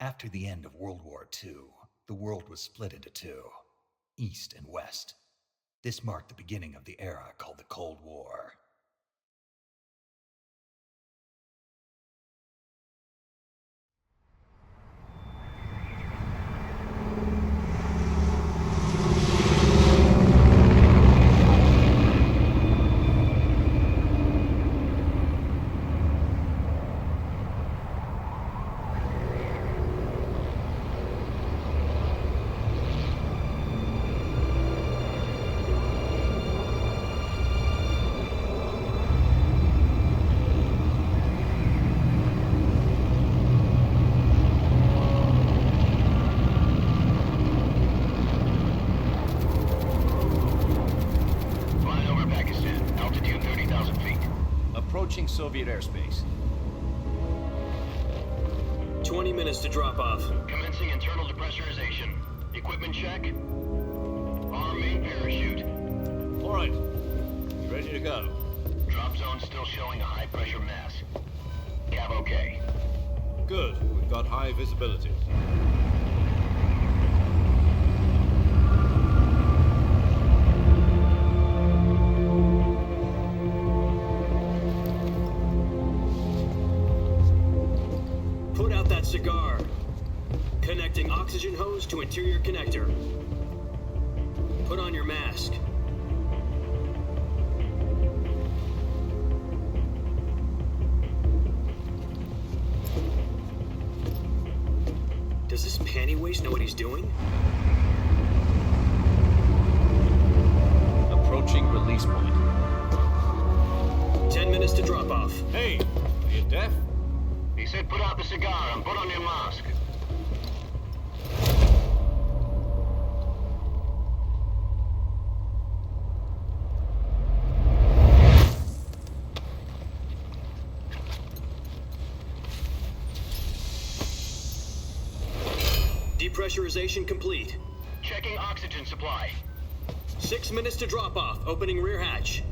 After the end of World War II, the world was split into two, East and West. This marked the beginning of the era called the Cold War. Soviet airspace. 20 minutes to drop off. Commencing internal depressurization. Equipment check. Arm main parachute. All right. You ready to go? Drop zone still showing a high pressure mass. Cav okay. Good. We've got high visibility. Cigar. Connecting oxygen hose to interior connector. Put on your mask. Does this panty waste know what he's doing? Approaching release point. 10 minutes to drop off. Hey, are you deaf? He said put out the cigar and put on your mask. Depressurization complete. Checking oxygen supply. 6 minutes to drop off. Opening rear hatch.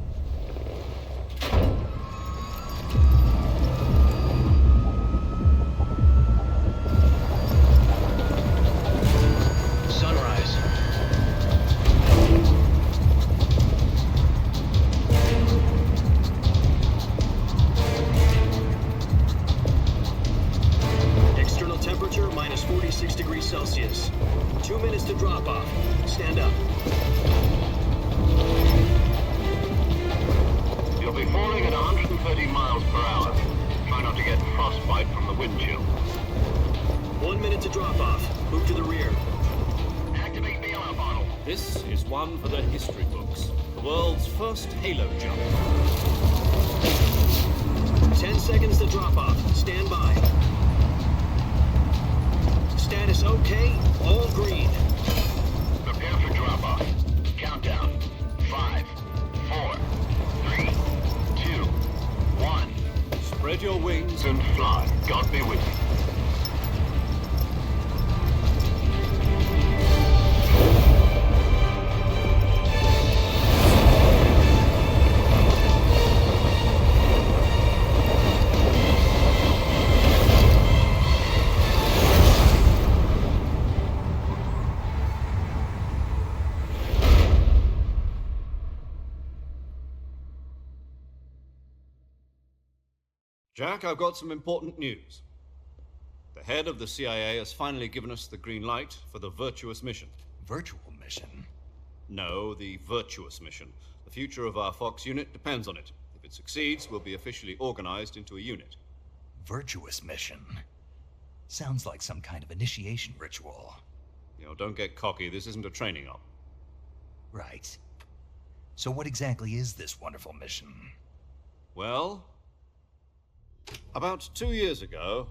Celsius. 2 minutes to drop off. Stand up. You'll be falling at 130 miles per hour. Try not to get frostbite from the wind chill. 1 minute to drop off. Move to the rear. Activate the air bottle. This is one for the history books. The world's first halo jump. 10 seconds to drop off. Stand by. Status okay, all green. Prepare for drop-off. Countdown. 5, 4, 3, 2, 1. Spread your wings And fly. God be with you. Jack, I've got some important news. The head of the CIA has finally given us the green light for the virtuous mission. Virtual mission? No, the virtuous mission. The future of our Fox unit depends on it. If it succeeds, we'll be officially organized into a unit. Virtuous mission? Sounds like some kind of initiation ritual. You know, don't get cocky. This isn't a training op. Right. So what exactly is this wonderful mission? Well, about 2 years ago,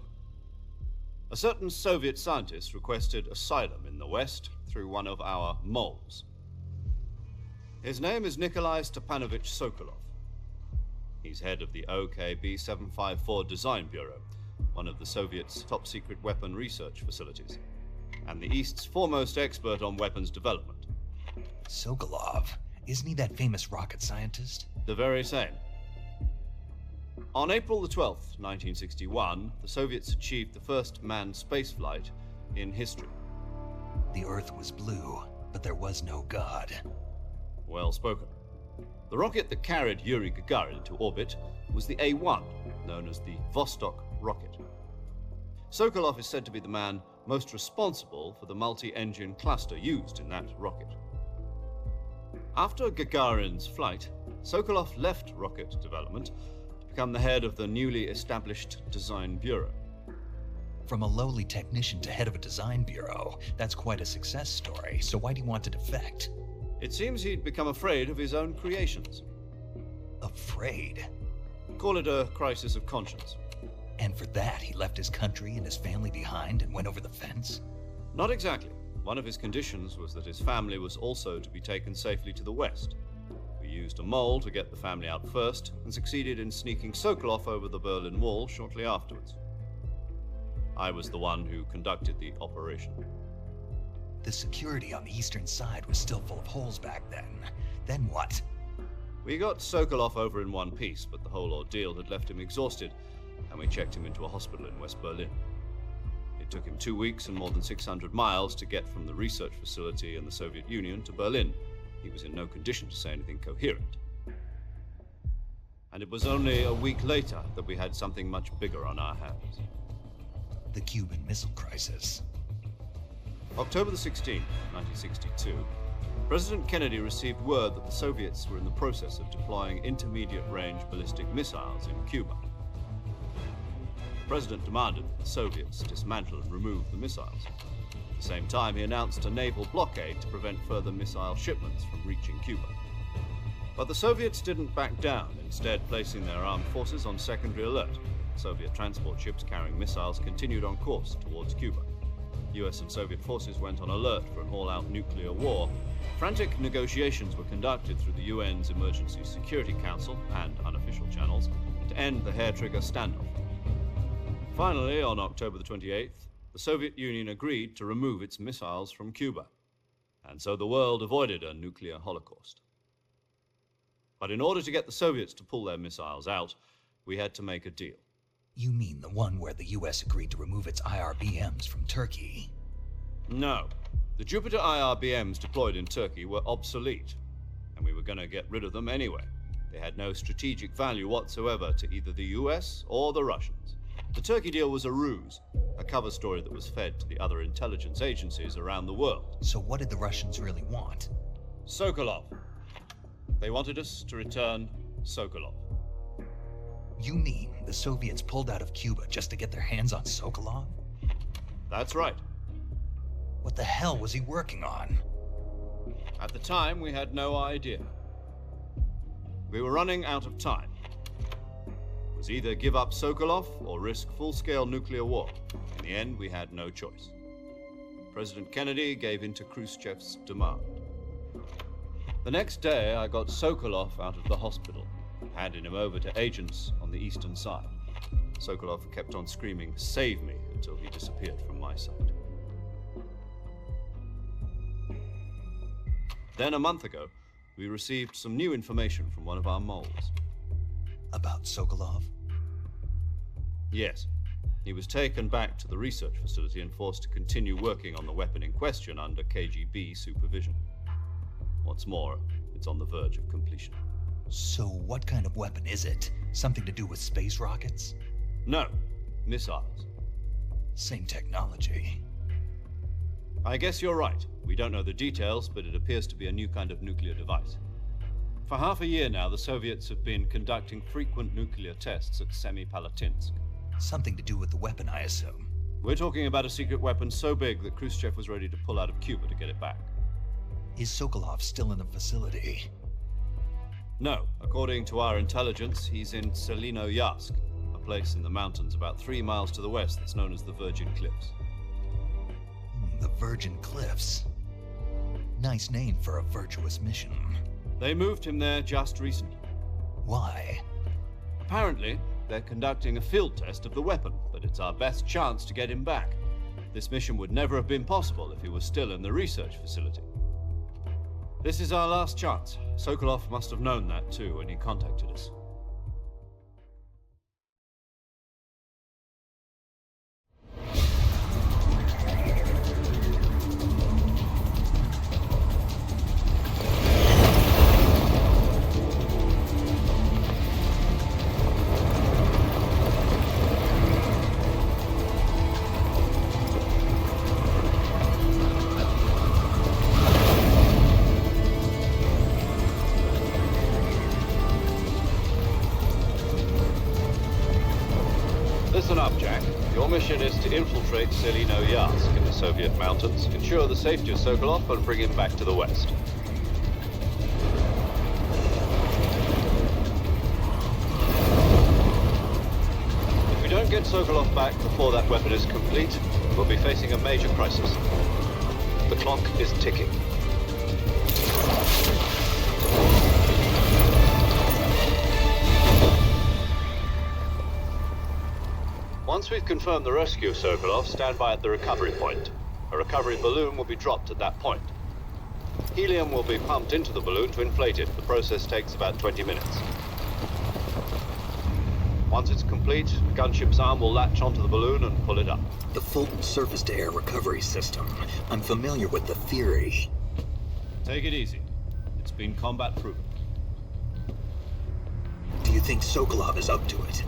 a certain Soviet scientist requested asylum in the West through one of our moles. His name is Nikolai Stepanovich Sokolov. He's head of the OKB-754 Design Bureau, one of the Soviets' top-secret weapon research facilities, and the East's foremost expert on weapons development. Sokolov? Isn't he that famous rocket scientist? The very same. On April the 12th, 1961, the Soviets achieved the first manned spaceflight in history. The Earth was blue, but there was no God. Well spoken. The rocket that carried Yuri Gagarin into orbit was the A-1, known as the Vostok rocket. Sokolov is said to be the man most responsible for the multi-engine cluster used in that rocket. After Gagarin's flight, Sokolov left rocket development to become the head of the newly established Design Bureau. From a lowly technician to head of a design bureau, that's quite a success story, so why do you want to defect? It seems he'd become afraid of his own creations. Afraid? Call it a crisis of conscience. And for that, he left his country and his family behind and went over the fence? Not exactly. One of his conditions was that his family was also to be taken safely to the west. We used a mole to get the family out first and succeeded in sneaking Sokolov over the Berlin Wall shortly afterwards. I was the one who conducted the operation. The security on the eastern side was still full of holes back then. Then what? We got Sokolov over in one piece, but the whole ordeal had left him exhausted, and we checked him into a hospital in West Berlin. It took him 2 weeks and more than 600 miles to get from the research facility in the Soviet Union to Berlin. He was in no condition to say anything coherent. And it was only a week later that we had something much bigger on our hands. The Cuban Missile Crisis. October the 16th, 1962, President Kennedy received word that the Soviets were in the process of deploying intermediate-range ballistic missiles in Cuba. The President demanded that the Soviets dismantle and remove the missiles. At the same time, he announced a naval blockade to prevent further missile shipments from reaching Cuba. But the Soviets didn't back down, instead placing their armed forces on secondary alert. Soviet transport ships carrying missiles continued on course towards Cuba. US and Soviet forces went on alert for an all-out nuclear war. Frantic negotiations were conducted through the UN's Emergency Security Council and unofficial channels to end the hair-trigger standoff. Finally, on October the 28th, the Soviet Union agreed to remove its missiles from Cuba, and so the world avoided a nuclear holocaust. But in order to get the Soviets to pull their missiles out, we had to make a deal. You mean the one where the US agreed to remove its IRBMs from Turkey? No. The Jupiter IRBMs deployed in Turkey were obsolete, and we were going to get rid of them anyway. They had no strategic value whatsoever to either the US or the Russians. The Turkey deal was a ruse, a cover story that was fed to the other intelligence agencies around the world. So what did the Russians really want? Sokolov. They wanted us to return Sokolov. You mean the Soviets pulled out of Cuba just to get their hands on Sokolov? That's right. What the hell was he working on? At the time, we had no idea. We were running out of time. It was either give up Sokolov or risk full-scale nuclear war. In the end, we had no choice. President Kennedy gave in to Khrushchev's demand. The next day, I got Sokolov out of the hospital, handing him over to agents on the eastern side. Sokolov kept on screaming, "Save me," until he disappeared from my sight. Then a month ago, we received some new information from one of our moles. About Sokolov? Yes. He was taken back to the research facility and forced to continue working on the weapon in question under KGB supervision. What's more, it's on the verge of completion. So what kind of weapon is it? Something to do with space rockets? No, missiles. Same technology. I guess you're right. We don't know the details, but it appears to be a new kind of nuclear device. For half a year now, the Soviets have been conducting frequent nuclear tests at Semipalatinsk. Something to do with the weapon, I assume. We're talking about a secret weapon so big that Khrushchev was ready to pull out of Cuba to get it back. Is Sokolov still in the facility? No. According to our intelligence, he's in Selinoyarsk, a place in the mountains about 3 miles to the west that's known as the Virgin Cliffs. The Virgin Cliffs. Nice name for a virtuous mission. They moved him there just recently. Why? Apparently, they're conducting a field test of the weapon, but it's our best chance to get him back. This mission would never have been possible if he was still in the research facility. This is our last chance. Sokolov must have known that too when he contacted us. Listen up, Jack. Your mission is to infiltrate Selino-Yarsk in the Soviet mountains, ensure the safety of Sokolov, and bring him back to the West. If we don't get Sokolov back before that weapon is complete, we'll be facing a major crisis. The clock is ticking. Once we've confirmed the rescue of Sokolov, stand by at the recovery point. A recovery balloon will be dropped at that point. Helium will be pumped into the balloon to inflate it. The process takes about 20 minutes. Once it's complete, the gunship's arm will latch onto the balloon and pull it up. The Fulton surface-to-air recovery system. I'm familiar with the theory. Take it easy. It's been combat-proven. Do you think Sokolov is up to it?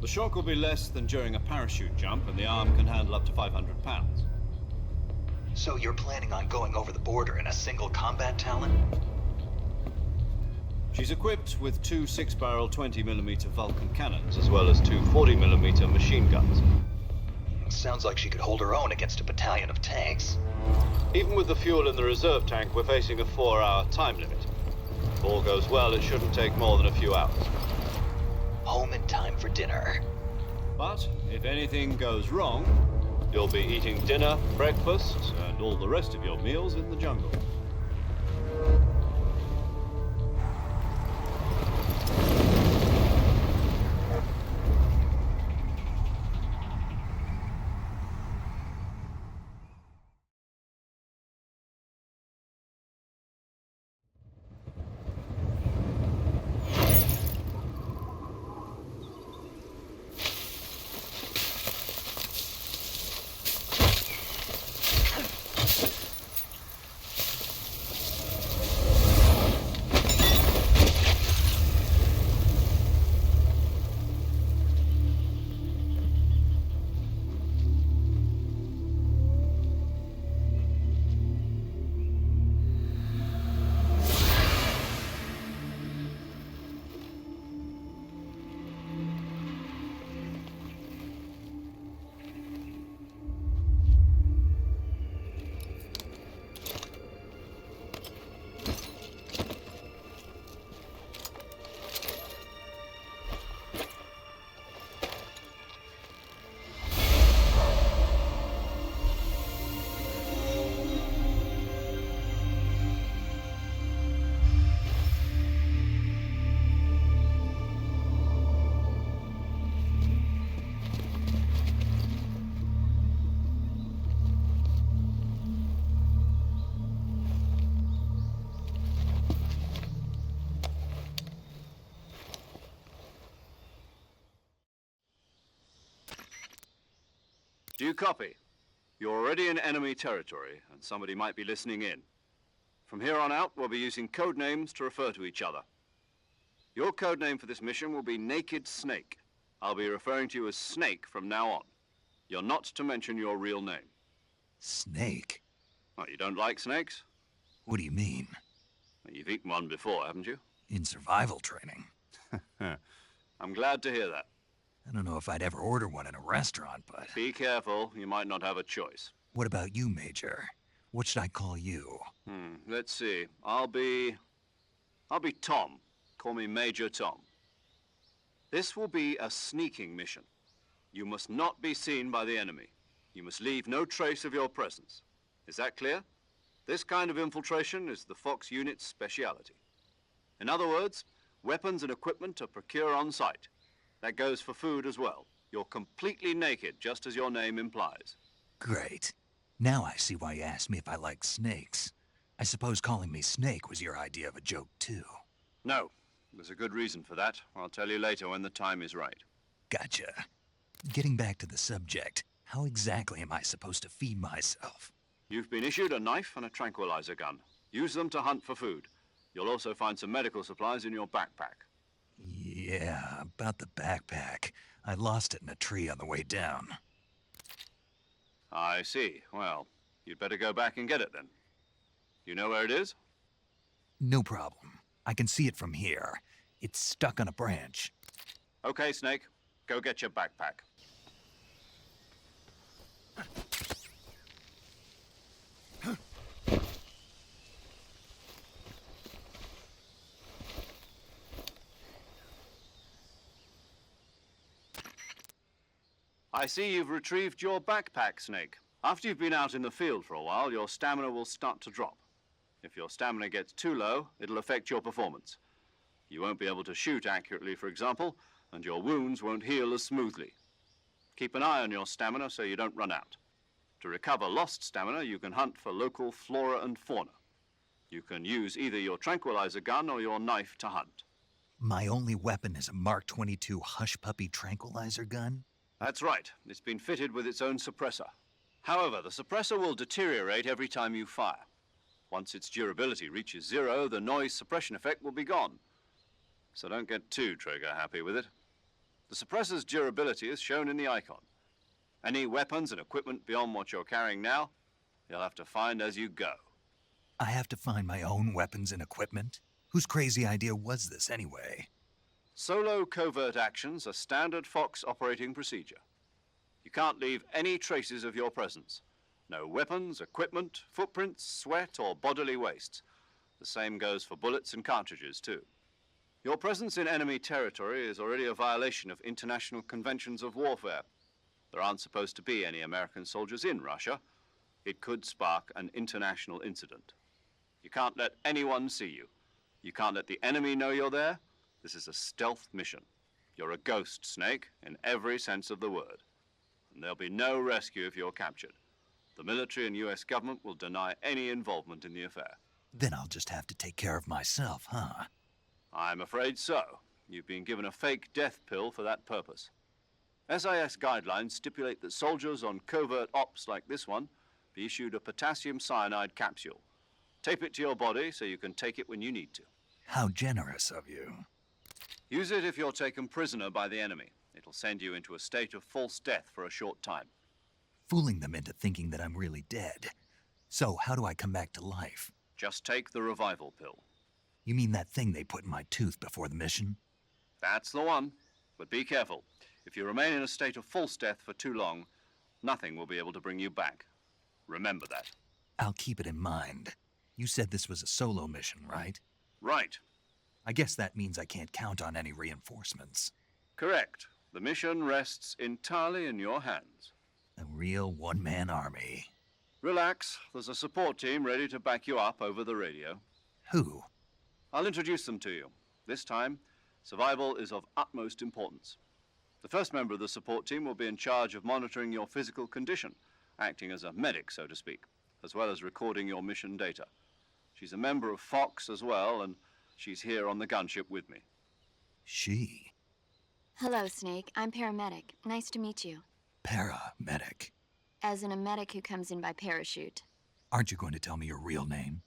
The shock will be less than during a parachute jump, and the arm can handle up to 500 pounds. So you're planning on going over the border in a single combat Talon? She's equipped with two 6-barrel 20mm Vulcan cannons, as well as two 40mm machine guns. Sounds like she could hold her own against a battalion of tanks. Even with the fuel in the reserve tank, we're facing a 4-hour time limit. If all goes well, it shouldn't take more than a few hours. Home in time for dinner. But if anything goes wrong, you'll be eating dinner, breakfast, and all the rest of your meals in the jungle. Do you copy? You're already in enemy territory, and somebody might be listening in. From here on out, we'll be using code names to refer to each other. Your code name for this mission will be Naked Snake. I'll be referring to you as Snake from now on. You're not to mention your real name. Snake? Oh, you don't like snakes? What do you mean? Well, you've eaten one before, haven't you? In survival training. I'm glad to hear that. I don't know if I'd ever order one in a restaurant, but... Be careful, you might not have a choice. What about you, Major? What should I call you? Let's see. I'll be Tom. Call me Major Tom. This will be a sneaking mission. You must not be seen by the enemy. You must leave no trace of your presence. Is that clear? This kind of infiltration is the Fox unit's speciality. In other words, weapons and equipment are procured on site. That goes for food as well. You're completely naked, just as your name implies. Great. Now I see why you asked me if I like snakes. I suppose calling me Snake was your idea of a joke, too. No. There's a good reason for that. I'll tell you later when the time is right. Gotcha. Getting back to the subject, how exactly am I supposed to feed myself? You've been issued a knife and a tranquilizer gun. Use them to hunt for food. You'll also find some medical supplies in your backpack. Yeah, about the backpack. I lost it in a tree on the way down. I see. Well, you'd better go back and get it then. You know where it is? No problem. I can see it from here. It's stuck on a branch. Okay, Snake. Go get your backpack. I see you've retrieved your backpack, Snake. After you've been out in the field for a while, your stamina will start to drop. If your stamina gets too low, it'll affect your performance. You won't be able to shoot accurately, for example, and your wounds won't heal as smoothly. Keep an eye on your stamina so you don't run out. To recover lost stamina, you can hunt for local flora and fauna. You can use either your tranquilizer gun or your knife to hunt. My only weapon is a Mark 22 Hush Puppy tranquilizer gun? That's right. It's been fitted with its own suppressor. However, the suppressor will deteriorate every time you fire. Once its durability reaches 0, the noise suppression effect will be gone. So don't get too trigger-happy with it. The suppressor's durability is shown in the icon. Any weapons and equipment beyond what you're carrying now, you'll have to find as you go. I have to find my own weapons and equipment? Whose crazy idea was this anyway? Solo covert actions are standard Fox operating procedure. You can't leave any traces of your presence. No weapons, equipment, footprints, sweat, or bodily waste. The same goes for bullets and cartridges, too. Your presence in enemy territory is already a violation of international conventions of warfare. There aren't supposed to be any American soldiers in Russia. It could spark an international incident. You can't let anyone see you. You can't let the enemy know you're there. This is a stealth mission. You're a ghost, Snake, in every sense of the word. And there'll be no rescue if you're captured. The military and US government will deny any involvement in the affair. Then I'll just have to take care of myself, huh? I'm afraid so. You've been given a fake death pill for that purpose. SIS guidelines stipulate that soldiers on covert ops like this one be issued a potassium cyanide capsule. Tape it to your body so you can take it when you need to. How generous of you. Use it if you're taken prisoner by the enemy. It'll send you into a state of false death for a short time. Fooling them into thinking that I'm really dead. So how do I come back to life? Just take the revival pill. You mean that thing they put in my tooth before the mission? That's the one. But be careful. If you remain in a state of false death for too long, nothing will be able to bring you back. Remember that. I'll keep it in mind. You said this was a solo mission, right? Right. I guess that means I can't count on any reinforcements. Correct. The mission rests entirely in your hands. A real one-man army. Relax. There's a support team ready to back you up over the radio. Who? I'll introduce them to you. This time, survival is of utmost importance. The first member of the support team will be in charge of monitoring your physical condition, acting as a medic, so to speak, as well as recording your mission data. She's a member of Fox as well, and she's here on the gunship with me. She? Hello, Snake. I'm paramedic. Nice to meet you. Paramedic. As in a medic who comes in by parachute. Aren't you going to tell me your real name?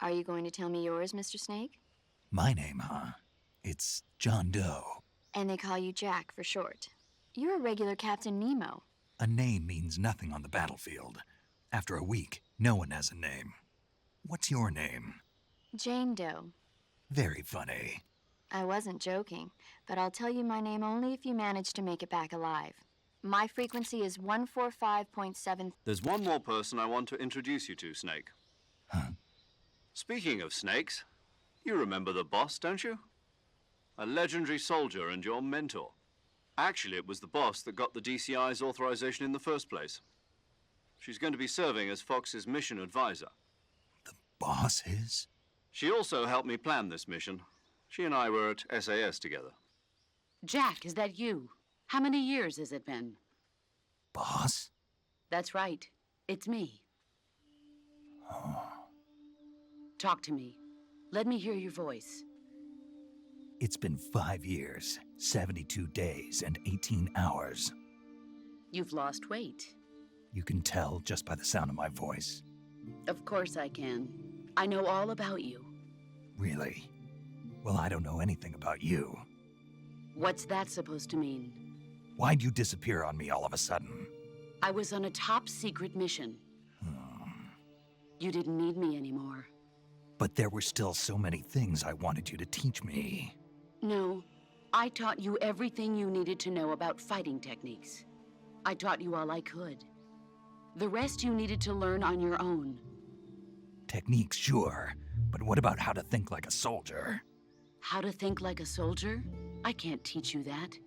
Are you going to tell me yours, Mr. Snake? My name, huh? It's John Doe. And they call you Jack for short. You're a regular Captain Nemo. A name means nothing on the battlefield. After a week, no one has a name. What's your name? Jane Doe. Very funny. I wasn't joking, but I'll tell you my name only if you manage to make it back alive. My frequency is 145.7. There's one more person I want to introduce you to, Snake. Huh? Speaking of snakes, you remember the boss, don't you? A legendary soldier and your mentor. Actually, it was the boss that got the DCI's authorization in the first place. She's going to be serving as Fox's mission advisor. The boss is? She also helped me plan this mission. She and I were at SAS together. Jack, is that you? How many years has it been? Boss? That's right. It's me. Talk to me. Let me hear your voice. It's been 5 years, 72 days, and 18 hours. You've lost weight. You can tell just by the sound of my voice. Of course I can. I know all about you. Really? Well, I don't know anything about you. What's that supposed to mean? Why'd you disappear on me all of a sudden? I was on a top-secret mission. You didn't need me anymore. But there were still so many things I wanted you to teach me. No, I taught you everything you needed to know about fighting techniques. I taught you all I could. The rest you needed to learn on your own. Techniques, sure, but what about how to think like a soldier? How to think like a soldier? I can't teach you that.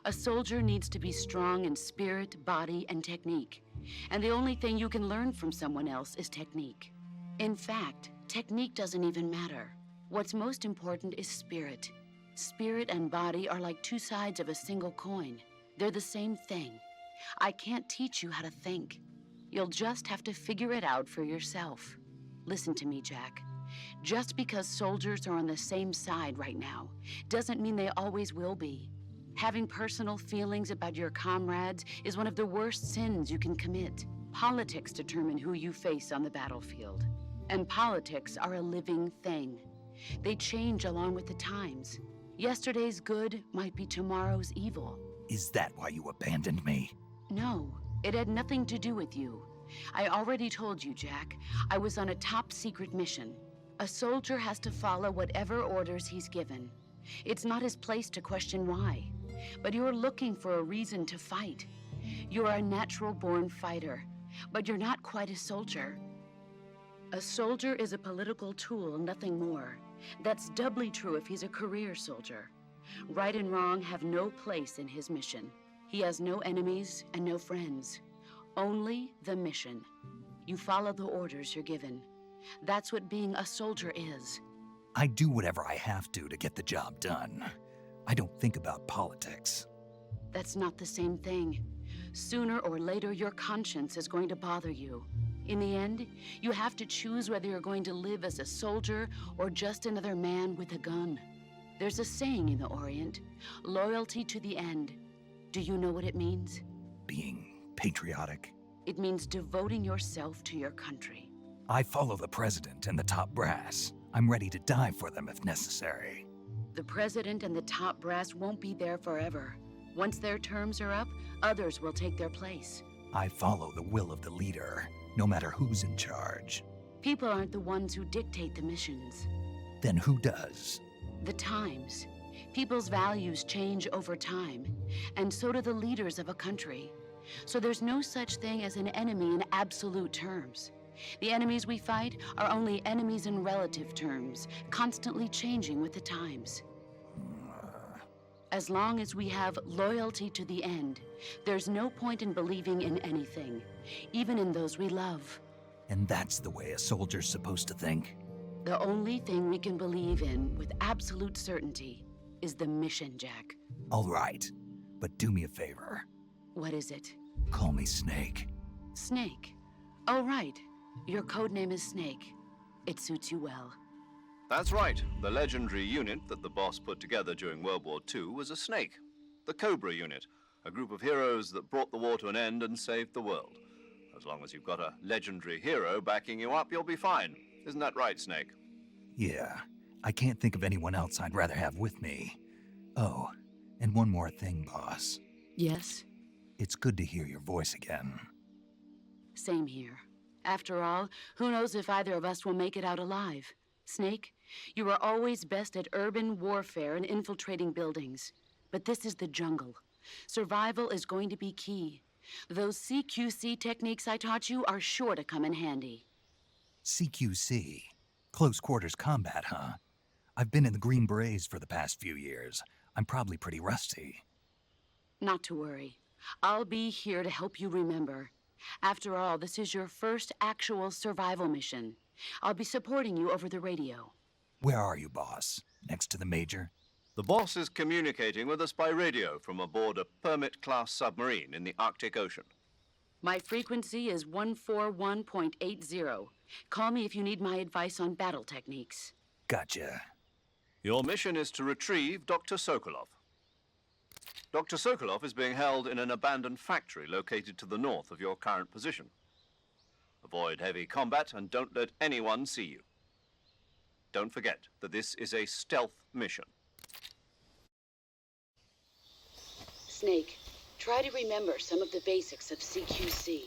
A soldier needs to be strong in spirit, body, and technique. And the only thing you can learn from someone else is technique. In fact, technique doesn't even matter. What's most important is spirit. Spirit and body are like two sides of a single coin. They're the same thing. I can't teach you how to think. You'll just have to figure it out for yourself. Listen to me, Jack. Just because soldiers are on the same side right now doesn't mean they always will be. Having personal feelings about your comrades is one of the worst sins you can commit. Politics determine who you face on the battlefield. And politics are a living thing. They change along with the times. Yesterday's good might be tomorrow's evil. Is that why you abandoned me? No, it had nothing to do with you. I already told you, Jack. I was on a top-secret mission. A soldier has to follow whatever orders he's given. It's not his place to question why. But you're looking for a reason to fight. You're a natural-born fighter, but you're not quite a soldier. A soldier is a political tool, nothing more. That's doubly true if he's a career soldier. Right and wrong have no place in his mission. He has no enemies and no friends. Only the mission. You follow the orders you're given. That's what being a soldier is. I do whatever I have to get the job done. I don't think about politics. That's not the same thing. Sooner or later, your conscience is going to bother you. In the end, you have to choose whether you're going to live as a soldier or just another man with a gun. There's a saying in the Orient, loyalty to the end. Do you know what it means? Being patriotic. It means devoting yourself to your country. I follow the president and the top brass. I'm ready to die for them if necessary. The president and the top brass won't be there forever. Once their terms are up, others will take their place. I follow the will of the leader, no matter who's in charge. People aren't the ones who dictate the missions. Then who does? The times. People's values change over time, and so do the leaders of a country. So there's no such thing as an enemy in absolute terms. The enemies we fight are only enemies in relative terms, constantly changing with the times. As long as we have loyalty to the end, there's no point in believing in anything, even in those we love. And that's the way a soldier's supposed to think? The only thing we can believe in with absolute certainty is the mission, Jack. All right, but do me a favor. What is it? Call me Snake. Snake. Oh, right. Your code name is Snake. It suits you well. That's right. The legendary unit that the boss put together during World War II was a snake. The Cobra unit, a group of heroes that brought the war to an end and saved the world. As long as you've got a legendary hero backing you up, you'll be fine. Isn't that right, Snake? Yeah, I can't think of anyone else I'd rather have with me. Oh, and one more thing, boss. Yes? It's good to hear your voice again. Same here. After all, who knows if either of us will make it out alive? Snake, you are always best at urban warfare and infiltrating buildings. But this is the jungle. Survival is going to be key. Those CQC techniques I taught you are sure to come in handy. CQC? Close quarters combat, huh? I've been in the Green Berets for the past few years. I'm probably pretty rusty. Not to worry. I'll be here to help you remember. After all, this is your first actual survival mission. I'll be supporting you over the radio. Where are you, boss? Next to the Major? The boss is communicating with us by radio from aboard a Permit-class submarine in the Arctic Ocean. My frequency is 141.80. Call me if you need my advice on battle techniques. Gotcha. Your mission is to retrieve Dr. Sokolov. Dr. Sokolov is being held in an abandoned factory located to the north of your current position. Avoid heavy combat and don't let anyone see you. Don't forget that this is a stealth mission. Snake, try to remember some of the basics of CQC.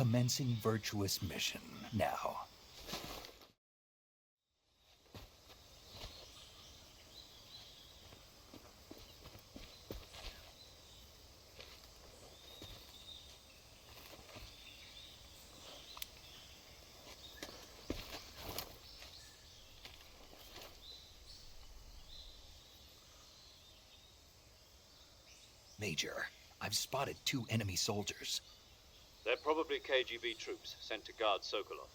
Commencing virtuous mission now. Major, I've spotted 2 enemy soldiers. They're probably KGB troops sent to guard Sokolov.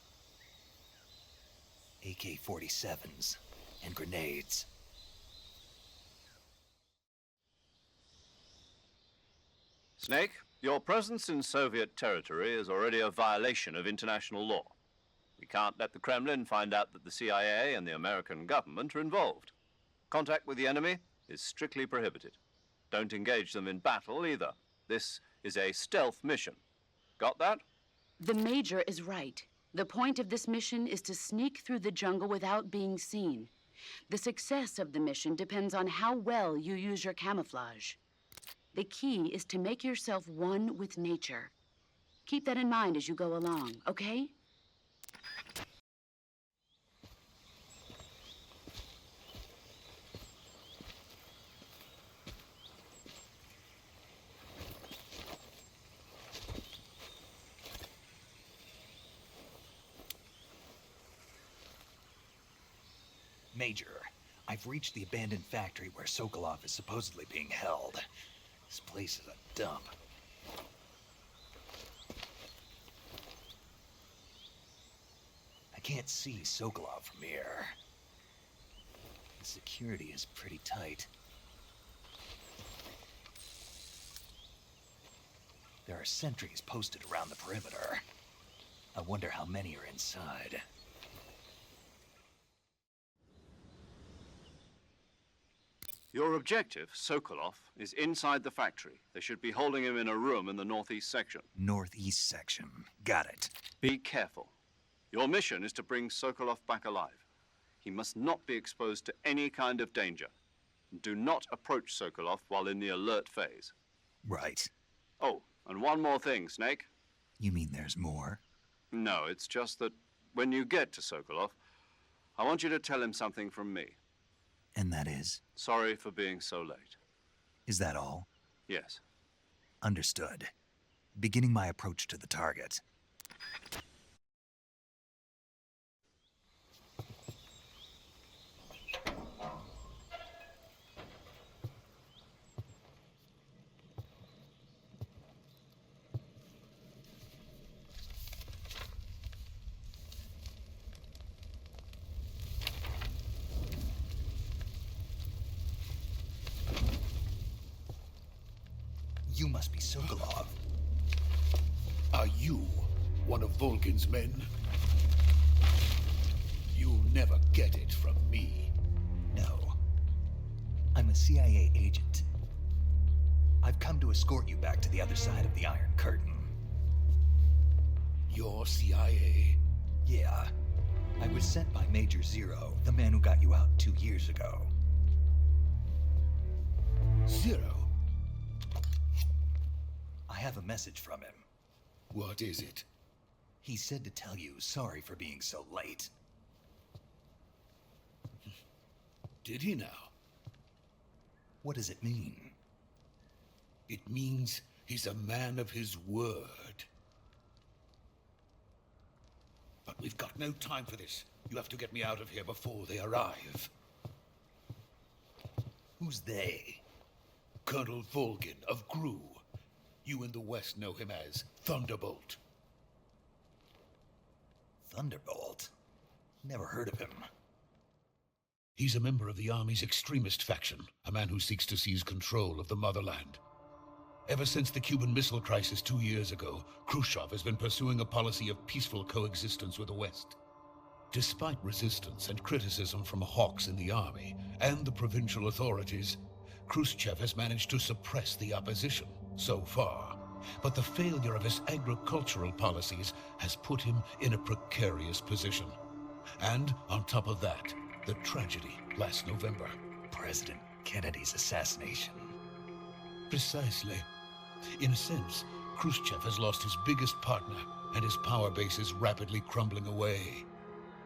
AK-47s and grenades. Snake, your presence in Soviet territory is already a violation of international law. We can't let the Kremlin find out that the CIA and the American government are involved. Contact with the enemy is strictly prohibited. Don't engage them in battle either. This is a stealth mission. Got that? The Major is right. The point of this mission is to sneak through the jungle without being seen. The success of the mission depends on how well you use your camouflage. The key is to make yourself one with nature. Keep that in mind as you go along, okay? Major, I've reached the abandoned factory where Sokolov is supposedly being held. This place is a dump. I can't see Sokolov from here. The security is pretty tight. There are sentries posted around the perimeter. I wonder how many are inside. Your objective, Sokolov, is inside the factory. They should be holding him in a room in the northeast section. Northeast section. Got it. Be careful. Your mission is to bring Sokolov back alive. He must not be exposed to any kind of danger. Do not approach Sokolov while in the alert phase. Right. Oh, and one more thing, Snake. You mean there's more? No, it's just that when you get to Sokolov, I want you to tell him something from me. And that is? Sorry for being so late. Is that all? Yes. Understood. Beginning my approach to the target. You must be Sokolov. Are you one of Volgin's men? You'll never get it from me. No. I'm a CIA agent. I've come to escort you back to the other side of the Iron Curtain. You're CIA? Yeah. I was sent by Major Zero, the man who got you out 2 years ago. Zero? I have a message from him. What is it? He said to tell you sorry for being so late. Did he now? What does it mean? It means he's a man of his word. But we've got no time for this. You have to get me out of here before they arrive. Who's they? Colonel Volgin of GRU. You in the West know him as Thunderbolt. Thunderbolt? Never heard of him. He's a member of the Army's extremist faction, a man who seeks to seize control of the motherland. Ever since the Cuban Missile Crisis 2 years ago, Khrushchev has been pursuing a policy of peaceful coexistence with the West. Despite resistance and criticism from hawks in the Army and the provincial authorities, Khrushchev has managed to suppress the opposition. So far, but the failure of his agricultural policies has put him in a precarious position. And on top of that, the tragedy last November. President Kennedy's assassination. Precisely. In a sense, Khrushchev has lost his biggest partner and his power base is rapidly crumbling away.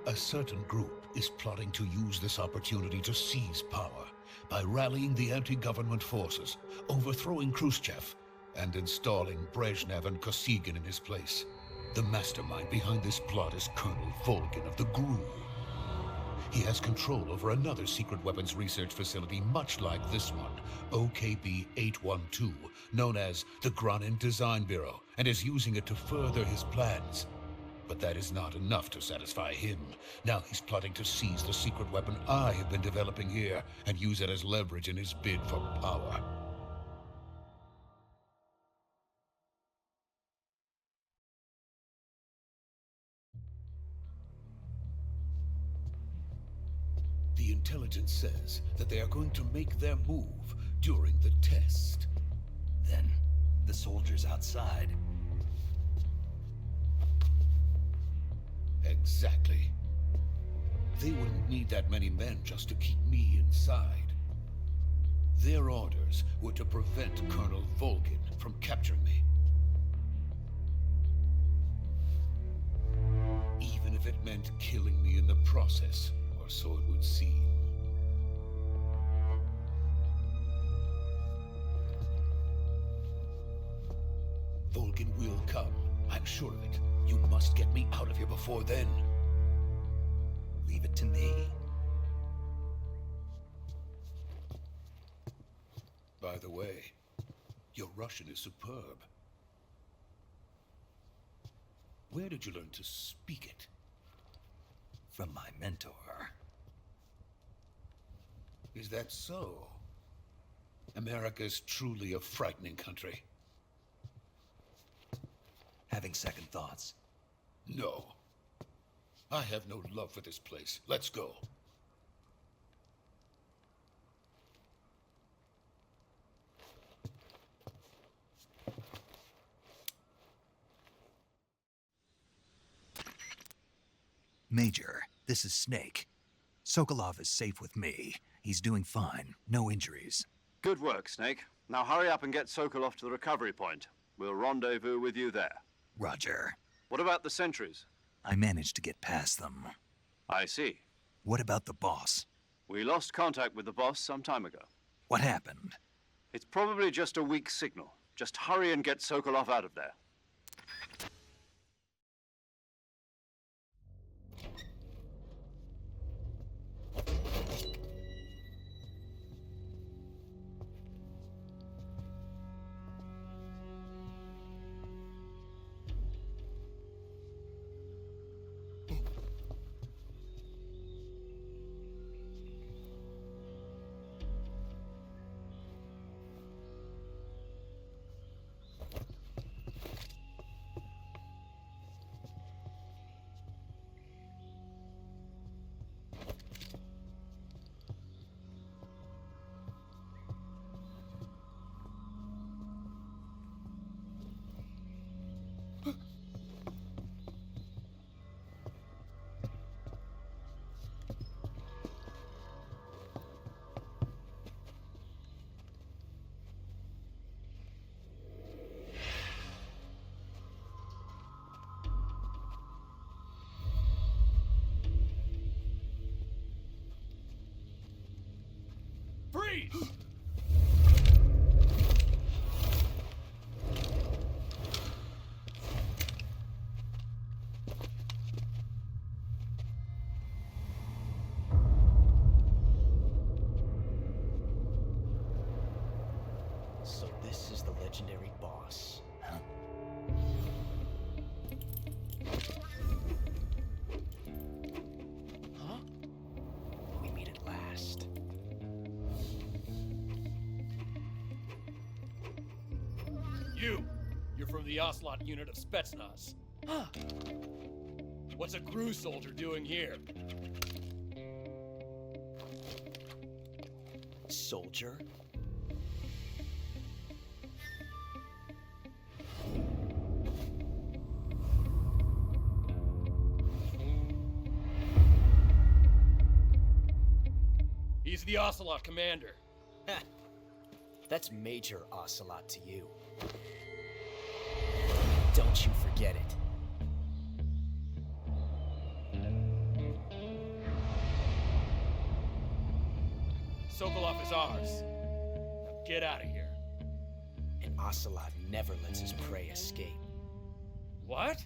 A certain group is plotting to use this opportunity to seize power by rallying the anti-government forces, overthrowing Khrushchev, and installing Brezhnev and Kosygin in his place. The mastermind behind this plot is Colonel Volgin of the GRU. He has control over another secret weapons research facility much like this one, OKB-812, known as the Granin Design Bureau, and is using it to further his plans. But that is not enough to satisfy him. Now he's plotting to seize the secret weapon I have been developing here and use it as leverage in his bid for power. The intelligence says that they are going to make their move during the test. Then, the soldiers outside. Exactly. They wouldn't need that many men just to keep me inside. Their orders were to prevent Colonel Volgin from capturing me. Even if it meant killing me in the process, or so it would seem. Volgin will come, I'm sure of it. You must get me out of here before then. Leave it to me. By the way, your Russian is superb. Where did you learn to speak it? From my mentor. Is that so? America is truly a frightening country. Having second thoughts. No. I have no love for this place. Let's go. Major, this is Snake. Sokolov is safe with me. He's doing fine. No injuries. Good work, Snake. Now hurry up and get Sokolov to the recovery point. We'll rendezvous with you there. Roger. What about the sentries? I managed to get past them. I see. What about the boss? We lost contact with the boss some time ago. What happened? It's probably just a weak signal. Just hurry and get Sokolov out of there. Freeze! So this is the legendary boss. Huh? Huh? We meet at last. You're from the Ocelot unit of Spetsnaz. Huh. What's a GRU soldier doing here? Soldier? He's the Ocelot commander. That's Major Ocelot to you. Don't you forget it. Sokolov is ours. Now get out of here. And Ocelot never lets his prey escape. What?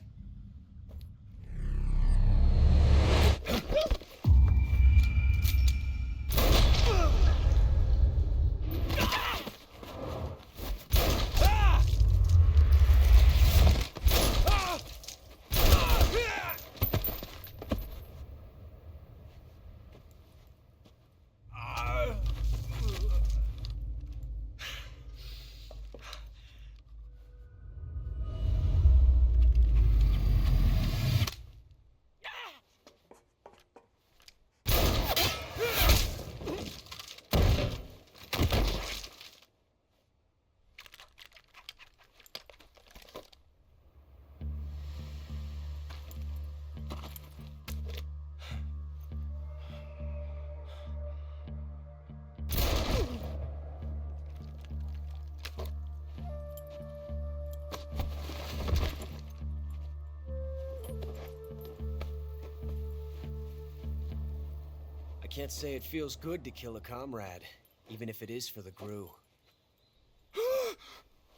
I can't say it feels good to kill a comrade, even if it is for the GRU.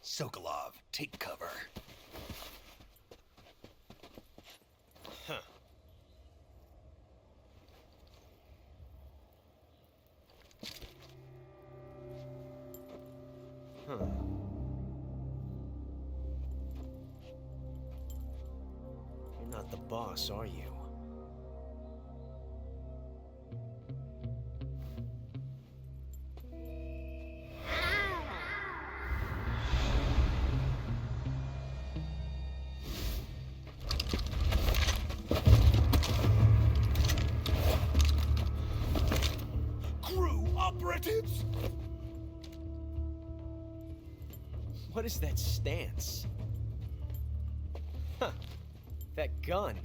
Sokolov, take cover. Huh. Huh. You're not the boss, are you? Operatives? What is that stance? Huh. That gun.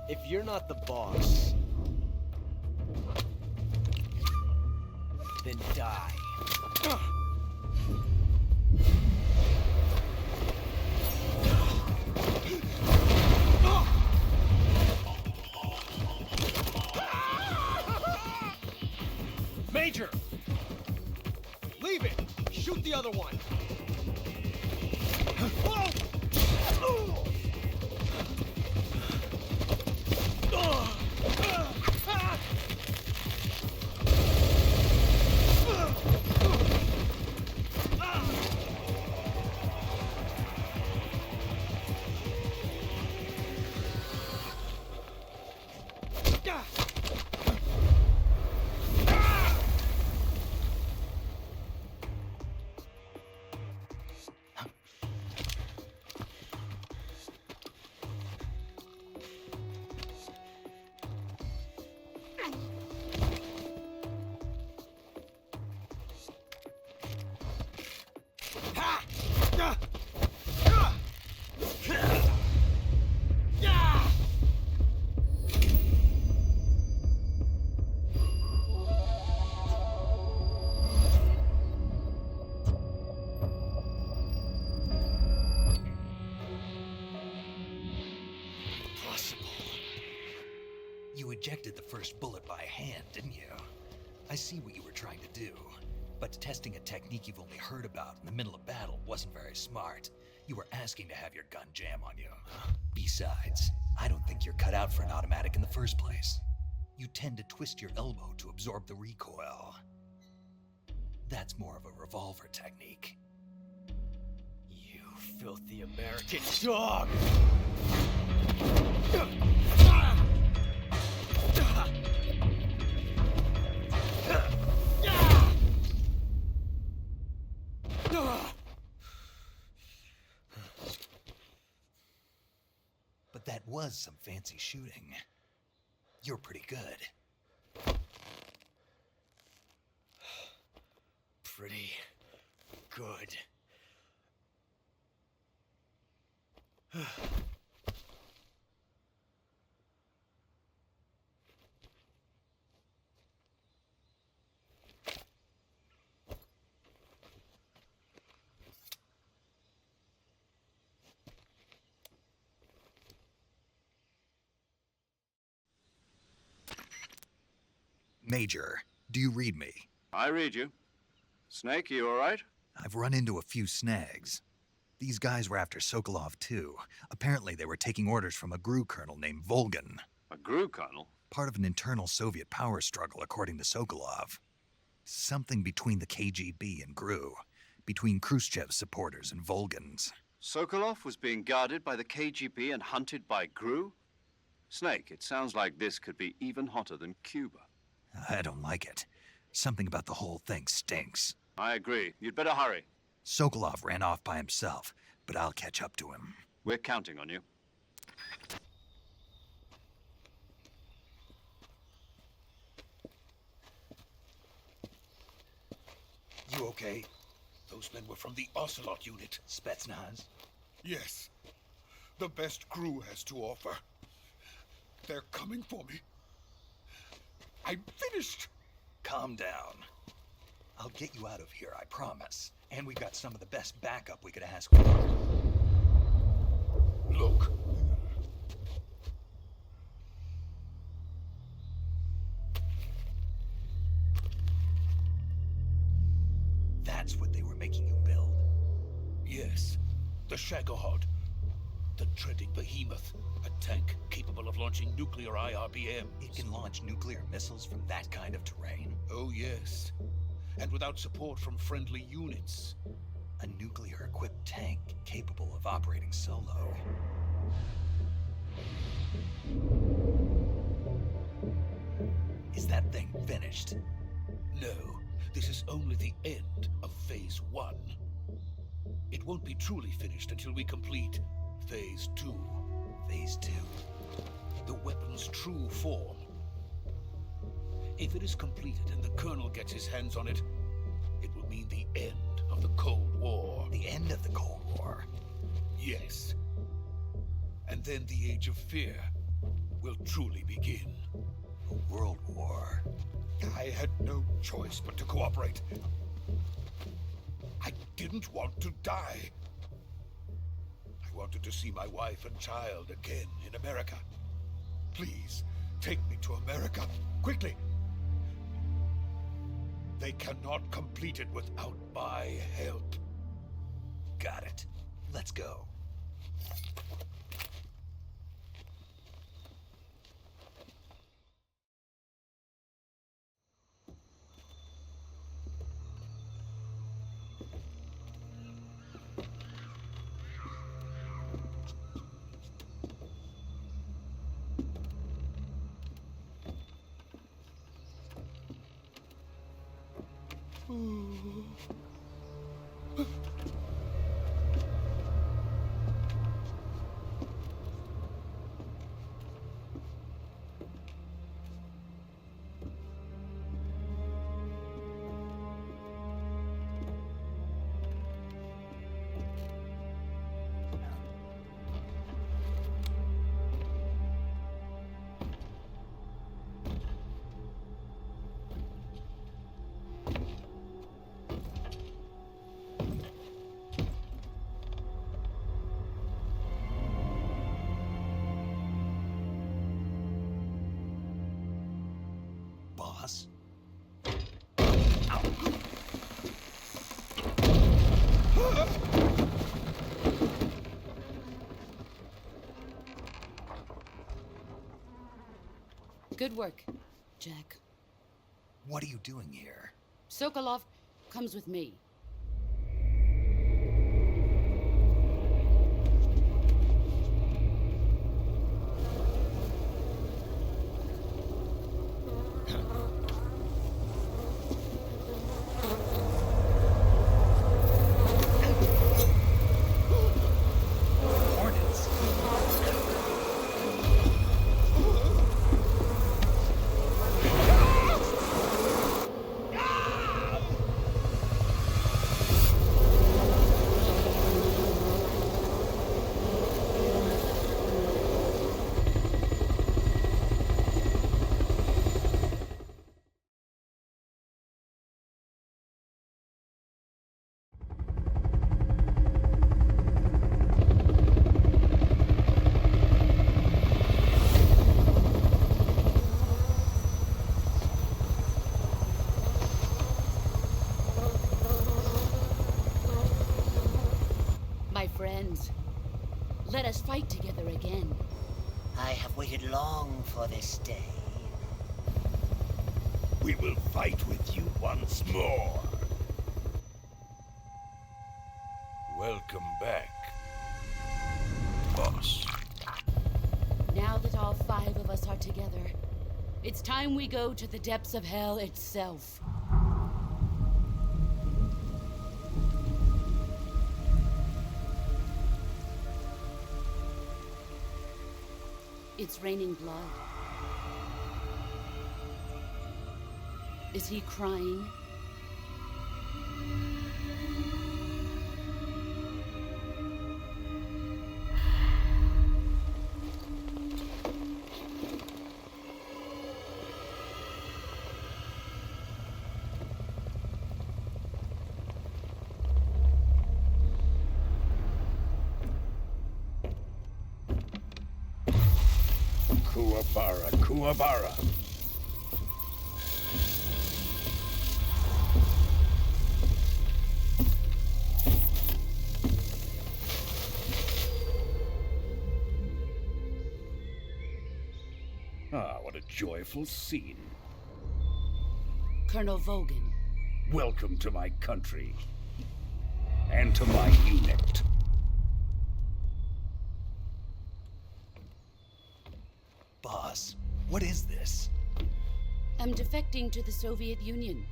If you're not the boss, then die. Major! Leave it! Shoot the other one! You ejected the first bullet by hand, didn't you? I see what you were trying to do. But testing a technique you've only heard about in the middle of battle wasn't very smart. You were asking to have your gun jam on you. Besides, I don't think you're cut out for an automatic in the first place. You tend to twist your elbow to absorb the recoil. That's more of a revolver technique. You filthy American dog! But that was some fancy shooting. You're pretty good. Pretty good. Major, do you read me? I read you. Snake, you all right? I've run into a few snags. These guys were after Sokolov too. Apparently they were taking orders from a GRU colonel named Volgan. A GRU colonel? Part of an internal Soviet power struggle, according to Sokolov. Something between the KGB and GRU. Between Khrushchev's supporters and Volgan's. Sokolov was being guarded by the KGB and hunted by GRU? Snake, it sounds like this could be even hotter than Cuba. I don't like it. Something about the whole thing stinks. I agree. You'd better hurry. Sokolov ran off by himself, but I'll catch up to him. We're counting on you. You okay? Those men were from the Ocelot unit. Spetsnaz? Yes. The best crew has to offer. They're coming for me. I'm finished. Calm down. I'll get you out of here, I promise. And we've got some of the best backup we could ask for. Look. That's what they were making you build? Yes. The Shagohod. The treading behemoth. A tank capable of launching nuclear IRBMs. It can launch nuclear missiles from that kind of terrain? Oh, yes. And without support from friendly units. A nuclear-equipped tank capable of operating solo. Is that thing finished? No, this is only the end of Phase 1. It won't be truly finished until we complete Phase 2. Phase 2? The weapon's true form. If it is completed and the Colonel gets his hands on it, it will mean the end of the Cold War. The end of the Cold War? Yes. And then the Age of Fear will truly begin. A world war? I had no choice but to cooperate. I didn't want to die. I wanted to see my wife and child again in America. Please, take me to America, quickly. They cannot complete it without my help. Got it. Let's go. Boss? Good work, Jack. What are you doing here? Sokolov comes with me. ends. Let us fight together again. I have waited long for this day. We will fight with you once more. Welcome back, boss. Now that all 5 of us are together, it's time we go to the depths of hell itself. It's raining blood. Is he crying? Kuwabara, Kuwabara. Ah, what a joyful scene. Colonel Vogan. Welcome to my country. And to my unit. Boss, what is this? I'm defecting to the Soviet Union.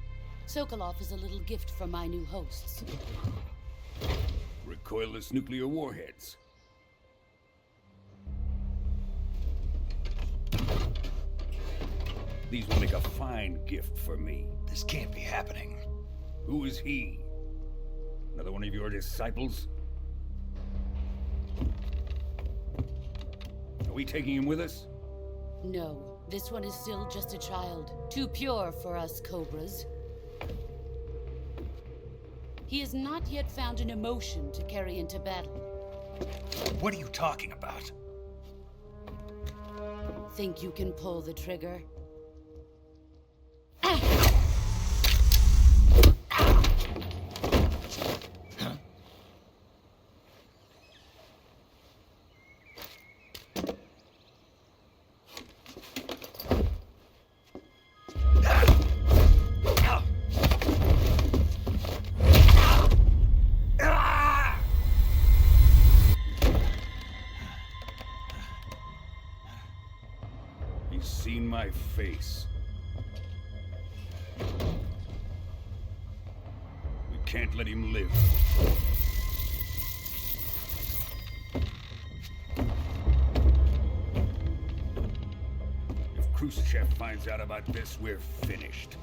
Sokolov is a little gift from my new hosts. Recoilless nuclear warheads. These will make a fine gift for me. This can't be happening. Who is he? Another one of your disciples? Are we taking him with us? No, this one is still just a child. Too pure for us Cobras. He has not yet found an emotion to carry into battle. What are you talking about? Think you can pull the trigger? He's seen my face. We can't let him live. If Khrushchev finds out about this, we're finished.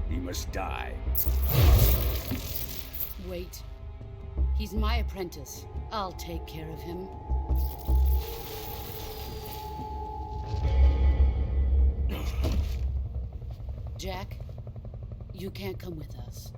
He must die. Wait. He's my apprentice. I'll take care of him. Jack, you can't come with us.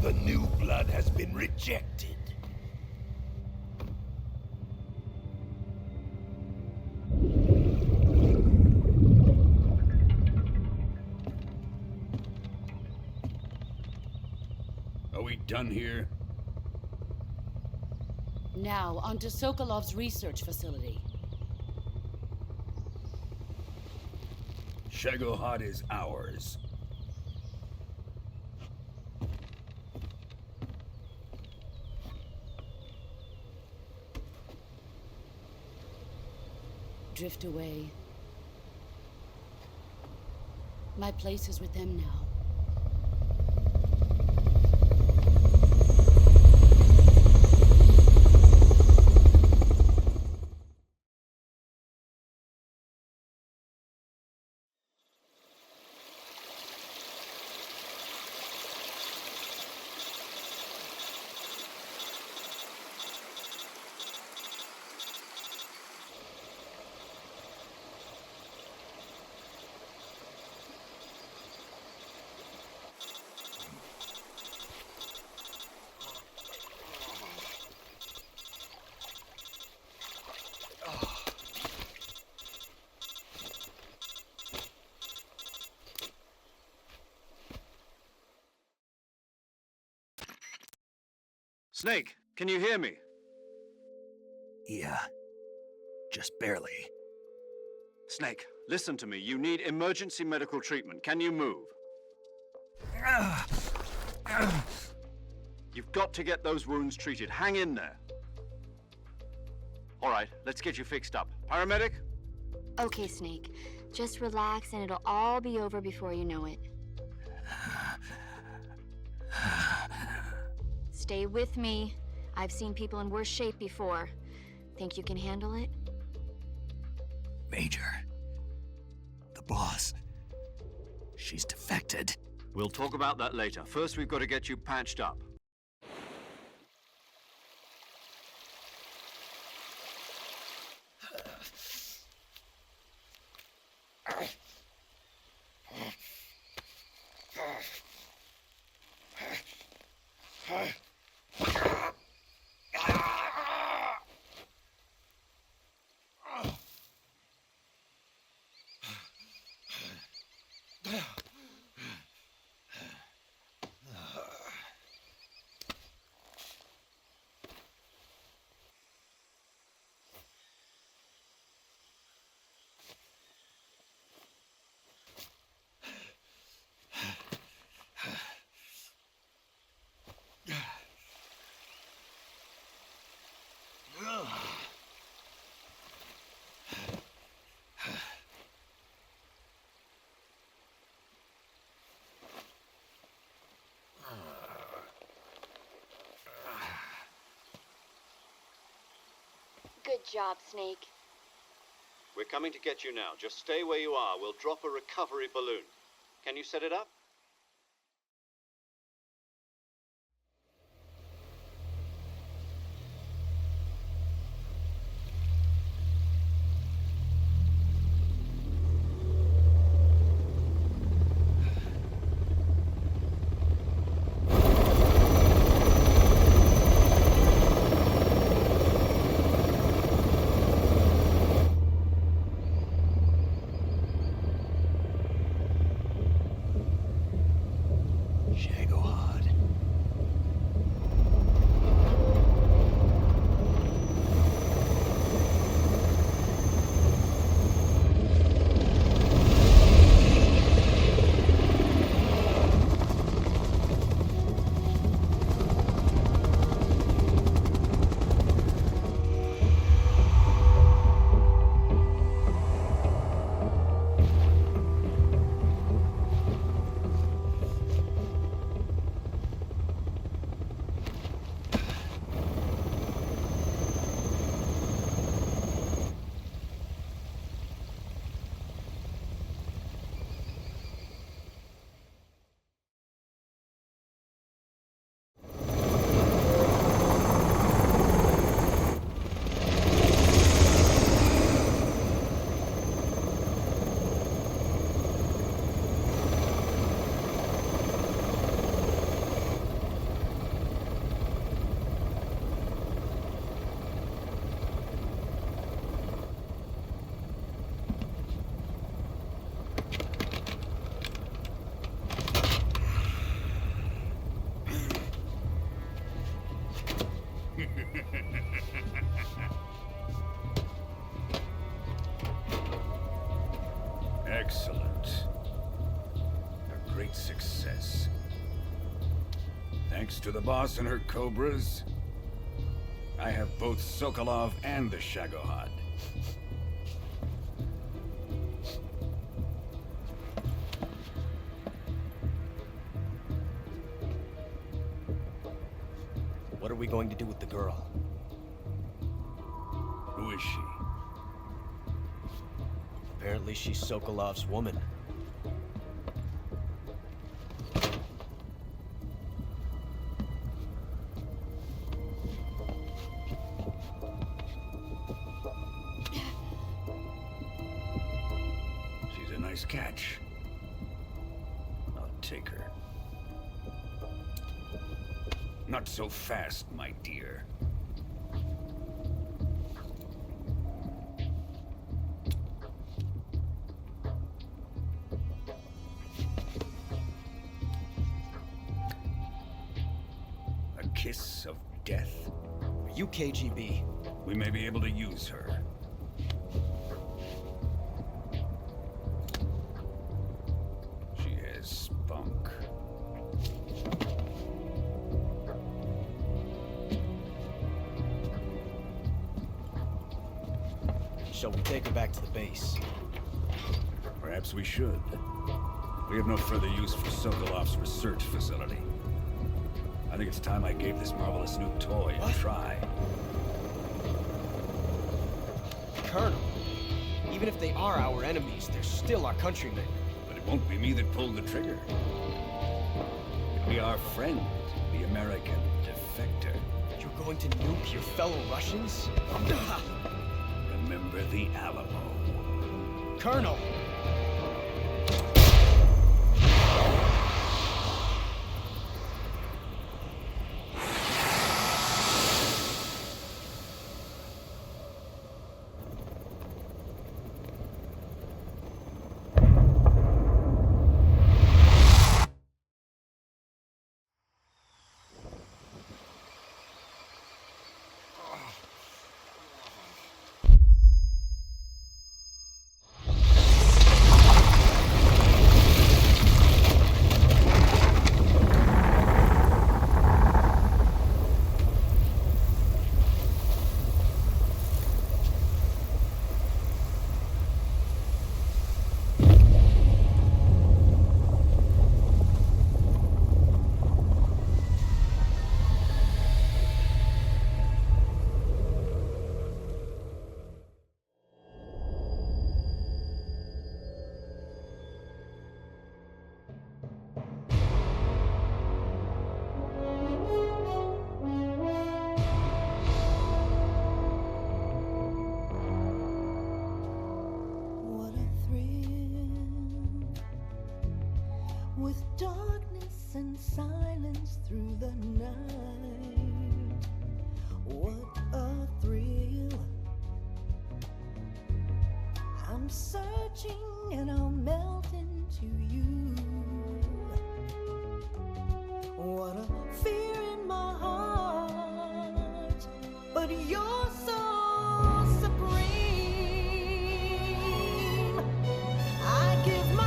The new blood has been rejected. Are we done here? Now, onto Sokolov's research facility. Shagohod is ours. Drift away. My place is with them now. Snake, can you hear me? Yeah. Just barely. Snake, listen to me. You need emergency medical treatment. Can you move? You've got to get those wounds treated. Hang in there. All right, let's get you fixed up. Paramedic? Okay, Snake. Just relax and it'll all be over before you know it. Stay with me. I've seen people in worse shape before. Think you can handle it? Major. The boss. She's defected. We'll talk about that later. First, we've got to get you patched up. Good job, Snake. We're coming to get you now. Just stay where you are. We'll drop a recovery balloon. Can you set it up? Excellent. A great success. Thanks to the boss and her Cobras, I have both Sokolov and the are we going to do with the girl? Who is she? Apparently she's Sokolov's woman. She's a nice catch. I'll take her. Not so fast, my dear. A kiss of death? Are you KGB? We may be able to use her. She has spunk. Shall we take her back to the base? Perhaps we should. We have no further use for Sokolov's research facility. I think it's time I gave this marvelous new toy a try. Colonel, even if they are our enemies, they're still our countrymen. But it won't be me that pulled the trigger. It'll be our friend, the American defector. You're going to nuke your fellow Russians? Remember the Alamo. Colonel! With darkness and silence through the night, what a thrill. I'm searching and I'll melt into you. What a fear in my heart, but you're so supreme. I give my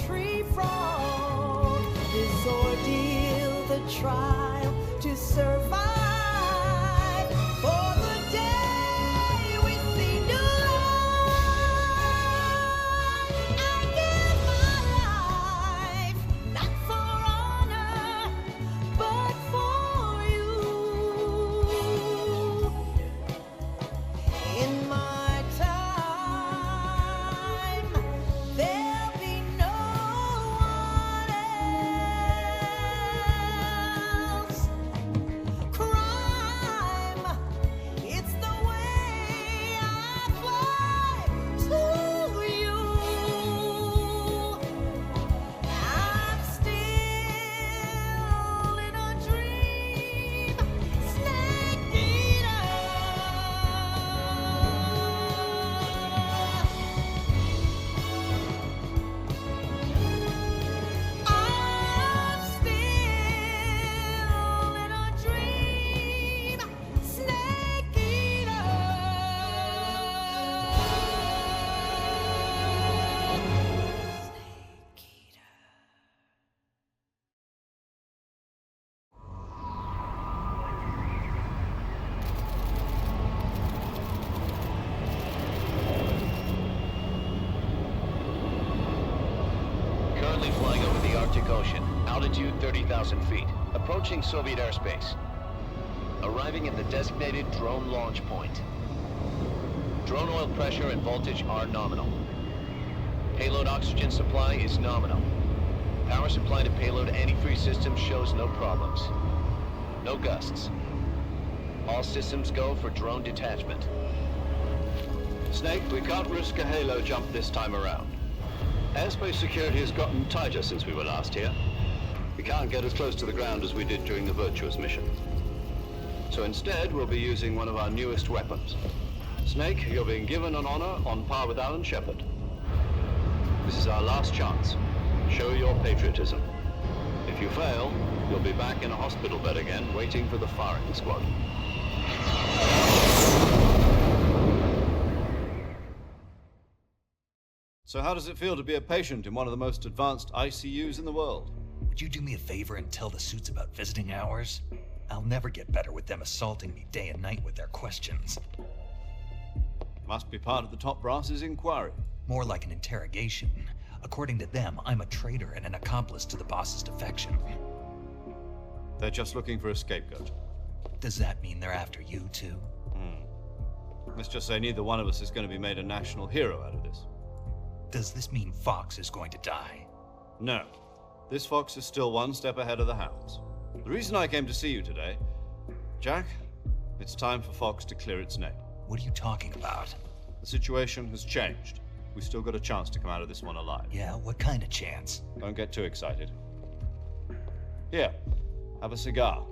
tree frog, this ordeal, the trial to survive. For the day we see new life, I give my life, not for honor, but for you. In my time, there'll be no one else. altitude 30,000 feet, approaching Soviet airspace. Arriving at the designated drone launch point. Drone oil pressure and voltage are nominal. Payload oxygen supply is nominal. Power supply to payload antifreeze system shows no problems. No gusts. All systems go for drone detachment. Snake, we can't risk a halo jump this time around. Airspace security has gotten tighter since we were last here. We can't get as close to the ground as we did during the Virtuous mission. So instead, we'll be using one of our newest weapons. Snake, you're being given an honor on par with Alan Shepard. This is our last chance. Show your patriotism. If you fail, you'll be back in a hospital bed again, waiting for the firing squad. So how does it feel to be a patient in one of the most advanced ICUs in the world? Would you do me a favor and tell the suits about visiting hours? I'll never get better with them assaulting me day and night with their questions. Must be part of the top brass's inquiry. More like an interrogation. According to them, I'm a traitor and an accomplice to the boss's defection. They're just looking for a scapegoat. Does that mean they're after you, too? Let's just say neither one of us is going to be made a national hero out of this. Does this mean Fox is going to die? No. This fox is still one step ahead of the hounds. The reason I came to see you today, Jack, it's time for Fox to clear its name. What are you talking about? The situation has changed. We've still got a chance to come out of this one alive. Yeah, what kind of chance? Don't get too excited. Here, have a cigar.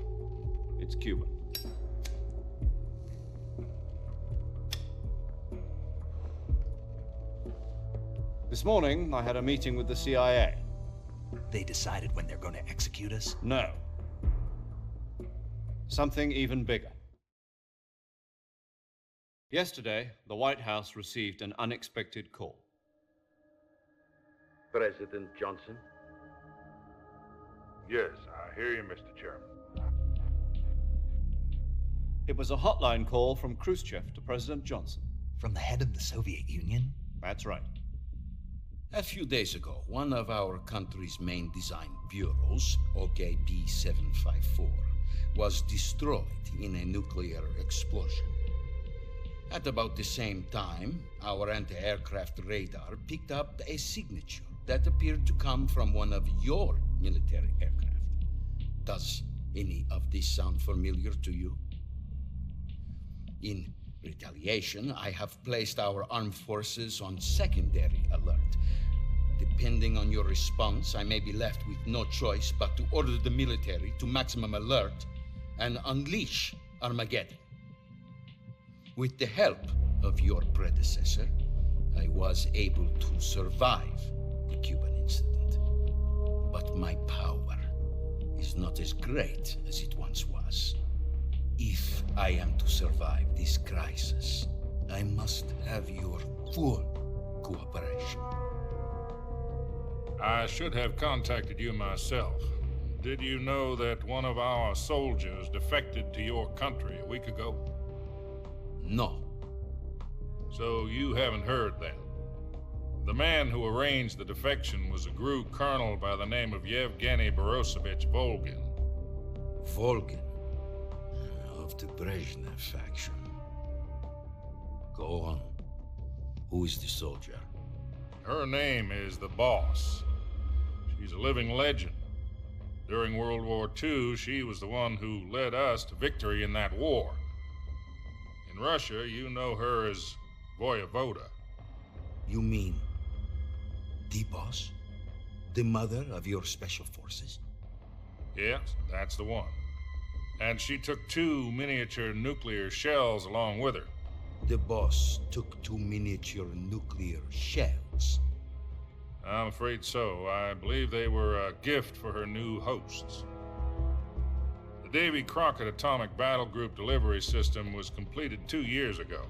It's Cuban. This morning, I had a meeting with the CIA. They decided when they're going to execute us? No. Something even bigger. Yesterday, the White House received an unexpected call. President Johnson? Yes, I hear you, Mr. Chairman. It was a hotline call from Khrushchev to President Johnson. From the head of the Soviet Union? That's right. A few days ago, one of our country's main design bureaus, OKB 754, was destroyed in a nuclear explosion. At about the same time, our anti-aircraft radar picked up a signature that appeared to come from one of your military aircraft. Does any of this sound familiar to you? In retaliation, I have placed our armed forces on secondary alert. Depending on your response, I may be left with no choice but to order the military to maximum alert and unleash Armageddon. With the help of your predecessor, I was able to survive the Cuban incident. But my power is not as great as it once was. If I am to survive this crisis, I must have your full cooperation. I should have contacted you myself. Did you know that one of our soldiers defected to your country a week ago? No. So you haven't heard then? The man who arranged the defection was a GRU colonel by the name of Yevgeny Borosovich Volgin. Volgin? Of the Brezhnev faction. Go on. Who is the soldier? Her name is the Boss. She's a living legend. During World War II, she was the one who led us to victory in that war. In Russia, you know her as Voyevoda. You mean the Boss? The mother of your special forces? Yes, that's the one. And she took 2 miniature nuclear shells along with her. The Boss took 2 miniature nuclear shells? I'm afraid so. I believe they were a gift for her new hosts. The Davy Crockett Atomic Battle Group delivery system was completed 2 years ago.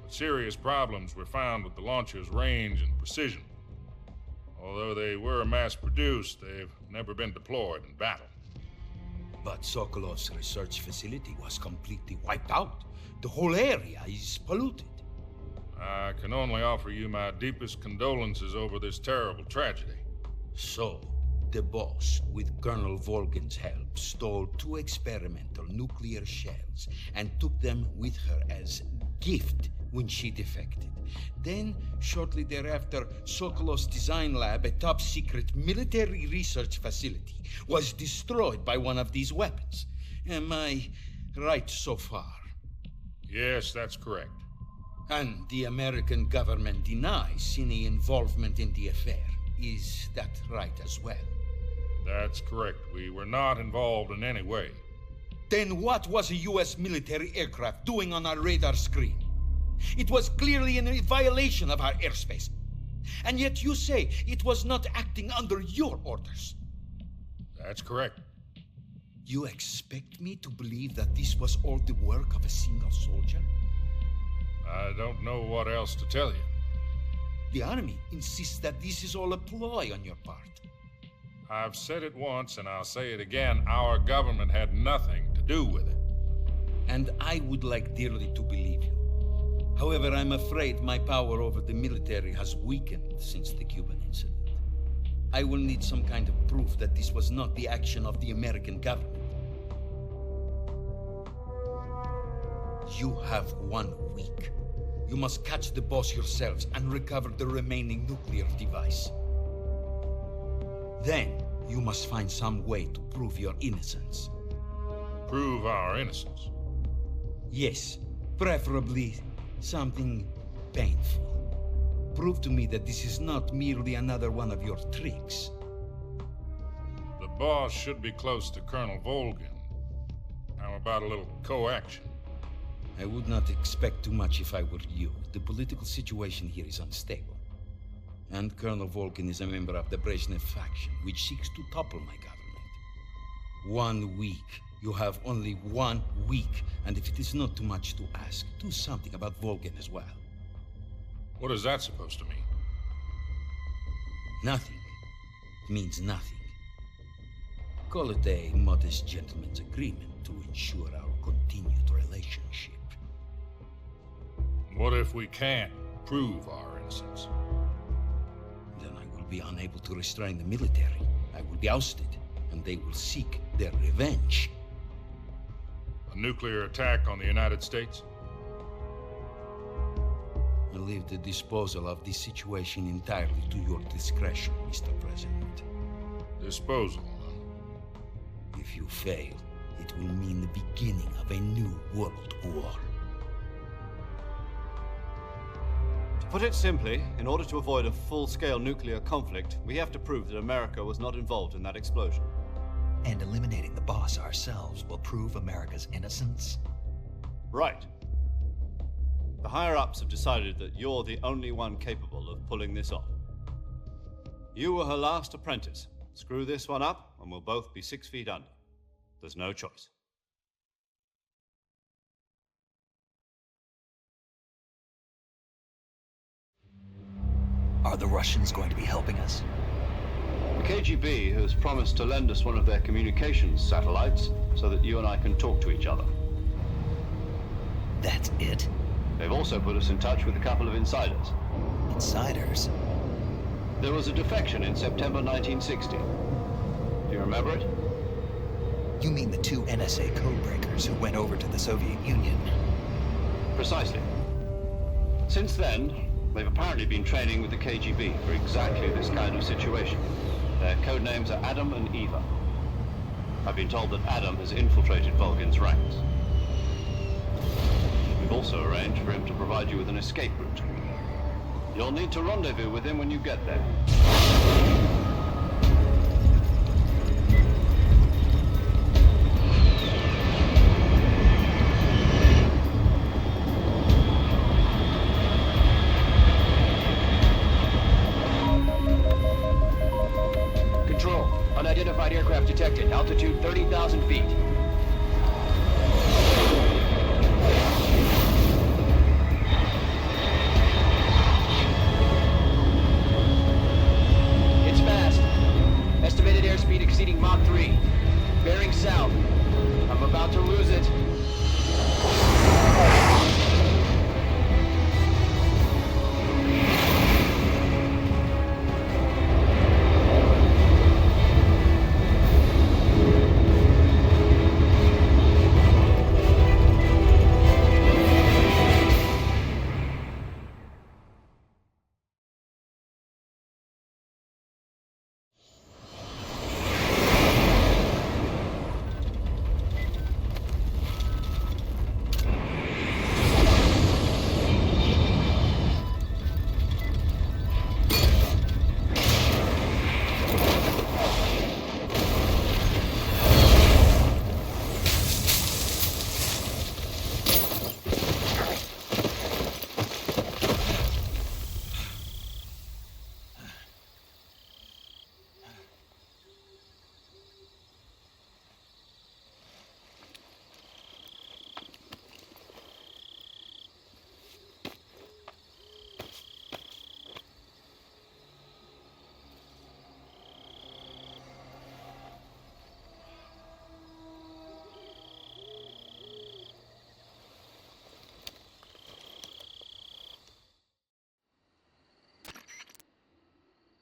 But serious problems were found with the launcher's range and precision. Although they were mass-produced, they've never been deployed in battle. But Sokolov's research facility was completely wiped out. The whole area is polluted. I can only offer you my deepest condolences over this terrible tragedy. So, The boss, with Colonel Volgin's help, stole 2 experimental nuclear shells and took them with her as gift when she defected. Then, shortly thereafter, Sokolov's design lab, a top-secret military research facility, was destroyed by one of these weapons. Am I right so far? Yes, that's correct. And the American government denies any involvement in the affair. Is that right as well? That's correct. We were not involved in any way. Then what was a U.S. military aircraft doing on our radar screen? It was clearly in violation of our airspace. And yet you say it was not acting under your orders. That's correct. You expect me to believe that this was all the work of a single soldier? I don't know what else to tell you. The Army insists that this is all a ploy on your part. I've said it once, and I'll say it again. Our government had nothing to do with it. And I would like dearly to believe you. However, I'm afraid my power over the military has weakened since the Cuban incident. I will need some kind of proof that this was not the action of the American government. You have 1 week. You must catch the boss yourselves and recover the remaining nuclear device. Then, you must find some way to prove your innocence. Prove our innocence? Yes, preferably something painful. Prove to me that this is not merely another one of your tricks. The boss should be close to Colonel Volgin. How about a little co-action? I would not expect too much if I were you. The political situation here is unstable. And Colonel Volgin is a member of the Brezhnev faction, which seeks to topple my government. 1 week. You have only 1 week, and if it is not too much to ask, do something about Volgin as well. What is that supposed to mean? Nothing. It means nothing. Call it a modest gentleman's agreement to ensure our continued relationship. What if we can't prove our innocence? Then I will be unable to restrain the military. I will be ousted, and they will seek their revenge. A nuclear attack on the United States? I leave the disposal of this situation entirely to your discretion, Mr. President. Disposal? If you fail, it will mean the beginning of a new world war. To put it simply, in order to avoid a full-scale nuclear conflict, we have to prove that America was not involved in that explosion. And eliminating the boss ourselves will prove America's innocence? Right. The higher-ups have decided that you're the only one capable of pulling this off. You were her last apprentice. Screw this one up, and we'll both be 6 feet under. There's no choice. Are the Russians going to be helping us? The KGB has promised to lend us one of their communications satellites so that you and I can talk to each other. That's it? They've also put us in touch with a couple of insiders. Insiders? There was a defection in September 1960. Do you remember it? You mean the 2 NSA codebreakers who went over to the Soviet Union? Precisely. Since then, they've apparently been training with the KGB for exactly this kind of situation. Their code names are Adam and Eva. I've been told that Adam has infiltrated Volgin's ranks. We've also arranged for him to provide you with an escape route. You'll need to rendezvous with him when you get there. Control, unidentified aircraft detected. Altitude 30,000 feet. It's fast. Estimated airspeed exceeding Mach 3. Bearing south. I'm about to lose it.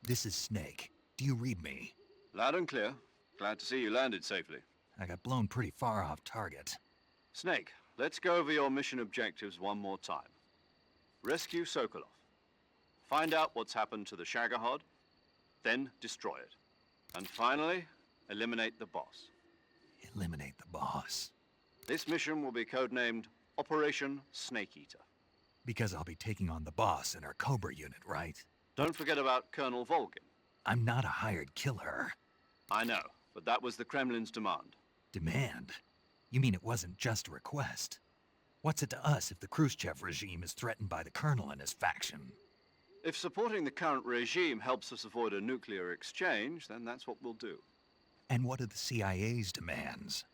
This is Snake. Do you read me? Loud and clear. Glad to see you landed safely. I got blown pretty far off target. Snake, let's go over your mission objectives one more time. Rescue Sokolov. Find out what's happened to the Shagohod, then destroy it. And finally, eliminate the boss. Eliminate the boss. This mission will be codenamed Operation Snake Eater. Because I'll be taking on the boss in our Cobra unit, right? Don't forget about Colonel Volgin. I'm not a hired killer. I know, but that was the Kremlin's demand. Demand? You mean it wasn't just a request? What's it to us if the Khrushchev regime is threatened by the Colonel and his faction? If supporting the current regime helps us avoid a nuclear exchange, then that's what we'll do. And what are the CIA's demands?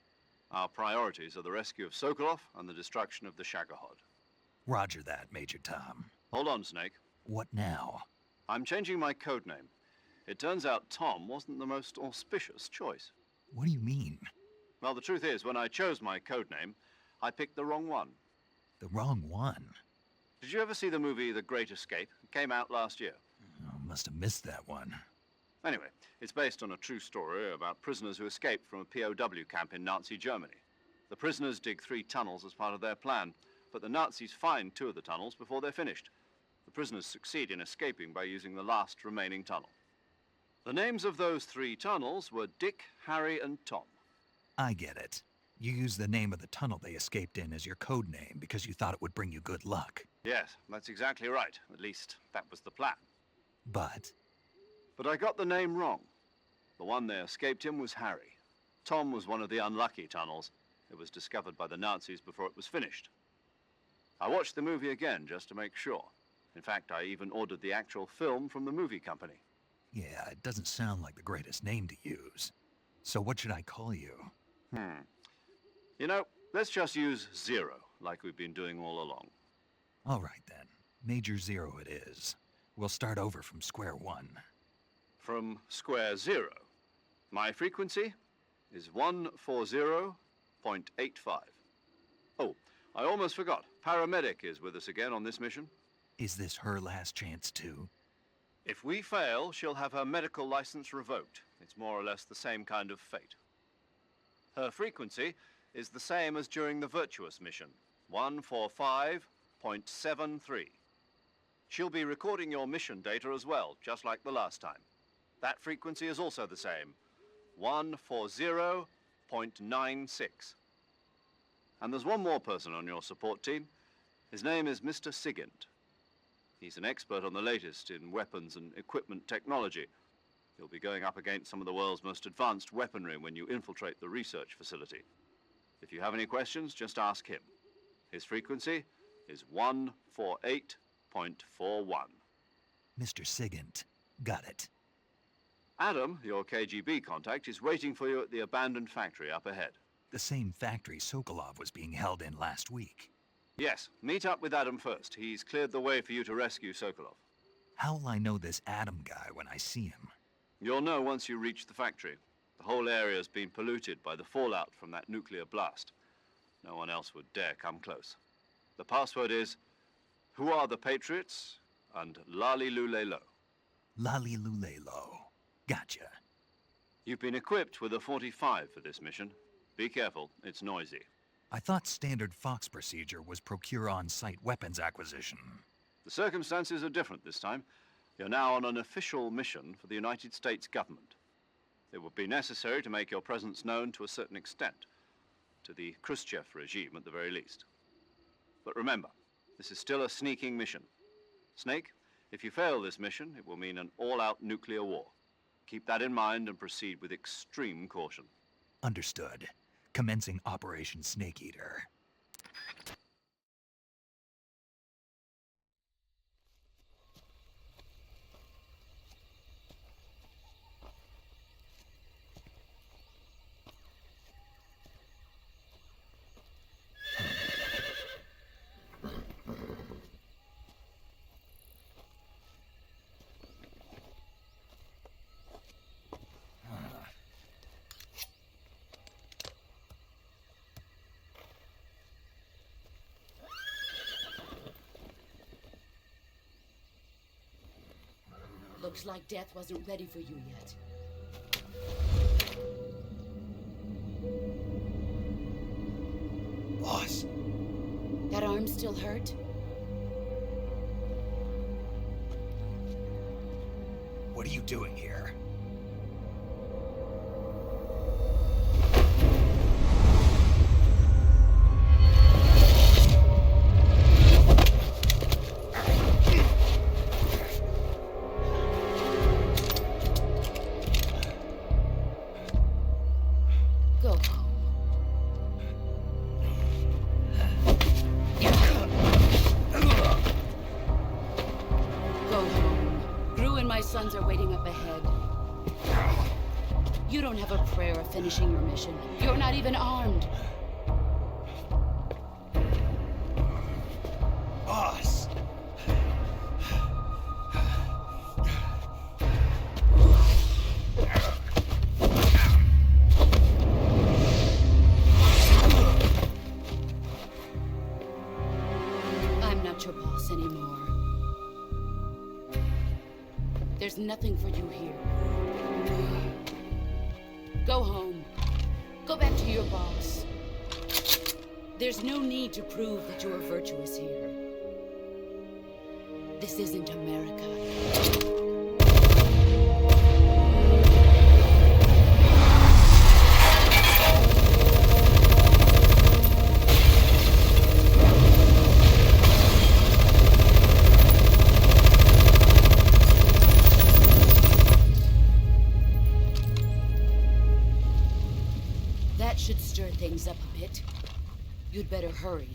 Our priorities are the rescue of Sokolov and the destruction of the Shagohod. Roger that, Major Tom. Hold on, Snake. What now? I'm changing my codename. It turns out Tom wasn't the most auspicious choice. What do you mean? Well, the truth is, when I chose my codename, I picked the wrong one. The wrong one? Did you ever see the movie The Great Escape? It came out last year. Oh, must have missed that one. Anyway, it's based on a true story about prisoners who escaped from a POW camp in Nazi Germany. The prisoners dig 3 tunnels as part of their plan, but the Nazis find 2 of the tunnels before they're finished. The prisoners succeed in escaping by using the last remaining tunnel. The names of those 3 tunnels were Dick, Harry, and Tom. I get it. You used the name of the tunnel they escaped in as your code name because you thought it would bring you good luck. Yes, that's exactly right. At least, that was the plan. But I got the name wrong. The one they escaped in was Harry. Tom was one of the unlucky tunnels. It was discovered by the Nazis before it was finished. I watched the movie again just to make sure. In fact, I even ordered the actual film from the movie company. yeah, it doesn't sound like the greatest name to use. So what should I call you? You know, let's just use Zero, like we've been doing all along. All right then. Major Zero it is. We'll start over from square one. From square 0. My frequency is 140.85. Oh, I almost forgot. Paramedic is with us again on this mission. Is this her last chance too? If we fail, she'll have her medical license revoked. It's more or less the same kind of fate. Her frequency is the same as during the Virtuous mission, 145.73. She'll be recording your mission data as well, just like the last time. That frequency is also the same, 140.96. And there's one more person on your support team. His name is Mr. Sigint. He's an expert on the latest in weapons and equipment technology. You'll be going up against some of the world's most advanced weaponry when you infiltrate the research facility. If you have any questions, just ask him. His frequency is 148.41. Mr. Sigint. Got it. Adam, your KGB contact, is waiting for you at the abandoned factory up ahead. The same factory Sokolov was being held in last week. Yes, meet up with Adam first. He's cleared the way for you to rescue Sokolov. How will I know this Adam guy when I see him? You'll know once you reach the factory. The whole area's been polluted by the fallout from that nuclear blast. No one else would dare come close. The password is, "Who are the Patriots?" and Lali Lulelo. Lali Lulelo. Gotcha. You've been equipped with a 45 for this mission. Be careful, it's noisy. I thought standard Fox procedure was procure on-site weapons acquisition. The circumstances are different this time. You're now on an official mission for the United States government. It would be necessary to make your presence known to a certain extent, to the Khrushchev regime at the very least. But remember, this is still a sneaking mission. Snake, if you fail this mission, it will mean an all-out nuclear war. Keep that in mind and proceed with extreme caution. Understood. Commencing Operation Snake Eater. Looks like death wasn't ready for you yet. Boss. That arm still hurt? What are you doing here? Go. Go home. Gru and my sons are waiting up ahead. You don't have a prayer of finishing your mission. You're not even armed. Boss! I'm not your boss anymore. There's nothing for you here. Go home. Go back to your boss. There's no need to prove that you are virtuous here. This isn't America. That should stir things up a bit. You'd better hurry.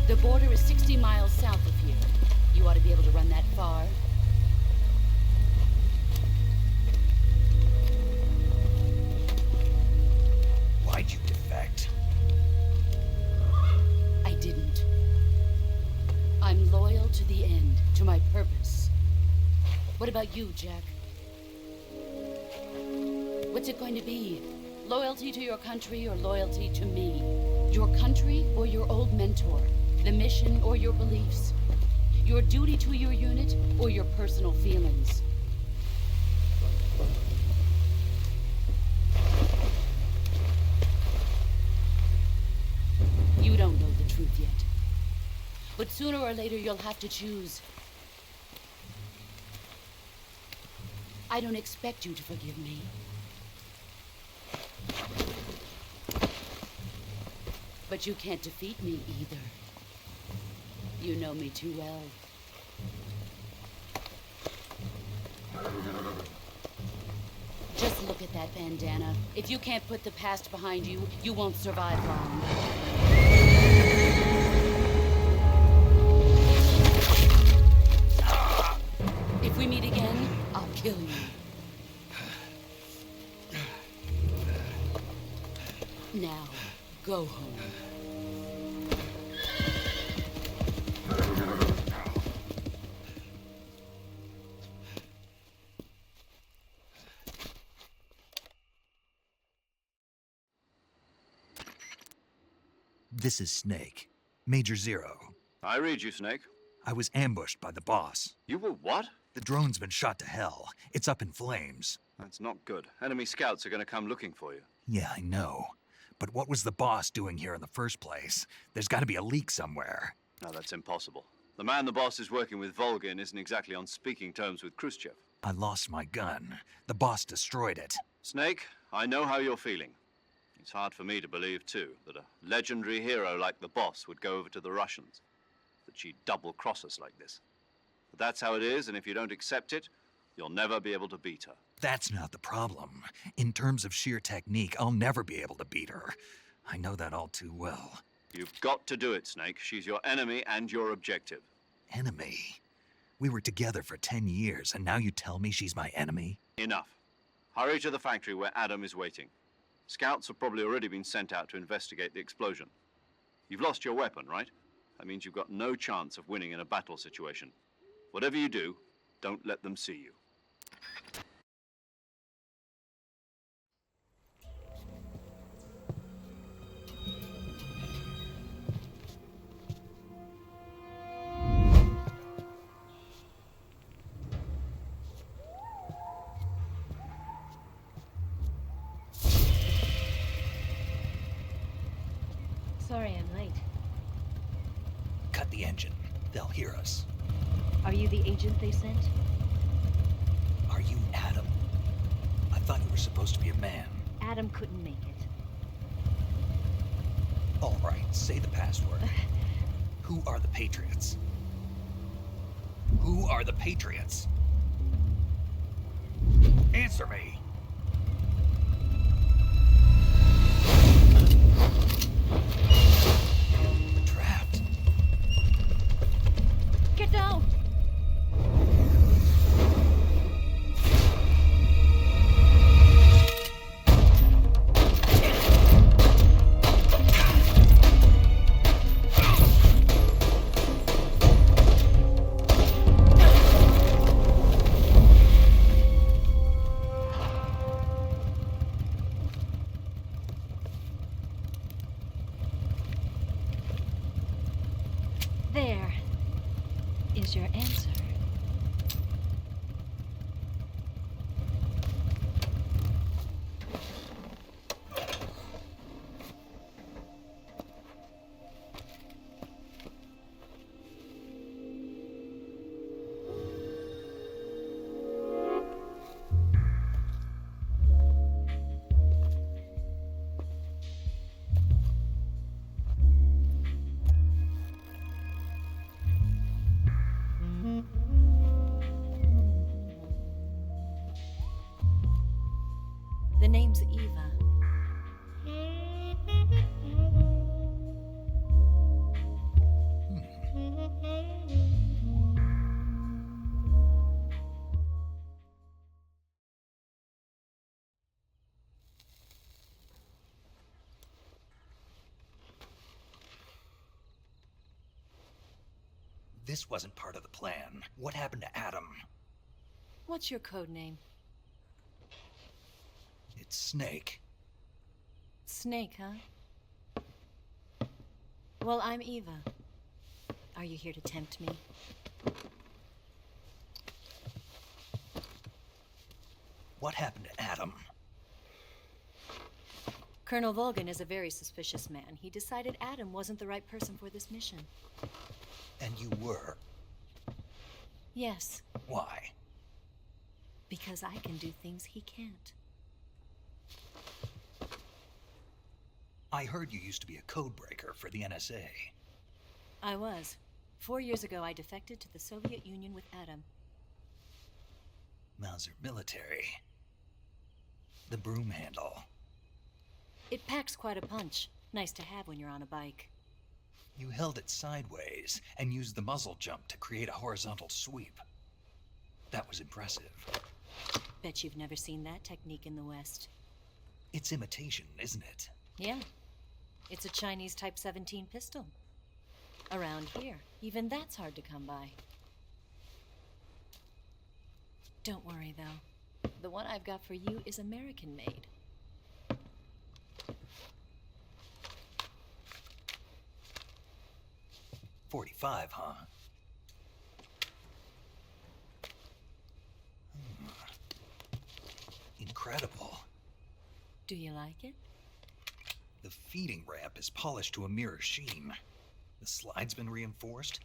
The border is 60 miles south of here. You ought to be able to run that far. Why'd you defect? I didn't. I'm loyal to the end, to my purpose. What about you, Jack? What's it going to be? Loyalty to your country or loyalty to me? Your country or your old mentor? The mission or your beliefs? Your duty to your unit or your personal feelings? You don't know the truth yet. But sooner or later you'll have to choose. I don't expect you to forgive me. But you can't defeat me either. You know me too well. Just look at that bandana. If you can't put the past behind you, you won't survive long. If we meet again, I'll kill you. Now, go home. This is Snake. Major Zero. I read you, Snake. I was ambushed by the boss. You were what? The drone's been shot to hell. It's up in flames. That's not good. Enemy scouts are going to come looking for you. Yeah, I know. But what was the boss doing here in the first place? There's got to be a leak somewhere. No, that's impossible. The man the boss is working with, Volgin, isn't exactly on speaking terms with Khrushchev. I lost my gun. The boss destroyed it. Snake, I know how you're feeling. It's hard for me to believe, too, that a legendary hero like the boss would go over to the Russians. That she'd double-cross us like this. But that's how it is, and if you don't accept it, you'll never be able to beat her. That's not the problem. In terms of sheer technique, I'll never be able to beat her. I know that all too well. You've got to do it, Snake. She's your enemy and your objective. Enemy? We were together for 10 years, and now you tell me she's my enemy? Enough. Hurry to the factory where Adam is waiting. Scouts have probably already been sent out to investigate the explosion. You've lost your weapon, right? That means you've got no chance of winning in a battle situation. Whatever you do, don't let them see you. the engine. They'll hear us. Are you the agent they sent? Are you Adam? I thought you were supposed to be a man. Adam couldn't make it. All right, say the password. Who are the Patriots? Who are the Patriots? Answer me! Trapped. Get down! There is your answer. The name's Eva. This wasn't part of the plan. What happened to Adam? What's your code name? It's Snake. Snake, huh? Well, I'm Eva. Are you here to tempt me? What happened to Adam? Colonel Volgin is a very suspicious man. He decided Adam wasn't the right person for this mission. And you were? Yes. Why? Because I can do things he can't. I heard you used to be a codebreaker for the NSA. I was. 4 years ago, I defected to the Soviet Union with Adam. Mauser military. The broom handle. It packs quite a punch. Nice to have when you're on a bike. You held it sideways and used the muzzle jump to create a horizontal sweep. That was impressive. Bet you've never seen that technique in the West. It's imitation, isn't it? Yeah. It's a Chinese Type 17 pistol. Around here, even that's hard to come by. Don't worry, though. The one I've got for you is American-made. .45, huh? Incredible. Do you like it? The feeding ramp is polished to a mirror sheen. The slide's been reinforced,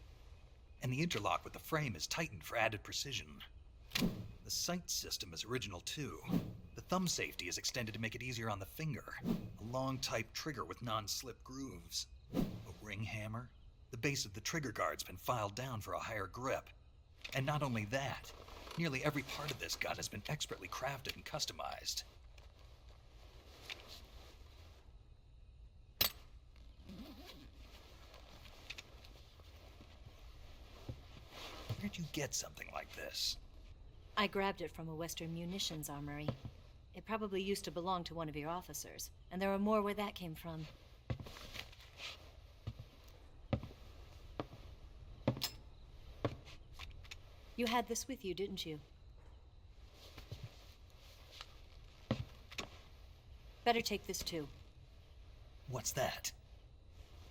and the interlock with the frame is tightened for added precision. The sight system is original too. The thumb safety is extended to make it easier on the finger. A long type trigger with non-slip grooves. A ring hammer. The base of the trigger guard's been filed down for a higher grip. And not only that, nearly every part of this gun has been expertly crafted and customized. Where'd you get something like this? I grabbed it from a Western munitions armory. It probably used to belong to one of your officers, and there are more where that came from. You had this with you, didn't you? Better take this too. What's that?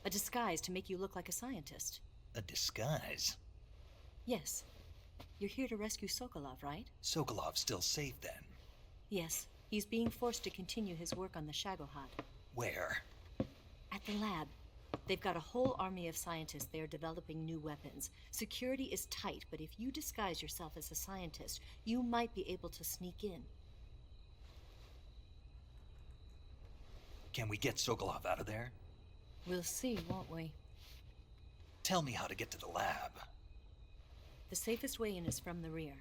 A disguise to make you look like a scientist. A disguise? Yes. You're here to rescue Sokolov, right? Sokolov's still safe then? Yes. He's being forced to continue his work on the Shagohod. Where? At the lab. They've got a whole army of scientists there developing new weapons. Security is tight, but if you disguise yourself as a scientist, you might be able to sneak in. Can we get Sokolov out of there? We'll see, won't we? Tell me how to get to the lab. The safest way in is from the rear.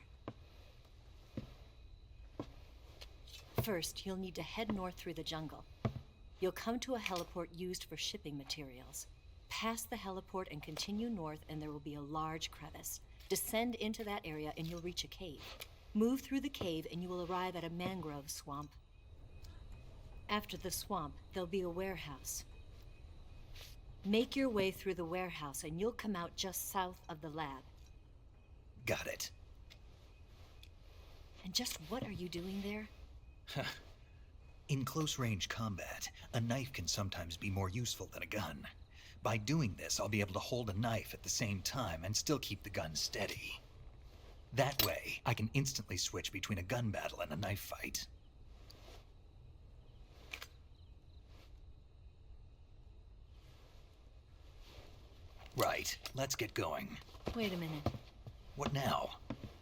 First, you'll need to head north through the jungle. You'll come to a heliport used for shipping materials. Pass the heliport and continue north, and there will be a large crevice. Descend into that area and you'll reach a cave. Move through the cave and you will arrive at a mangrove swamp. After the swamp, there'll be a warehouse. Make your way through the warehouse and you'll come out just south of the lab. Got it. And just what are you doing there? In close-range combat, a knife can sometimes be more useful than a gun. By doing this, I'll be able to hold a knife at the same time and still keep the gun steady. That way, I can instantly switch between a gun battle and a knife fight. Right, let's get going. Wait a minute. What now?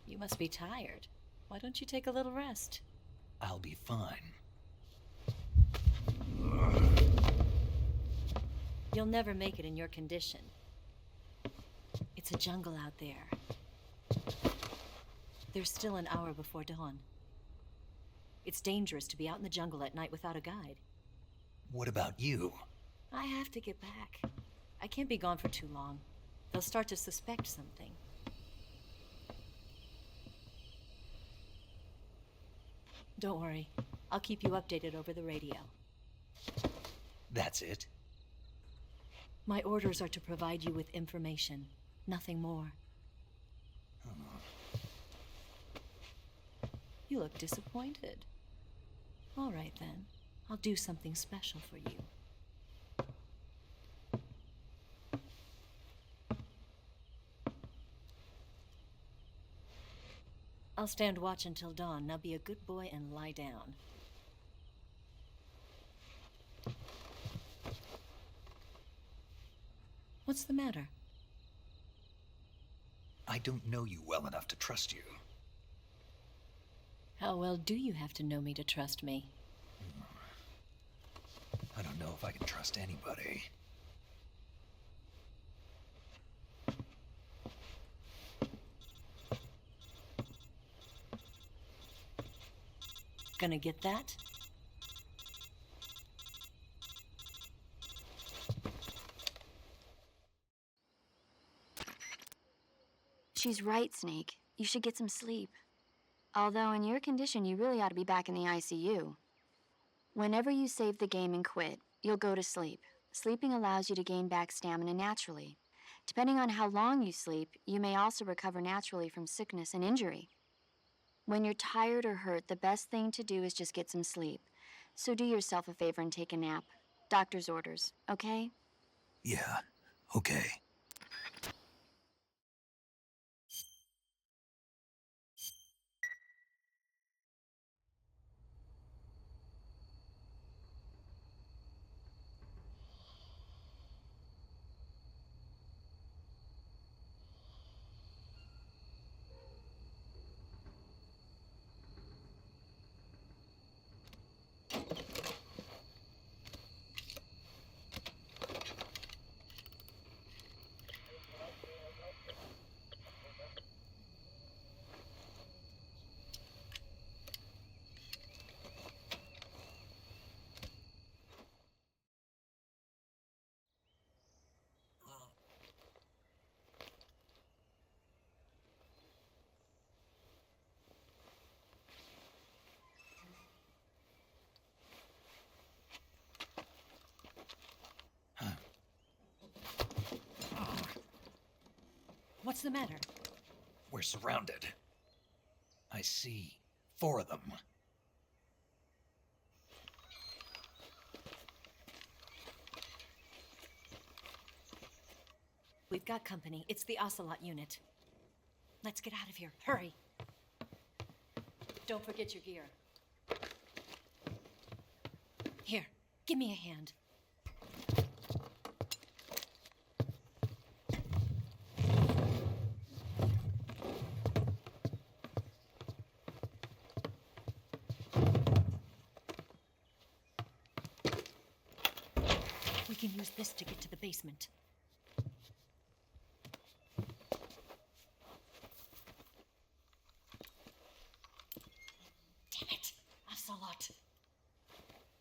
You must be tired. Why don't you take a little rest? I'll be fine. You'll never make it in your condition. It's a jungle out there. There's still an hour before dawn. It's dangerous to be out in the jungle at night without a guide. What about you? I have to get back. I can't be gone for too long. They'll start to suspect something. Don't worry. I'll keep you updated over the radio. That's it? My orders are to provide you with information, nothing more. You look disappointed. All right then. I'll do something special for you. I'll stand watch until dawn. Now be a good boy and lie down. What's the matter? I don't know you well enough to trust you. How well do you have to know me to trust me? I don't know if I can trust anybody. Gonna get that? She's right, Snake. You should get some sleep. Although in your condition, you really ought to be back in the ICU. Whenever you save the game and quit, you'll go to sleep. Sleeping allows you to gain back stamina naturally. Depending on how long you sleep, you may also recover naturally from sickness and injury. When you're tired or hurt, the best thing to do is just get some sleep. So do yourself a favor and take a nap. Doctor's orders, okay? Yeah, okay. What's the matter? We're surrounded. I see 4 of them. We've got company. It's the Ocelot unit. Let's get out of here. Hurry. Don't forget your gear. Here, give me a hand. can use this to get to the basement. Damn it! Ocelot.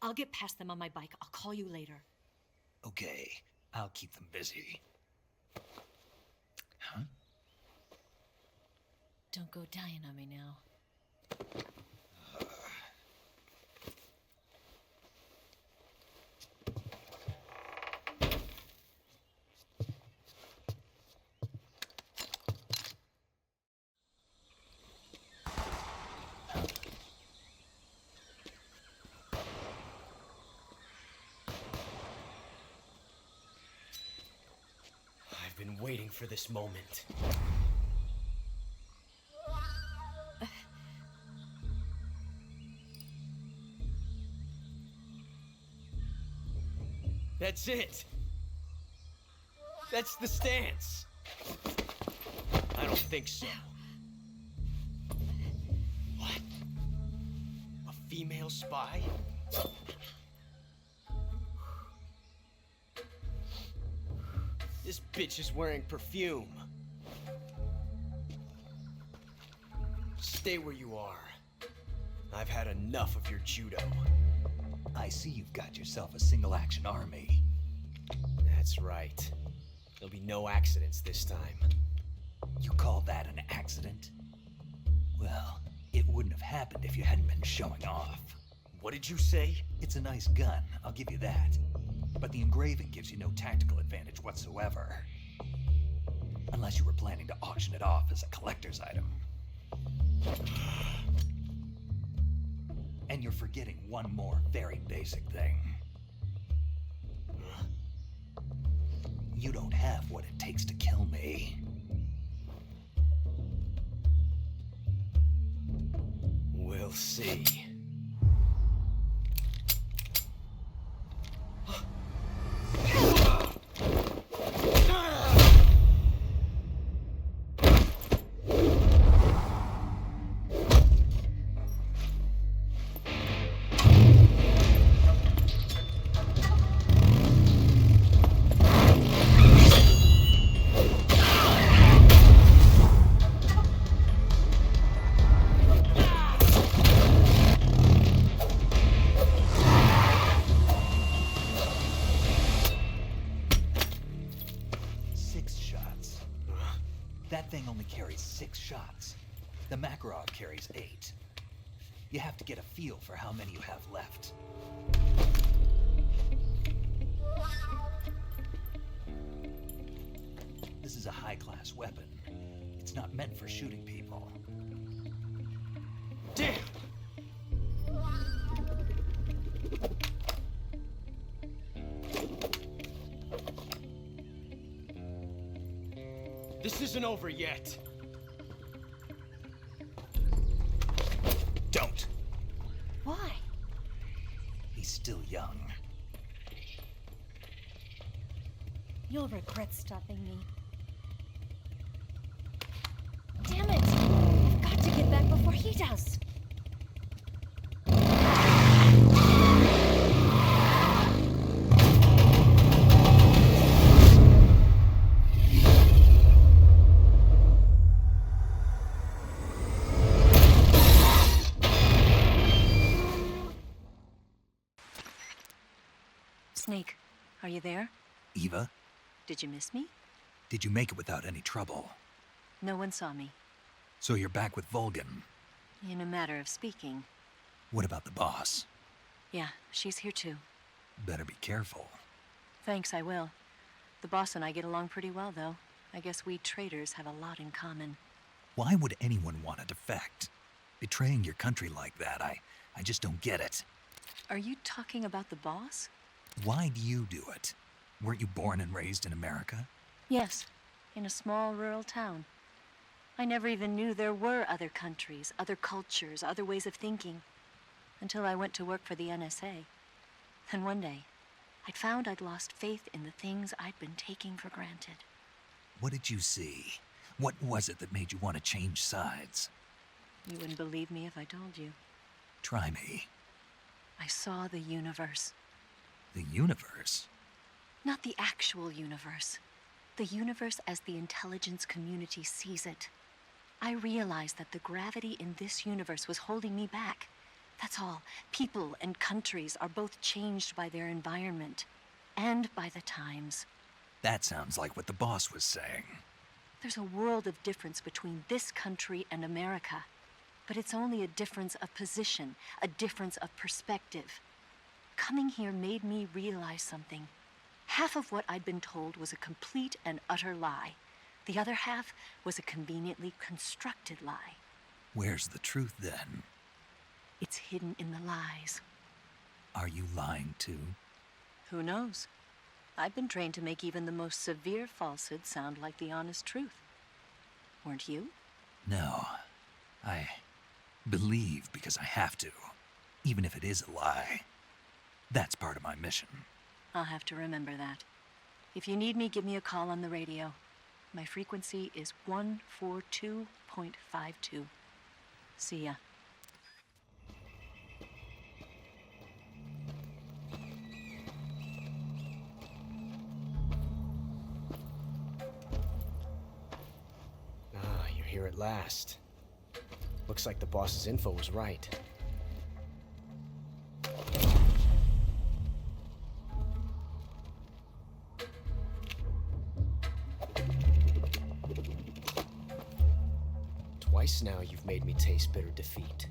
I'll get past them on my bike. I'll call you later. Okay, I'll keep them busy. Huh? Don't go dying on me now. I've been waiting for this moment. That's it. That's the stance. I don't think so. What? A female spy? This bitch is wearing perfume. Stay where you are. I've had enough of your judo. I see you've got yourself a single-action army. That's right. There'll be no accidents this time. You call that an accident? Well, it wouldn't have happened if you hadn't been showing off. What did you say? It's a nice gun, I'll give you that. But the engraving gives you no tactical advantage whatsoever. Unless you were planning to auction it off as a collector's item. And you're forgetting one more very basic thing. You don't have what it takes to kill me. We'll see. That thing only carries 6 shots. The Makarov carries 8. You have to get a feel for how many you have left. This is a high-class weapon. It's not meant for shooting people. Damn! This isn't over yet. Don't. Why? He's still young. You'll regret stopping me. Damn it! I've got to get back before he does. Snake, are you there? Eva, Did you miss me? did you make it without any trouble? No one saw me. So you're back with Volgin. In a matter of speaking. What about the boss? Yeah, she's here too. Better be careful. Thanks, I will. The boss and I get along pretty well, though. I guess we traitors have a lot in common. Why would anyone want to defect? Betraying your country like that, I just don't get it. Are you talking about the boss? Why do you do it? Weren't you born and raised in America? Yes, in a small rural town. I never even knew there were other countries, other cultures, other ways of thinking, until I went to work for the NSA. Then one day, I'd found I'd lost faith in the things I'd been taking for granted. What did you see? What was it that made you want to change sides? You wouldn't believe me if I told you. Try me. I saw the universe. The universe? Not the actual universe. The universe as the intelligence community sees it. I realized that the gravity in this universe was holding me back. That's all. People and countries are both changed by their environment and by the times. That sounds like what the boss was saying. There's a world of difference between this country and America. But it's only a difference of position, a difference of perspective. Coming here made me realize something. Half of what I'd been told was a complete and utter lie. The other half was a conveniently constructed lie. Where's the truth then? It's hidden in the lies. Are you lying too? Who knows? I've been trained to make even the most severe falsehood sound like the honest truth. Weren't you? No. I believe because I have to, even if it is a lie. That's part of my mission. I'll have to remember that. If you need me, give me a call on the radio. My frequency is 142.52. See ya. You're here at last. Looks like the boss's info was right. Twice now you've made me taste bitter defeat.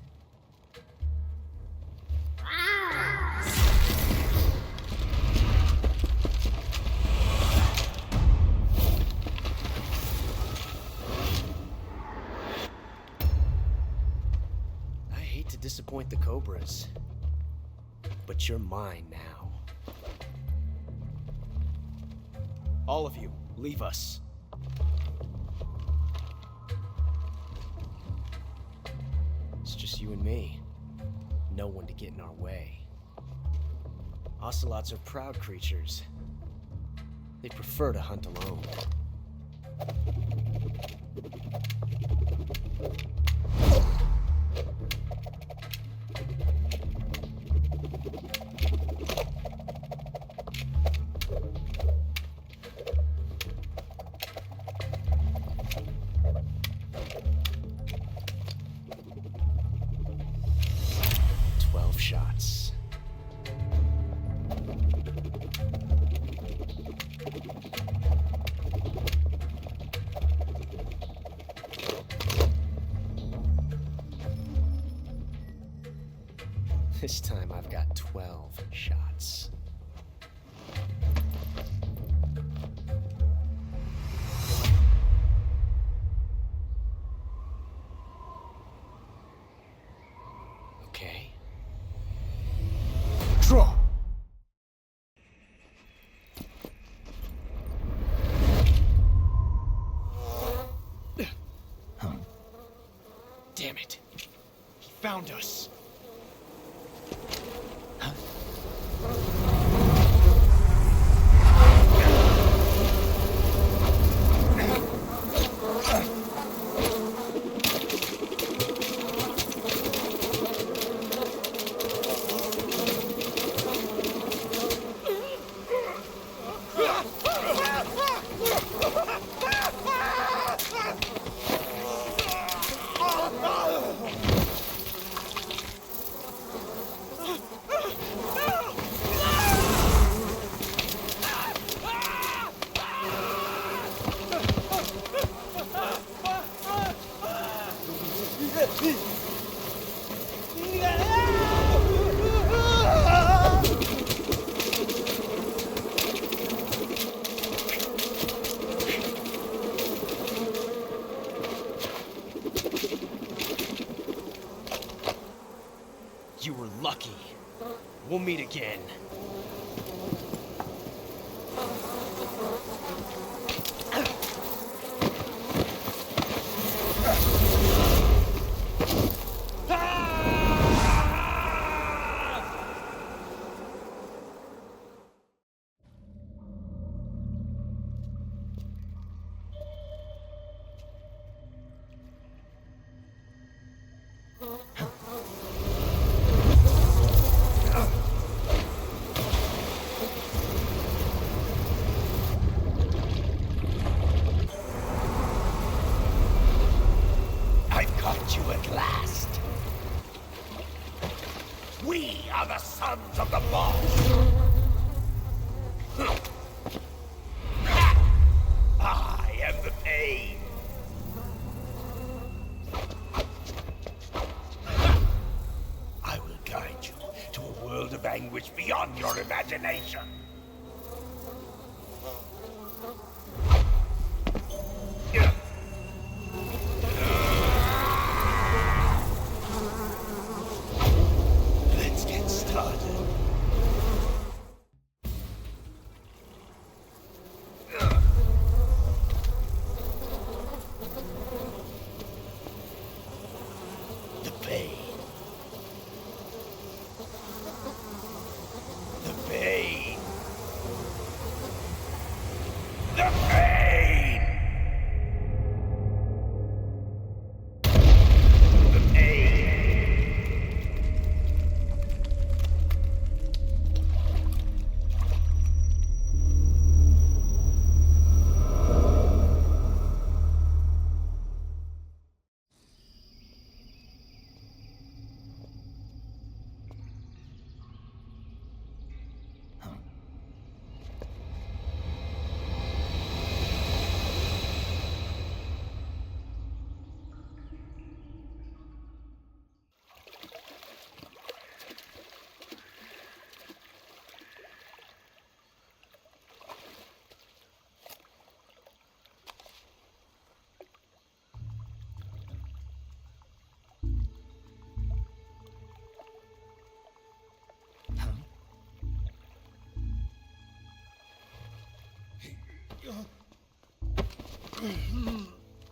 I hate to disappoint the Cobras, but you're mine now. All of you, leave us. It's just you and me. No one to get in our way. Ocelots are proud creatures. They prefer to hunt alone. Shots. This time I've got 12 shots. Okay. Draw! Damn it. He found us. You were lucky. We'll meet again. you at last. We are the sons of the boss. I am the pain. I will guide you to a world of anguish beyond your imagination. Let's get started. The pain. The pain. The pain. The pain.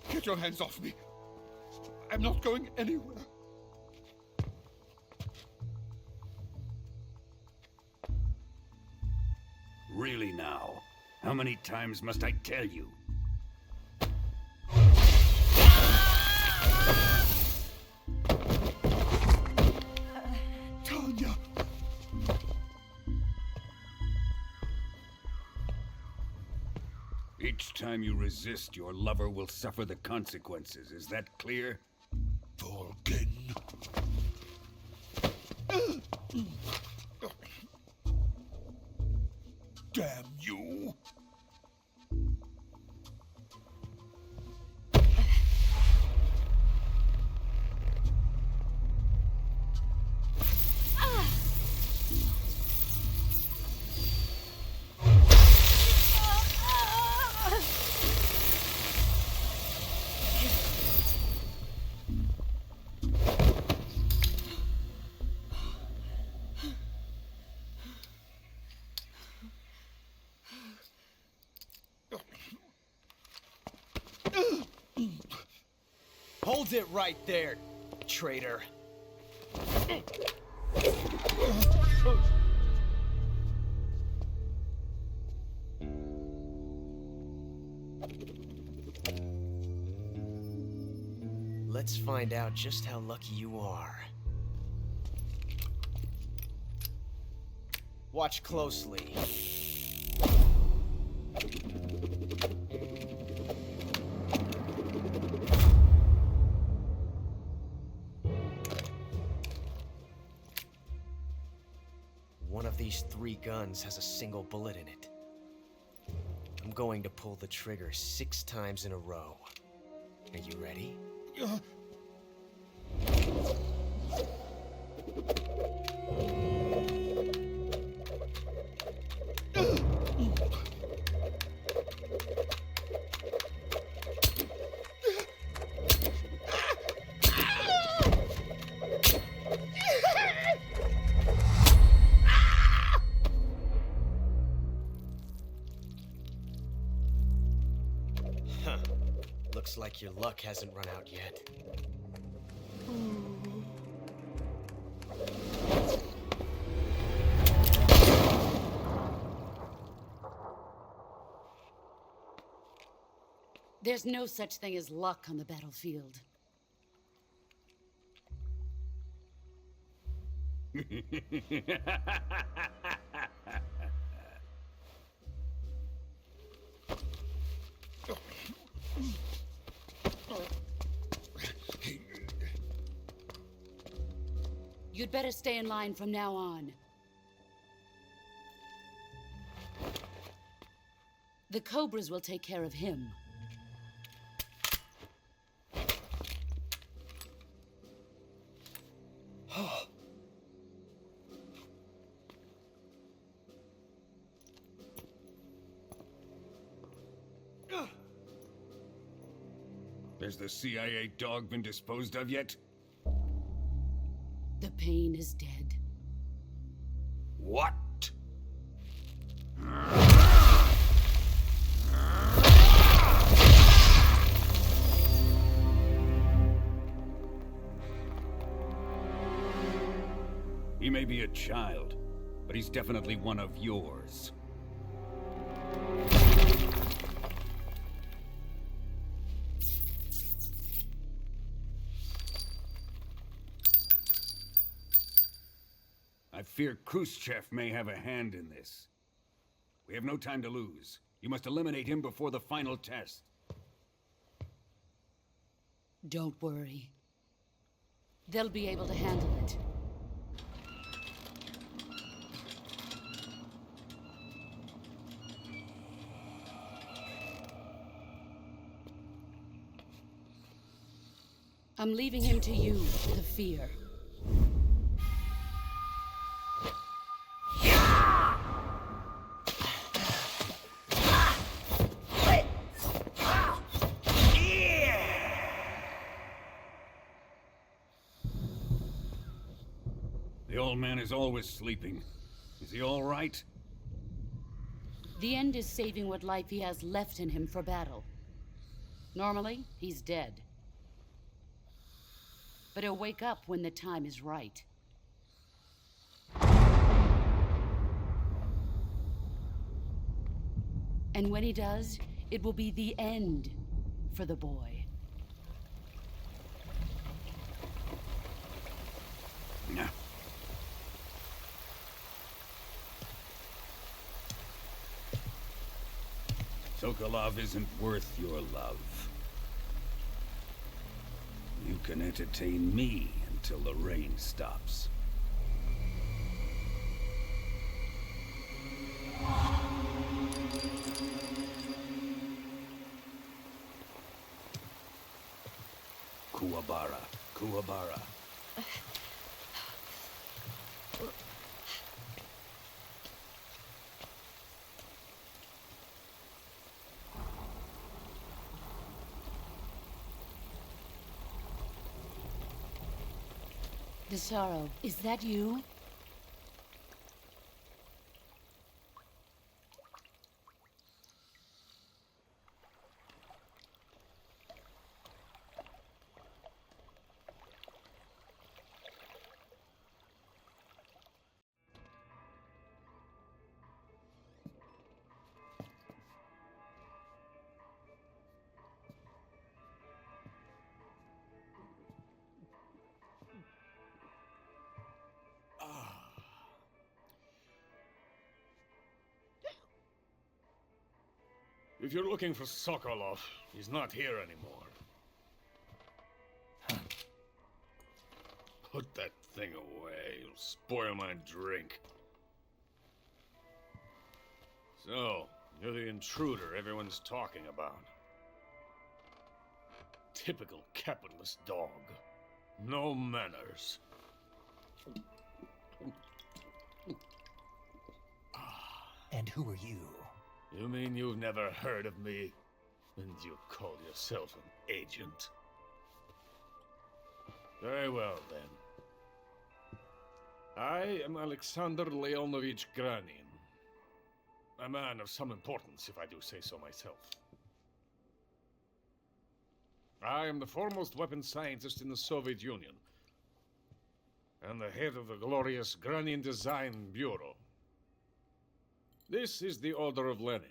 Get your hands off me. I'm not going anywhere. Really now? How many times must I tell you? Tanya! Each time you resist, your lover will suffer the consequences. Is that clear? Volgin. Damn you! Hold it right there, traitor. Let's find out just how lucky you are. Watch closely. One of these 3 guns has a single bullet in it. I'm going to pull the trigger 6 times in a row. Are you ready? Huh. Looks like your luck hasn't run out yet. There's no such thing as luck on the battlefield. You'd better stay in line from now on. The Cobras will take care of him. Has the CIA dog been disposed of yet? The pain is dead. What? He may be a child, but he's definitely one of yours. I fear Khrushchev may have a hand in this. We have no time to lose. You must eliminate him before the final test. Don't worry. They'll be able to handle it. I'm leaving him to you, the fear. The old man is always sleeping. Is he all right? The end is saving what life he has left in him for battle. Normally, he's dead. But he'll wake up when the time is right. And when he does, it will be the end for the boy. Yeah. Sokolov isn't worth your love. You can entertain me until the rain stops. Kuwabara, Kuwabara. The sorrow, is that you? If you're looking for Sokolov, he's not here anymore. Put that thing away. You'll spoil my drink. So, you're the intruder everyone's talking about. Typical capitalist dog. No manners. And who are you? You mean you've never heard of me? And you call yourself an agent? Very well, then. I am Alexander Leonovich Granin. A man of some importance, if I do say so myself. I am the foremost weapons scientist in the Soviet Union, and the head of the glorious Granin Design Bureau. This is the Order of Lenin.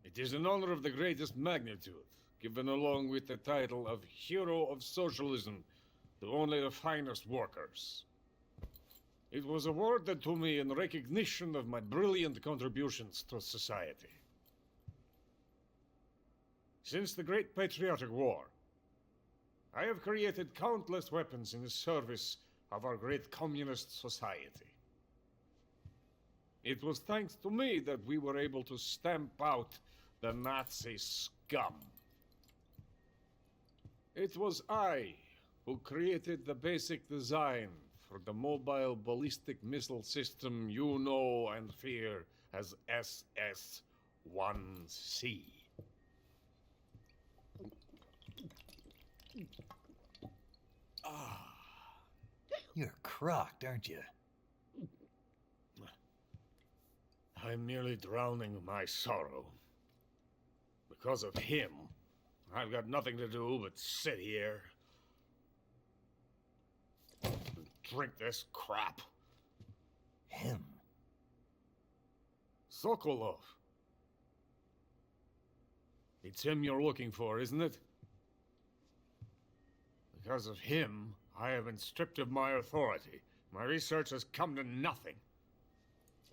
It is an honor of the greatest magnitude, given along with the title of Hero of Socialism to only the finest workers. It was awarded to me in recognition of my brilliant contributions to society. Since the Great Patriotic War, I have created countless weapons in the service of our great communist society. It was thanks to me that we were able to stamp out the Nazi scum. It was I who created the basic design for the mobile ballistic missile system you know and fear as SS-1C. You're crocked, aren't you? I'm merely drowning my sorrow. Because of him, I've got nothing to do but sit here and drink this crap. Him? Sokolov. It's him you're looking for, isn't it? Because of him, I have been stripped of my authority. My research has come to nothing.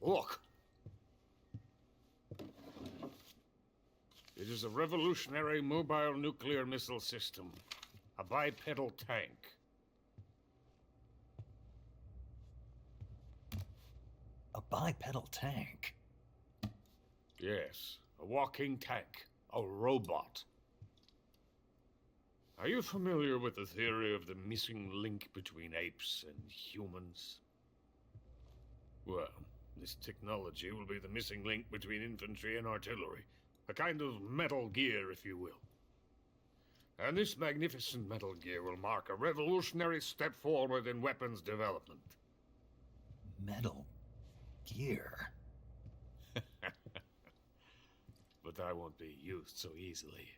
Look. It is a revolutionary mobile nuclear missile system. A bipedal tank. A bipedal tank? Yes, a walking tank. A robot. Are you familiar with the theory of the missing link between apes and humans? Well, this technology will be the missing link between infantry and artillery. A kind of Metal Gear, if you will. And this magnificent Metal Gear will mark a revolutionary step forward in weapons development. Metal Gear? But I won't be used so easily.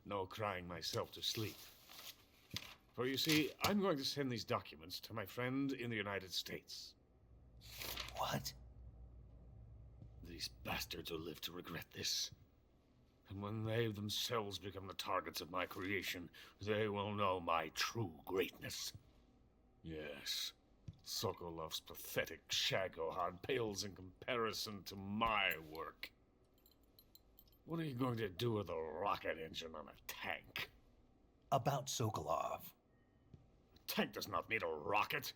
No crying myself to sleep. For you see, I'm going to send these documents to my friend in the United States. What? These bastards will live to regret this. And when they themselves become the targets of my creation, they will know my true greatness. Yes, Sokolov's pathetic Shagohod pales in comparison to my work. What are you going to do with a rocket engine on a tank? About Sokolov. A tank does not need a rocket.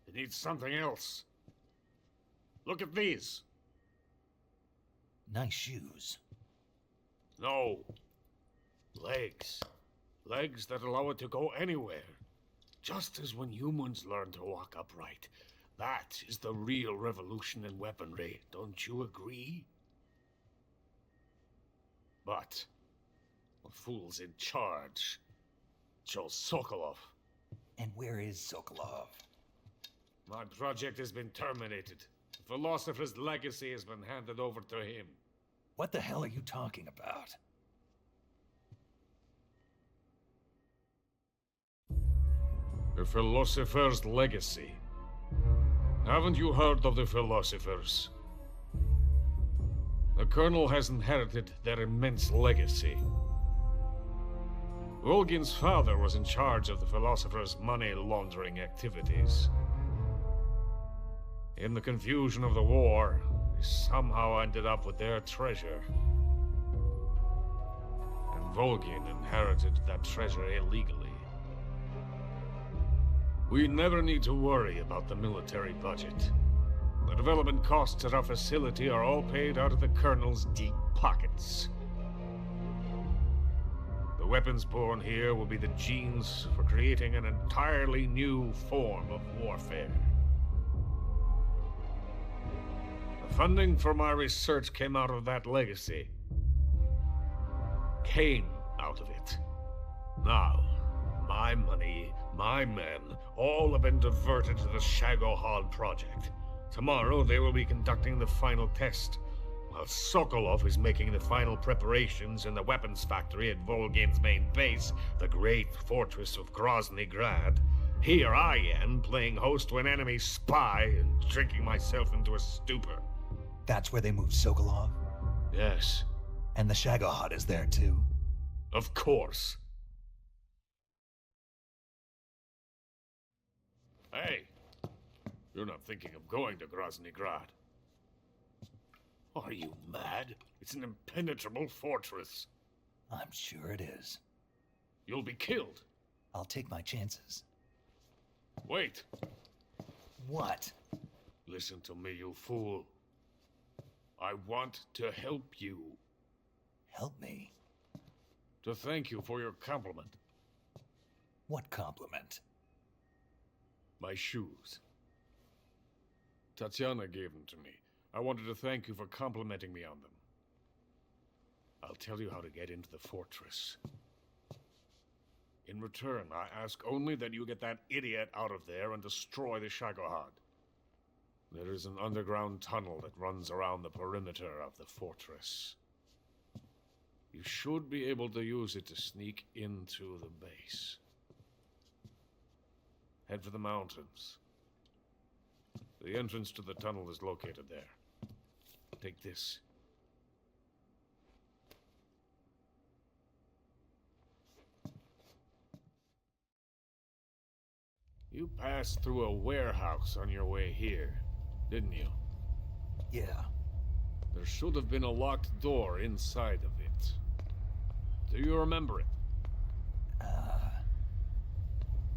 It needs something else. Look at these. Nice shoes. No. Legs. Legs that allow it to go anywhere. Just as when humans learn to walk upright. That is the real revolution in weaponry. Don't you agree? But the fool's in charge. Joe Sokolov. And where is Sokolov? My project has been terminated. The philosopher's legacy has been handed over to him. What the hell are you talking about? The philosopher's legacy. Haven't you heard of the philosophers? The Colonel has inherited their immense legacy. Volgin's father was in charge of the philosophers' money laundering activities. In the confusion of the war, they somehow ended up with their treasure. And Volgin inherited that treasure illegally. We never need to worry about the military budget. The development costs at our facility are all paid out of the Colonel's deep pockets. The weapons born here will be the genes for creating an entirely new form of warfare. The funding for my research came out of that legacy. Came out of it. Now, my money, my men, all have been diverted to the Shagohod project. Tomorrow, they will be conducting the final test, while Sokolov is making the final preparations in the weapons factory at Volgin's main base, the great fortress of Grozny Grad. Here I am, playing host to an enemy spy and drinking myself into a stupor. That's where they moved Sokolov? Yes. And the Shagohod is there too? Of course. Hey, you're not thinking of going to Grozny Grad. Are you mad? It's an impenetrable fortress. I'm sure it is. You'll be killed. I'll take my chances. Wait. What? Listen to me, you fool. I want to help you. Help me? To thank you for your compliment. What compliment? My shoes. Tatiana gave them to me. I wanted to thank you for complimenting me on them. I'll tell you how to get into the fortress. In return, I ask only that you get that idiot out of there and destroy the Shagohod. There is an underground tunnel that runs around the perimeter of the fortress. You should be able to use it to sneak into the base. Head for the mountains. The entrance to the tunnel is located there. Take this. You passed through a warehouse on your way here, didn't you? Yeah. There should have been a locked door inside of it. Do you remember it?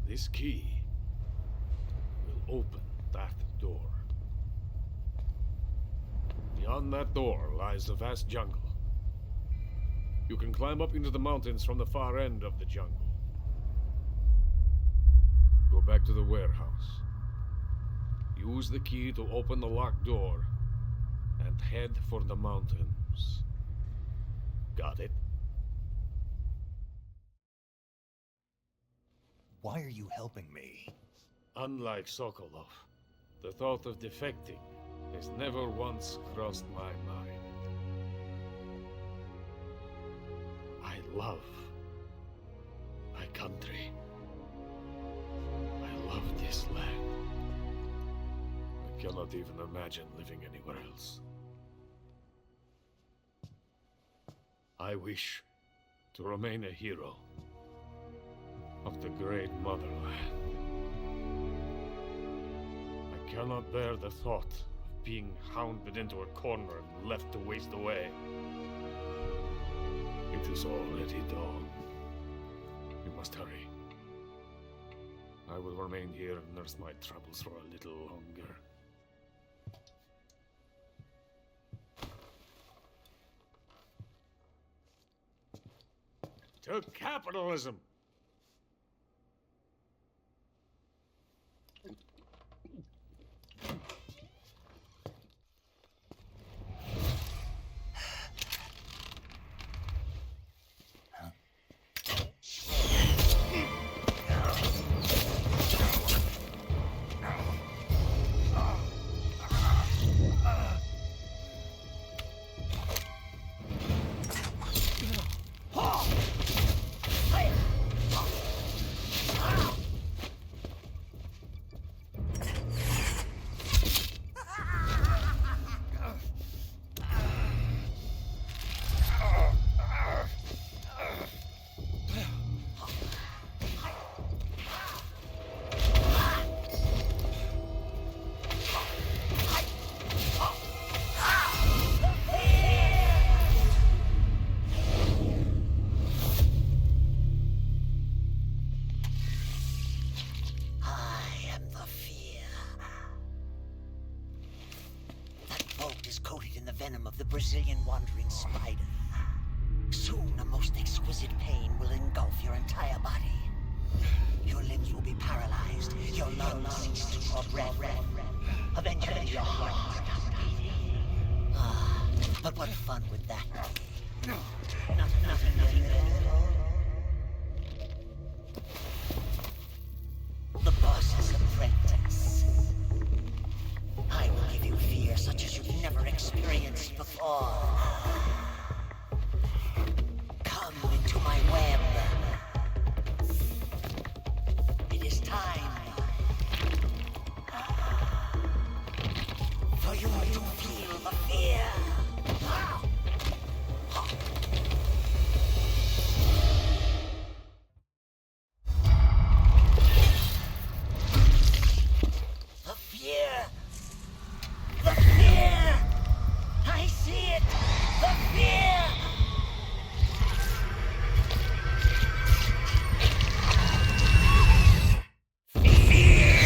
This key will open that door. Beyond that door lies the vast jungle. You can climb up into the mountains from the far end of the jungle. Go back to the warehouse. Use the key to open the locked door and head for the mountains. Got it? Why are you helping me? Unlike Sokolov, the thought of defecting has never once crossed my mind. I love my country. I love this land. I cannot even imagine living anywhere else. I wish to remain a hero of the great motherland. I cannot bear the thought of being hounded into a corner and left to waste away. It is already dawn. You must hurry. I will remain here and nurse my troubles for a little longer. To capitalism! Venom of the Brazilian wandering spider. Soon a most exquisite pain will engulf your entire body. Your limbs will be paralyzed, your lungs cease to draw breath. Eventually your heart will stop beating. Ah, but what fun would that be? Nothing. The boss's apprentice. I will give you fear such as you've never experienced before. Come into my web. It is time for you to feel the fear. Fear!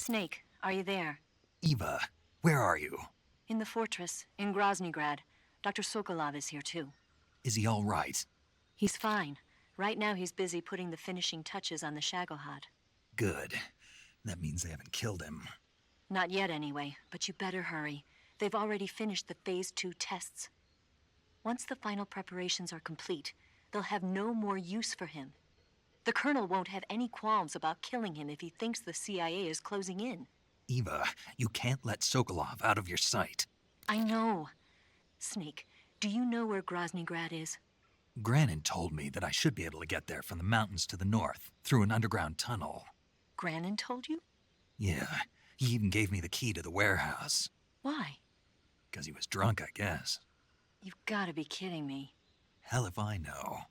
Snake, are you there? Eva, where are you? In the fortress, in Groznygrad. Dr. Sokolov is here too. Is he all right? He's fine. Right now he's busy putting the finishing touches on the Shagohod. Good. That means they haven't killed him. Not yet anyway, but you better hurry. They've already finished the Phase 2 tests. Once the final preparations are complete, they'll have no more use for him. The Colonel won't have any qualms about killing him if he thinks the CIA is closing in. Eva, you can't let Sokolov out of your sight. I know. Snake, do you know where Groznygrad is? Granin told me that I should be able to get there from the mountains to the north, through an underground tunnel. Granin told you? Yeah, he even gave me the key to the warehouse. Why? 'Cause he was drunk, I guess. You've got to be kidding me. Hell if I know.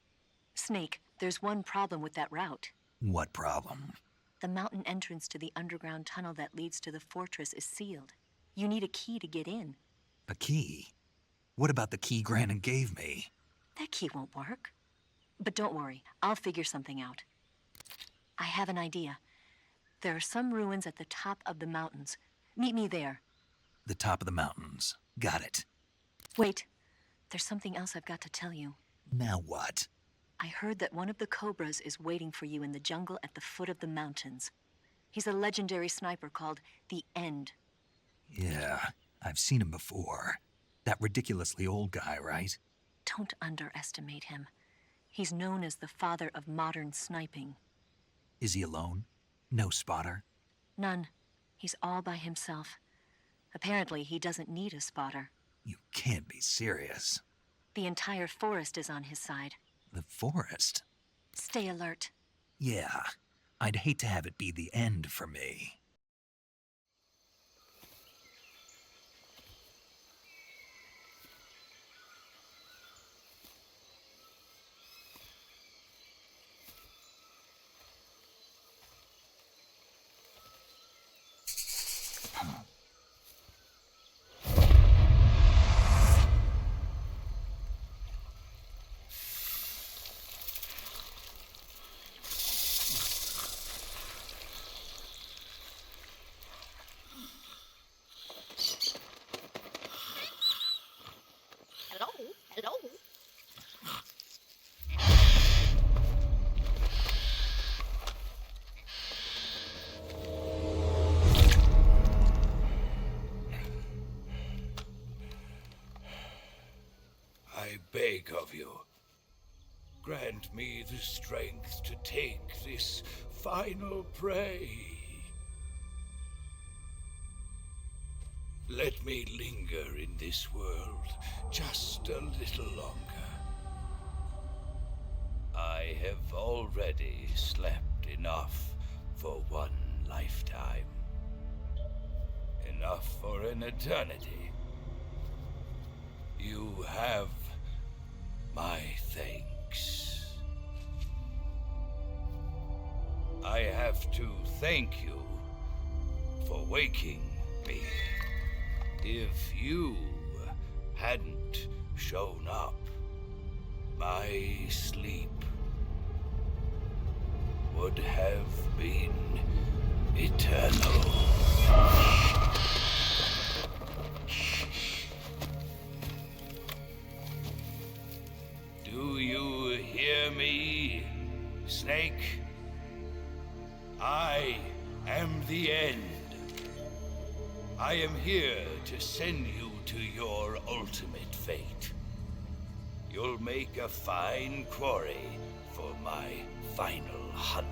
Snake, there's one problem with that route. What problem? The mountain entrance to the underground tunnel that leads to the fortress is sealed. You need a key to get in. A key? What about the key Granin gave me? That key won't work. But don't worry, I'll figure something out. I have an idea. There are some ruins at the top of the mountains. Meet me there. The top of the mountains. Got it. Wait, there's something else I've got to tell you. Now what? I heard that one of the Cobras is waiting for you in the jungle at the foot of the mountains. He's a legendary sniper called the End. Yeah, I've seen him before. That ridiculously old guy, right? Don't underestimate him. He's known as the father of modern sniping. Is he alone? No spotter? None. He's all by himself. Apparently, he doesn't need a spotter. You can't be serious. The entire forest is on his side. The forest? Stay alert. Yeah, I'd hate to have it be the end for me. I beg of you, grant me the strength to take this final prey. Let me linger in this world just a little longer. I have already slept enough for one lifetime. Enough for an eternity. You have my thanks. I have to thank you for waking me. If you hadn't shown up, my sleep would have been eternal. Do you hear me, Snake? I am the End. I am here to send you to your ultimate fate. You'll make a fine quarry for my final hunt.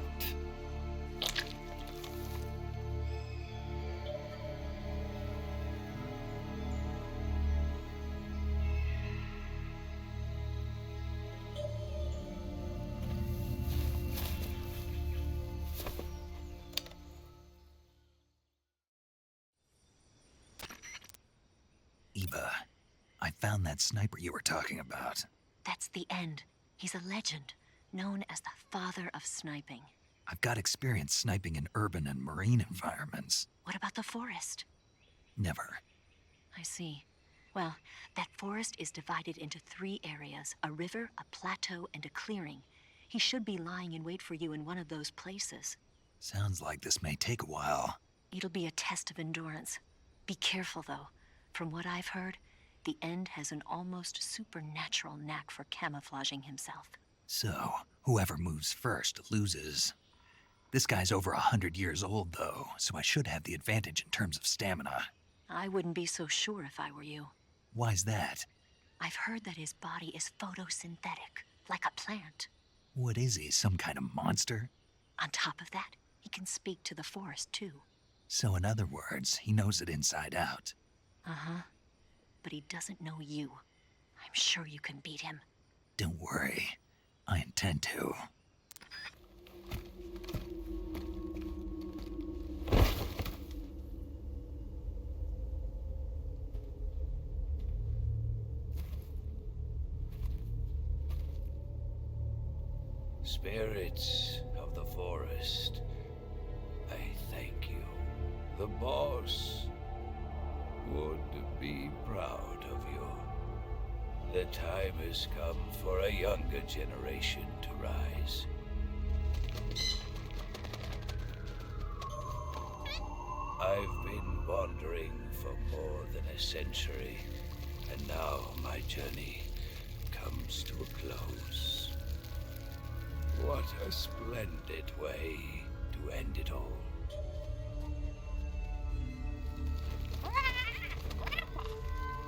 Eva, I found that sniper you were talking about. That's the End. He's a legend, known as the father of sniping. I've got experience sniping in urban and marine environments. What about the forest? Never. I see. Well, that forest is divided into 3 areas, a river, a plateau, and a clearing. He should be lying in wait for you in one of those places. Sounds like this may take a while. It'll be a test of endurance. Be careful, though. From what I've heard, the End has an almost supernatural knack for camouflaging himself. So, whoever moves first loses. This guy's over 100 years old, though, so I should have the advantage in terms of stamina. I wouldn't be so sure if I were you. Why's that? I've heard that his body is photosynthetic, like a plant. What is he, some kind of monster? On top of that, he can speak to the forest, too. So in other words, he knows it inside out. Uh-huh. But he doesn't know you. I'm sure you can beat him. Don't worry. I intend to. Spirits of the forest, I thank you. The boss would be proud of you. The time has come for a younger generation to rise. I've been wandering for more than a century, and now my journey comes to a close. What a splendid way to end it all.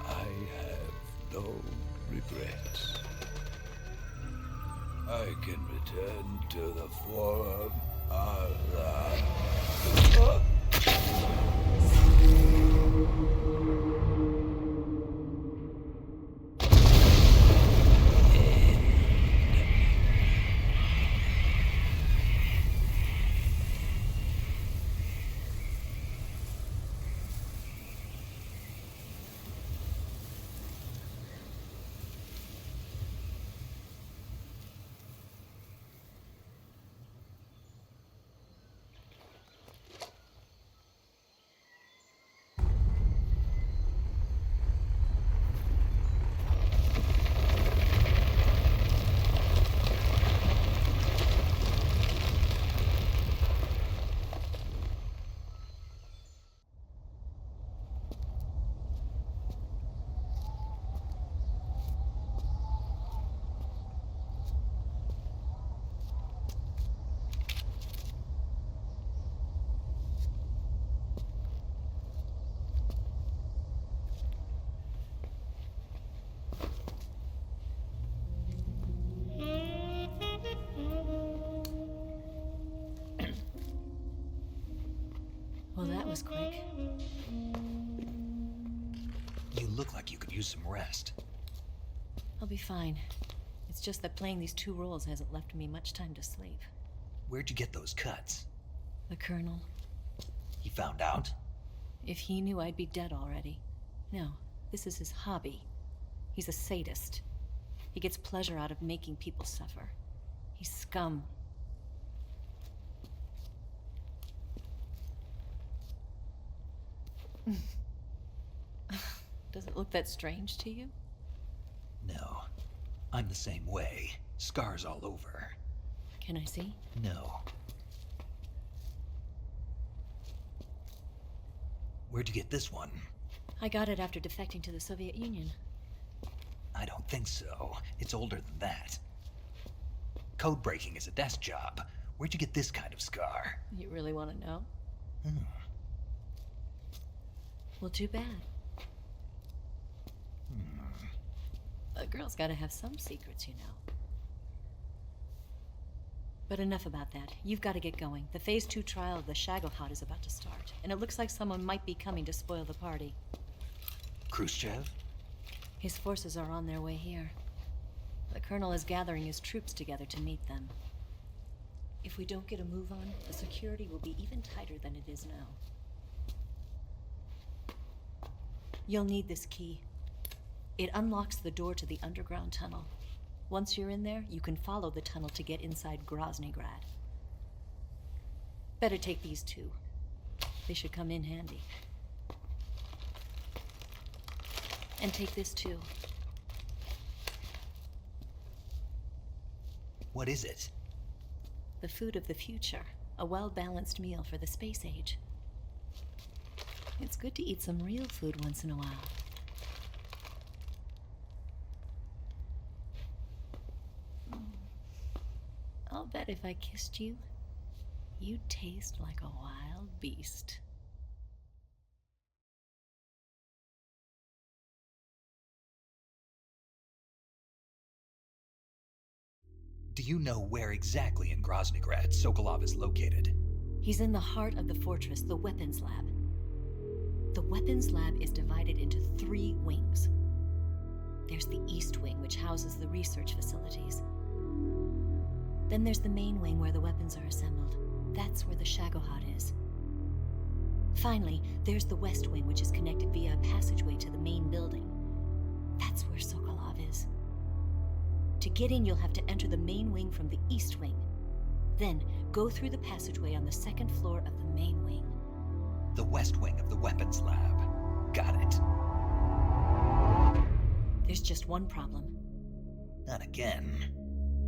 I have no regrets. I can return to the Forum Allah. Well, that was quick. You look like you could use some rest. I'll be fine. It's just that playing these two roles hasn't left me much time to sleep. Where'd you get those cuts? The Colonel. He found out? If he knew, I'd be dead already. No, this is his hobby. He's a sadist. He gets pleasure out of making people suffer. He's scum. Does it look that strange to you? No. I'm the same way. Scars all over. Can I see? No. Where'd you get this one? I got it after defecting to the Soviet Union. I don't think so. It's older than that. Code breaking is a desk job. Where'd you get this kind of scar? You really want to know? Hmm. Well, too bad. A girl's gotta have some secrets, you know. But enough about that. You've got to get going. The Phase 2 trial of the Shagohod is about to start, and it looks like someone might be coming to spoil the party. Khrushchev? His forces are on their way here. The Colonel is gathering his troops together to meet them. If we don't get a move on, the security will be even tighter than it is now. You'll need this key. It unlocks the door to the underground tunnel. Once you're in there, you can follow the tunnel to get inside Groznygrad. Better take these two. They should come in handy. And take this too. What is it? The food of the future. A well-balanced meal for the space age. It's good to eat some real food once in a while. I'll bet if I kissed you, you'd taste like a wild beast. Do you know where exactly in Groznygrad Sokolov is located? He's in the heart of the fortress, the weapons lab. The weapons lab is divided into 3 wings. There's the East Wing, which houses the research facilities. Then there's the main wing where the weapons are assembled. That's where the Shagohod is. Finally, there's the West Wing, which is connected via a passageway to the main building. That's where Sokolov is. To get in, you'll have to enter the main wing from the East Wing. Then, go through the passageway on the 2nd floor of the main wing. The West Wing of the weapons lab. Got it. There's just one problem. Not again.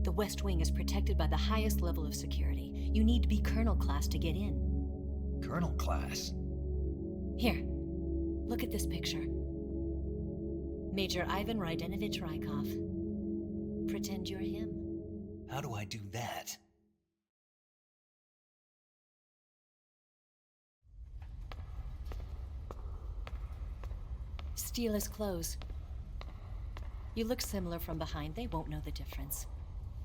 The West Wing is protected by the highest level of security. You need to be Colonel class to get in. Colonel class? Here, look at this picture. Major Ivan Rydenovich Rykov. Pretend you're him. How do I do that? Steal his clothes. You look similar from behind. They won't know the difference.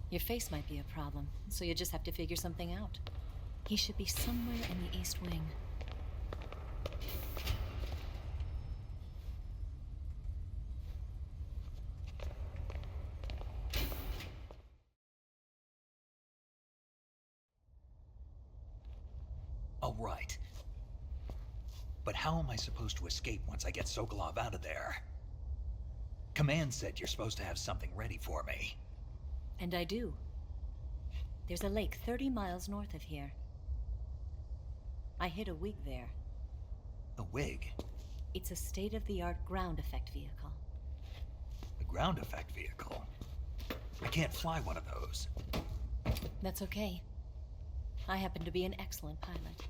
Your face might be a problem, so you just have to figure something out. He should be somewhere in the East Wing. Oh, right. But how am I supposed to escape once I get Sokolov out of there? Command said you're supposed to have something ready for me. And I do. There's a lake 30 miles north of here. I hid a wig there. A wig? It's a state-of-the-art ground effect vehicle. A ground effect vehicle? I can't fly one of those. That's okay. I happen to be an excellent pilot.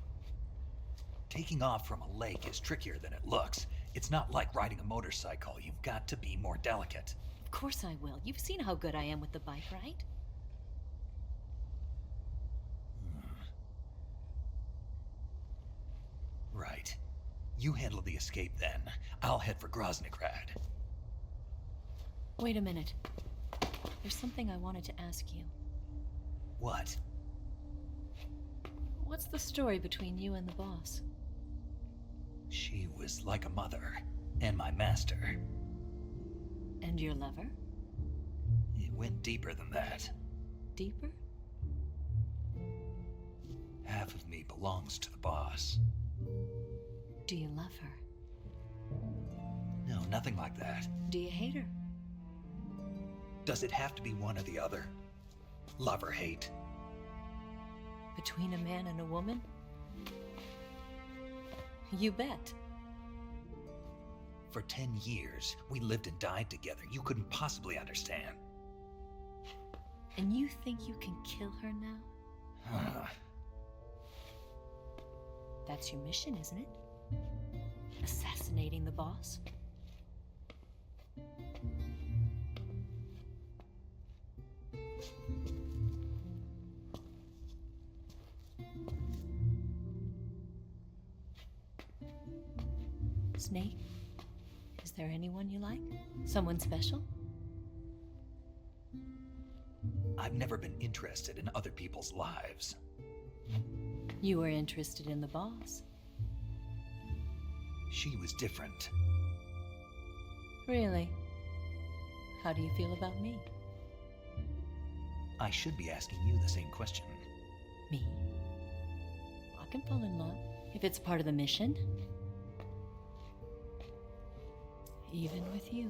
Taking off from a lake is trickier than it looks. It's not like riding a motorcycle. You've got to be more delicate. Of course I will. You've seen how good I am with the bike, right? Right. You handle the escape then. I'll head for Groznygrad. Wait a minute. There's something I wanted to ask you. What? What's the story between you and the boss? She was like a mother, and my master. And your lover? It went deeper than that. Deeper? Half of me belongs to the boss. Do you love her? No, nothing like that. Do you hate her? Does it have to be one or the other? Love or hate? Between a man and a woman? You bet. For 10 years, we lived and died together. You couldn't possibly understand. And you think you can kill her now? That's your mission, isn't it? Assassinating the boss? Snake, is there anyone you like? Someone special? I've never been interested in other people's lives. You were interested in the boss. She was different. Really? How do you feel about me? I should be asking you the same question. Me? I can fall in love if it's part of the mission. Even with you.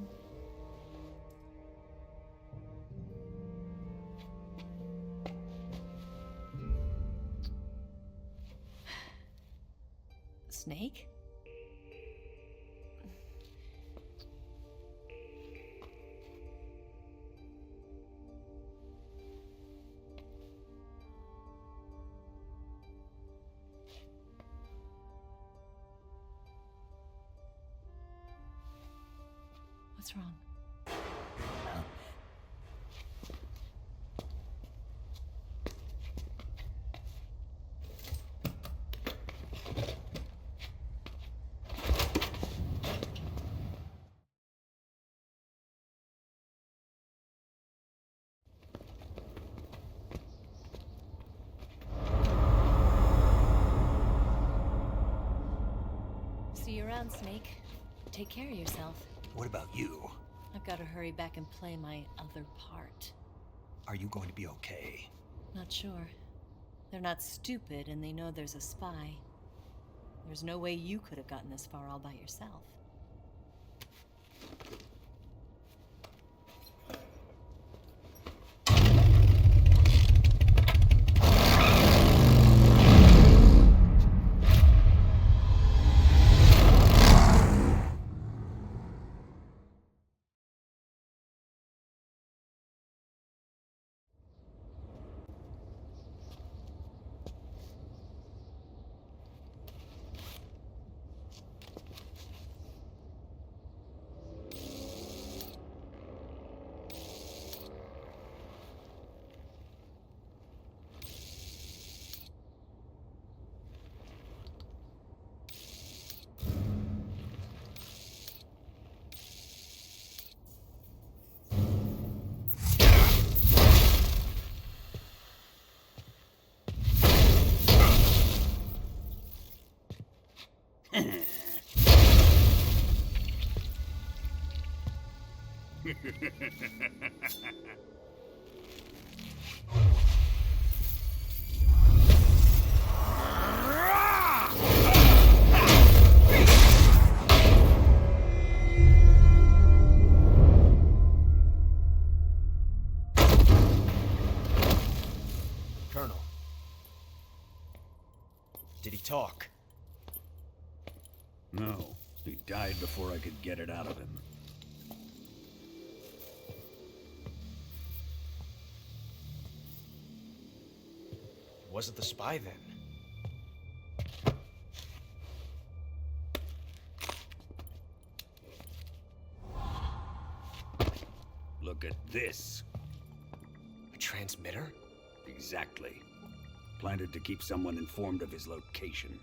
Snake? What's wrong? See you around, Snake. Take care of yourself. What about you? I've got to hurry back and play my other part. Are you going to be okay? Not sure. They're not stupid, and they know there's a spy. There's no way you could have gotten this far all by yourself. Colonel. Did he talk? No. He died before I could get it out of him. Was it the spy then? Look at this. A transmitter? Exactly. Planted to keep someone informed of his location.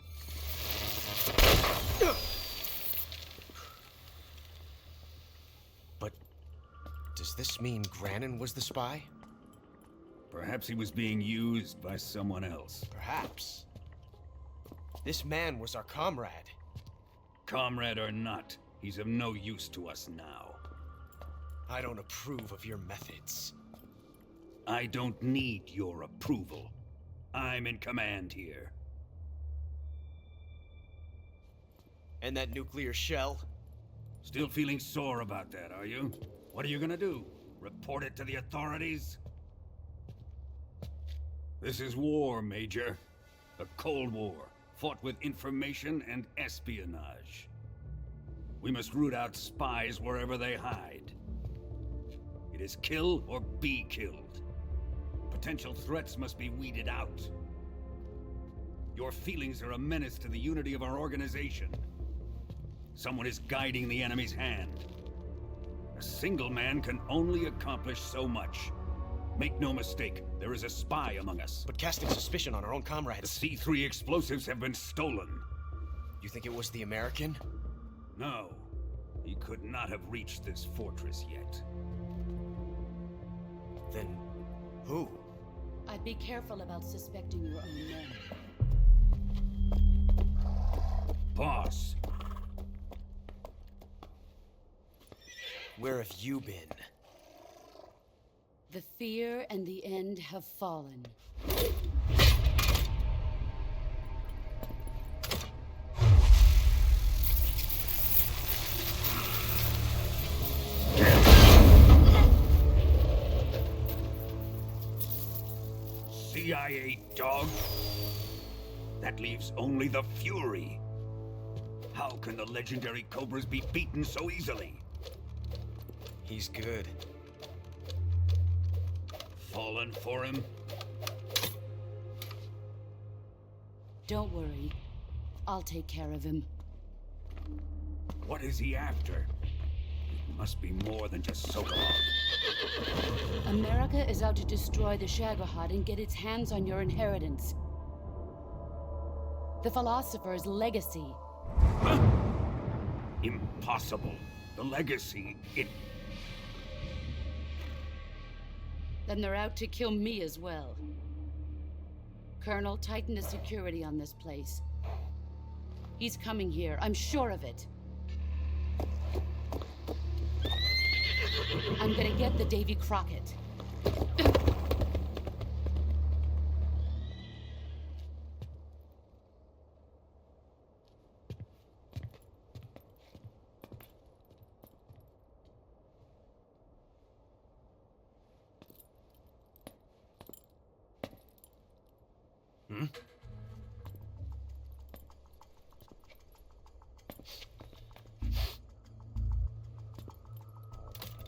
But does this mean Granin was the spy? Perhaps he was being used by someone else. Perhaps. This man was our comrade. Comrade or not, he's of no use to us now. I don't approve of your methods. I don't need your approval. I'm in command here. And that nuclear shell? Still feeling sore about that, are you? What are you gonna do? Report it to the authorities? This is war, Major. A Cold War, fought with information and espionage. We must root out spies wherever they hide. It is kill or be killed. Potential threats must be weeded out. Your feelings are a menace to the unity of our organization. Someone is guiding the enemy's hand. A single man can only accomplish so much. Make no mistake, there is a spy among us. But casting suspicion on our own comrades... The C3 explosives have been stolen. You think it was the American? No. He could not have reached this fortress yet. Then... who? I'd be careful about suspecting your own men. Boss! Where have you been? The fear and the end have fallen. CIA dog? That leaves only the Fury. How can the legendary Cobras be beaten so easily? He's good. Fallen for him? Don't worry. I'll take care of him. What is he after? Must be more than just Sokolov. America is out to destroy the Shagohod and get its hands on your inheritance. The philosopher's legacy. Impossible. The legacy, Then they're out to kill me as well. Colonel, tighten the security on this place. He's coming here, I'm sure of it. I'm gonna get the Davy Crockett.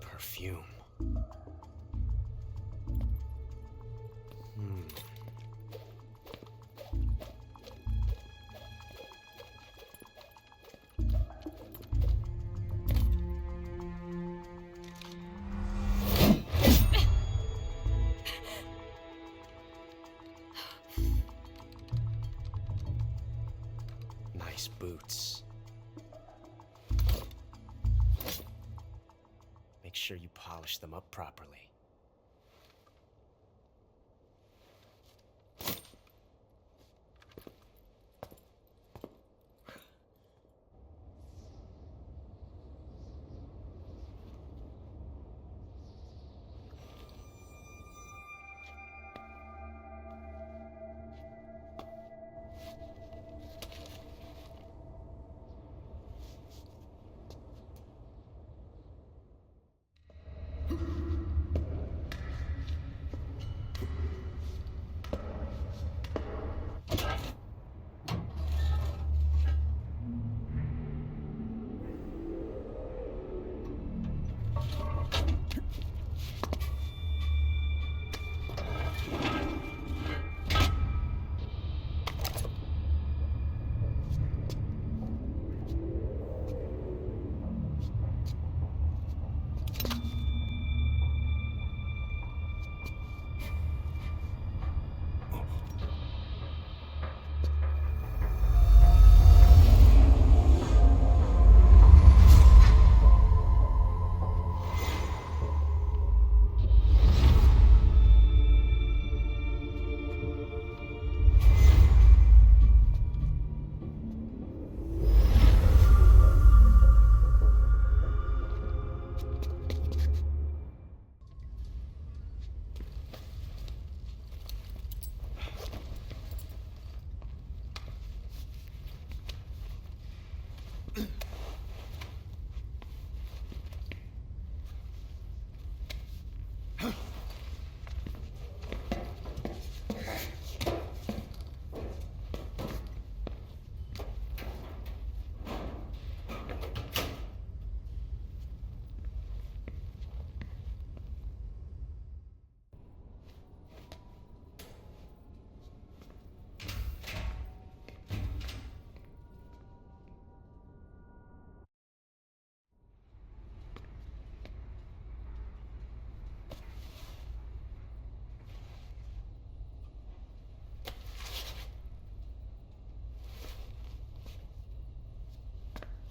Perfume. Nice boots. Make sure you polish them up properly.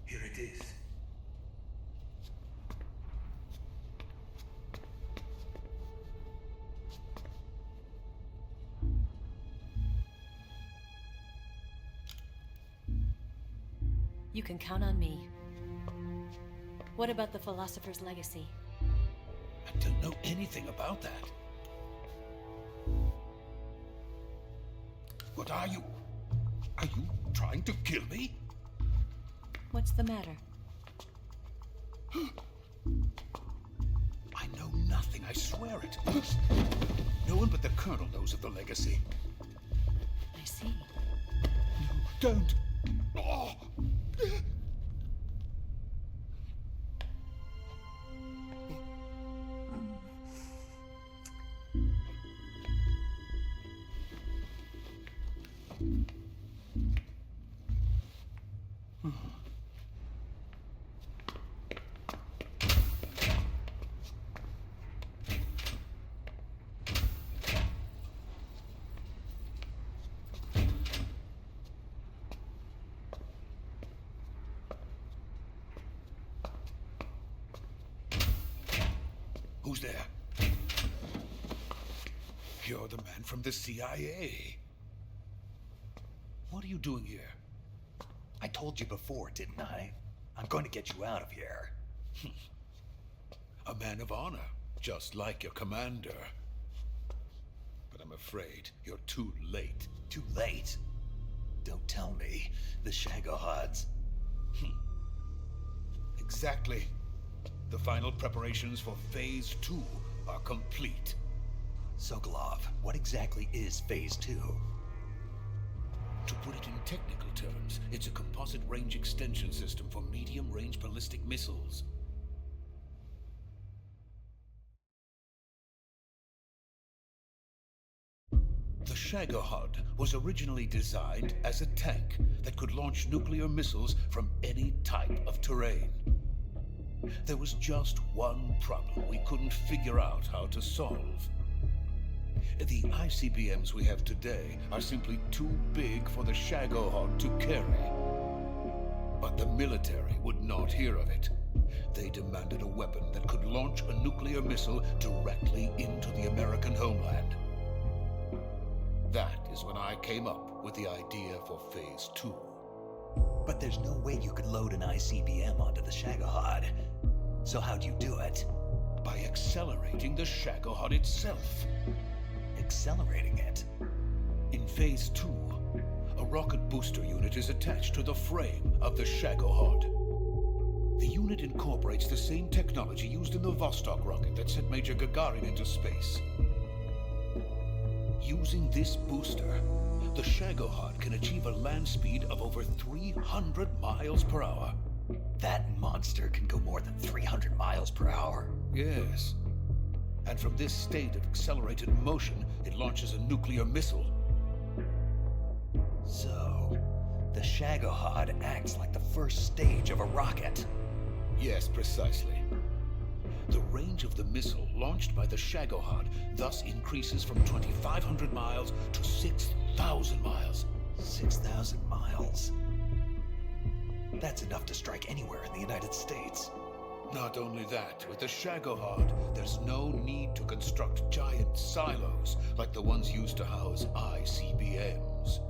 Here it is. You can count on me. What about the philosopher's legacy? I don't know anything about that. What are you? Are you trying to kill me? What's the matter? I know nothing, I swear it. No one but the Colonel knows of the legacy. I see. No, don't. Oh. Who's there? You're the man from the CIA. What are you doing here? I told you before, didn't I? I'm going to get you out of here. A man of honor, just like your commander. But I'm afraid you're too late. Too late? Don't tell me. The Shagohods. Exactly. The final preparations for Phase 2 are complete. Sokolov, what exactly is Phase 2? To put it in technical terms, it's a composite range extension system for medium-range ballistic missiles. The Shagohod was originally designed as a tank that could launch nuclear missiles from any type of terrain. There was just one problem we couldn't figure out how to solve. The ICBMs we have today are simply too big for the Shagohod to carry. But the military would not hear of it. They demanded a weapon that could launch a nuclear missile directly into the American homeland. That is when I came up with the idea for Phase 2. But there's no way you could load an ICBM onto the Shagohod. So how'd you do it? By accelerating the Shagohod itself. Accelerating it? In Phase 2, a rocket booster unit is attached to the frame of the Shagohod. The unit incorporates the same technology used in the Vostok rocket that sent Major Gagarin into space. Using this booster, the Shagohod can achieve a land speed of over 300 miles per hour. That monster can go more than 300 miles per hour? Yes. And from this state of accelerated motion, it launches a nuclear missile. So, the Shagohod acts like the first stage of a rocket. Yes, precisely. The range of the missile launched by the Shagohod thus increases from 2,500 miles to 6,000 miles. 6,000 miles? That's enough to strike anywhere in the United States. Not only that, with the Shagohod, there's no need to construct giant silos like the ones used to house ICBMs.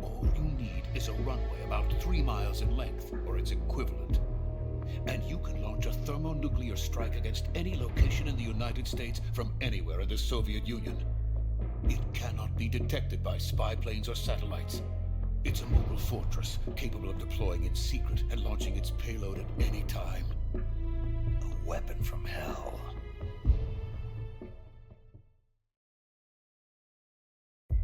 All you need is a runway about 3 miles in length, or its equivalent. And you can launch a thermonuclear strike against any location in the United States from anywhere in the Soviet Union. It cannot be detected by spy planes or satellites. It's a mobile fortress, capable of deploying in secret and launching its payload at any time. A weapon from hell.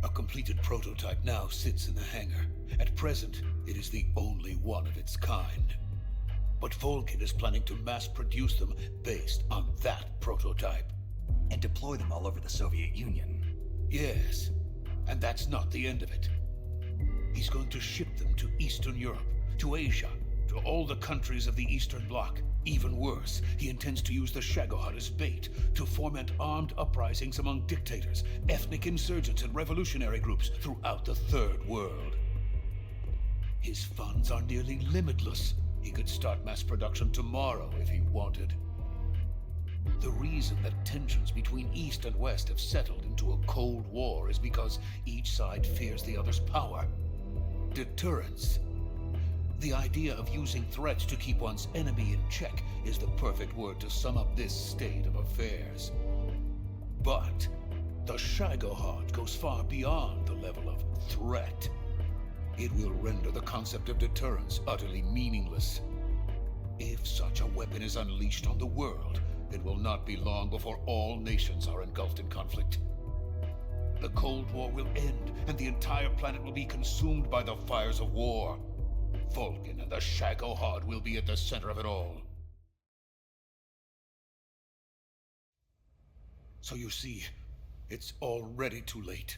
A completed prototype now sits in the hangar. At present, it is the only one of its kind. But Volgin is planning to mass-produce them based on that prototype. And deploy them all over the Soviet Union. Yes, and that's not the end of it. He's going to ship them to Eastern Europe, to Asia, to all the countries of the Eastern Bloc. Even worse, he intends to use the Shagohod as bait to foment armed uprisings among dictators, ethnic insurgents, and revolutionary groups throughout the Third World. His funds are nearly limitless. He could start mass production tomorrow if he wanted. The reason that tensions between East and West have settled into a Cold War is because each side fears the other's power. Deterrence. The idea of using threats to keep one's enemy in check is the perfect word to sum up this state of affairs. But the Shagohod goes far beyond the level of threat. It will render the concept of deterrence utterly meaningless. If such a weapon is unleashed on the world, it will not be long before all nations are engulfed in conflict. The Cold War will end, and the entire planet will be consumed by the fires of war. Volgin and the Shagohod will be at the center of it all. So you see, it's already too late.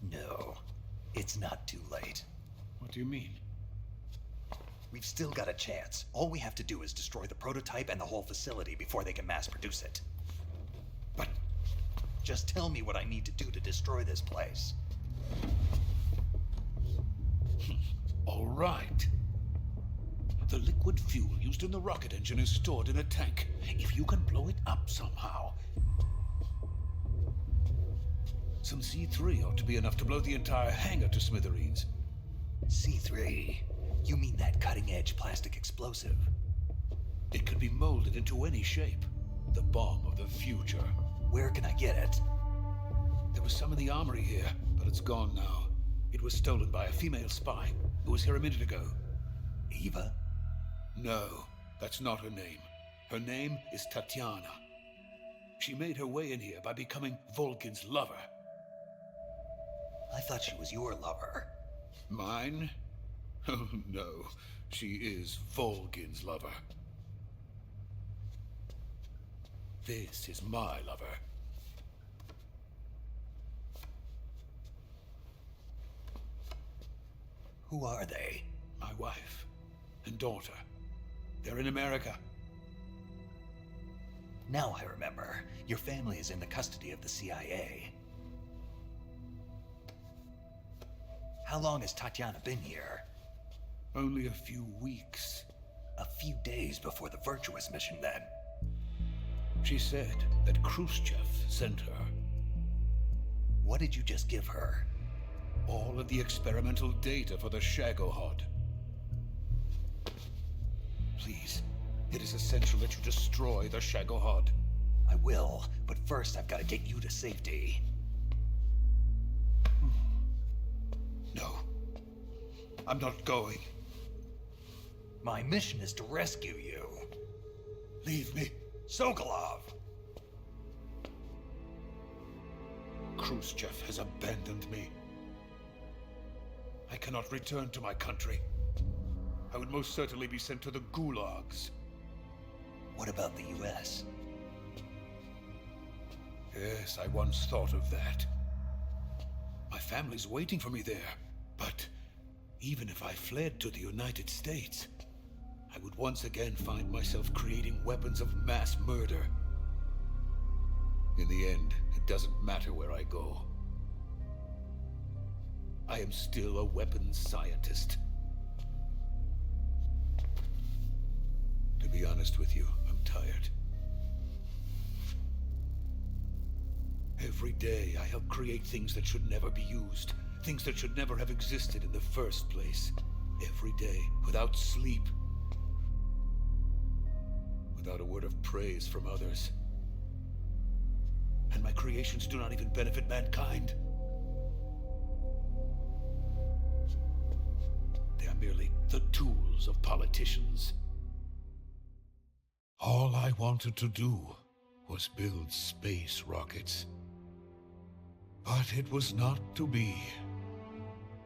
No, it's not too late. What do you mean? We've still got a chance. All we have to do is destroy the prototype and the whole facility before they can mass produce it. But just tell me what I need to do to destroy this place. All right. The liquid fuel used in the rocket engine is stored in a tank. If you can blow blow it up somehow. Some C3 ought to be enough to blow the entire hangar to smithereens. C3? You mean that cutting-edge plastic explosive? It could be molded into any shape. The bomb of the future. Where can I get it? There was some in the armory here, but it's gone now. It was stolen by a female spy who was here a minute ago. Eva? No, that's not her name. Her name is Tatiana. She made her way in here by becoming Volgin's lover. I thought she was your lover. Mine? Oh no, she is Volgin's lover. This is my lover. Who are they? My wife and daughter. They're in America. Now I remember. Your family is in the custody of the CIA. How long has Tatiana been here? Only a few weeks. A few days before the Virtuous mission, then. She said that Khrushchev sent her. What did you just give her? All of the experimental data for the Shagohod. Please, it is essential that you destroy the Shagohod. I will, but first I've got to get you to safety. No, I'm not going. My mission is to rescue you. Leave me. Sokolov! Khrushchev has abandoned me. I cannot return to my country. I would most certainly be sent to the gulags. What about the US? Yes, I once thought of that. My family's waiting for me there. But even if I fled to the United States, I would once again find myself creating weapons of mass murder. In the end, it doesn't matter where I go. I am still a weapons scientist. To be honest with you, I'm tired. Every day I help create things that should never be used. Things that should never have existed in the first place. Every day, without sleep. Without a word of praise from others. And my creations do not even benefit mankind. They are merely the tools of politicians. All I wanted to do was build space rockets. But it was not to be.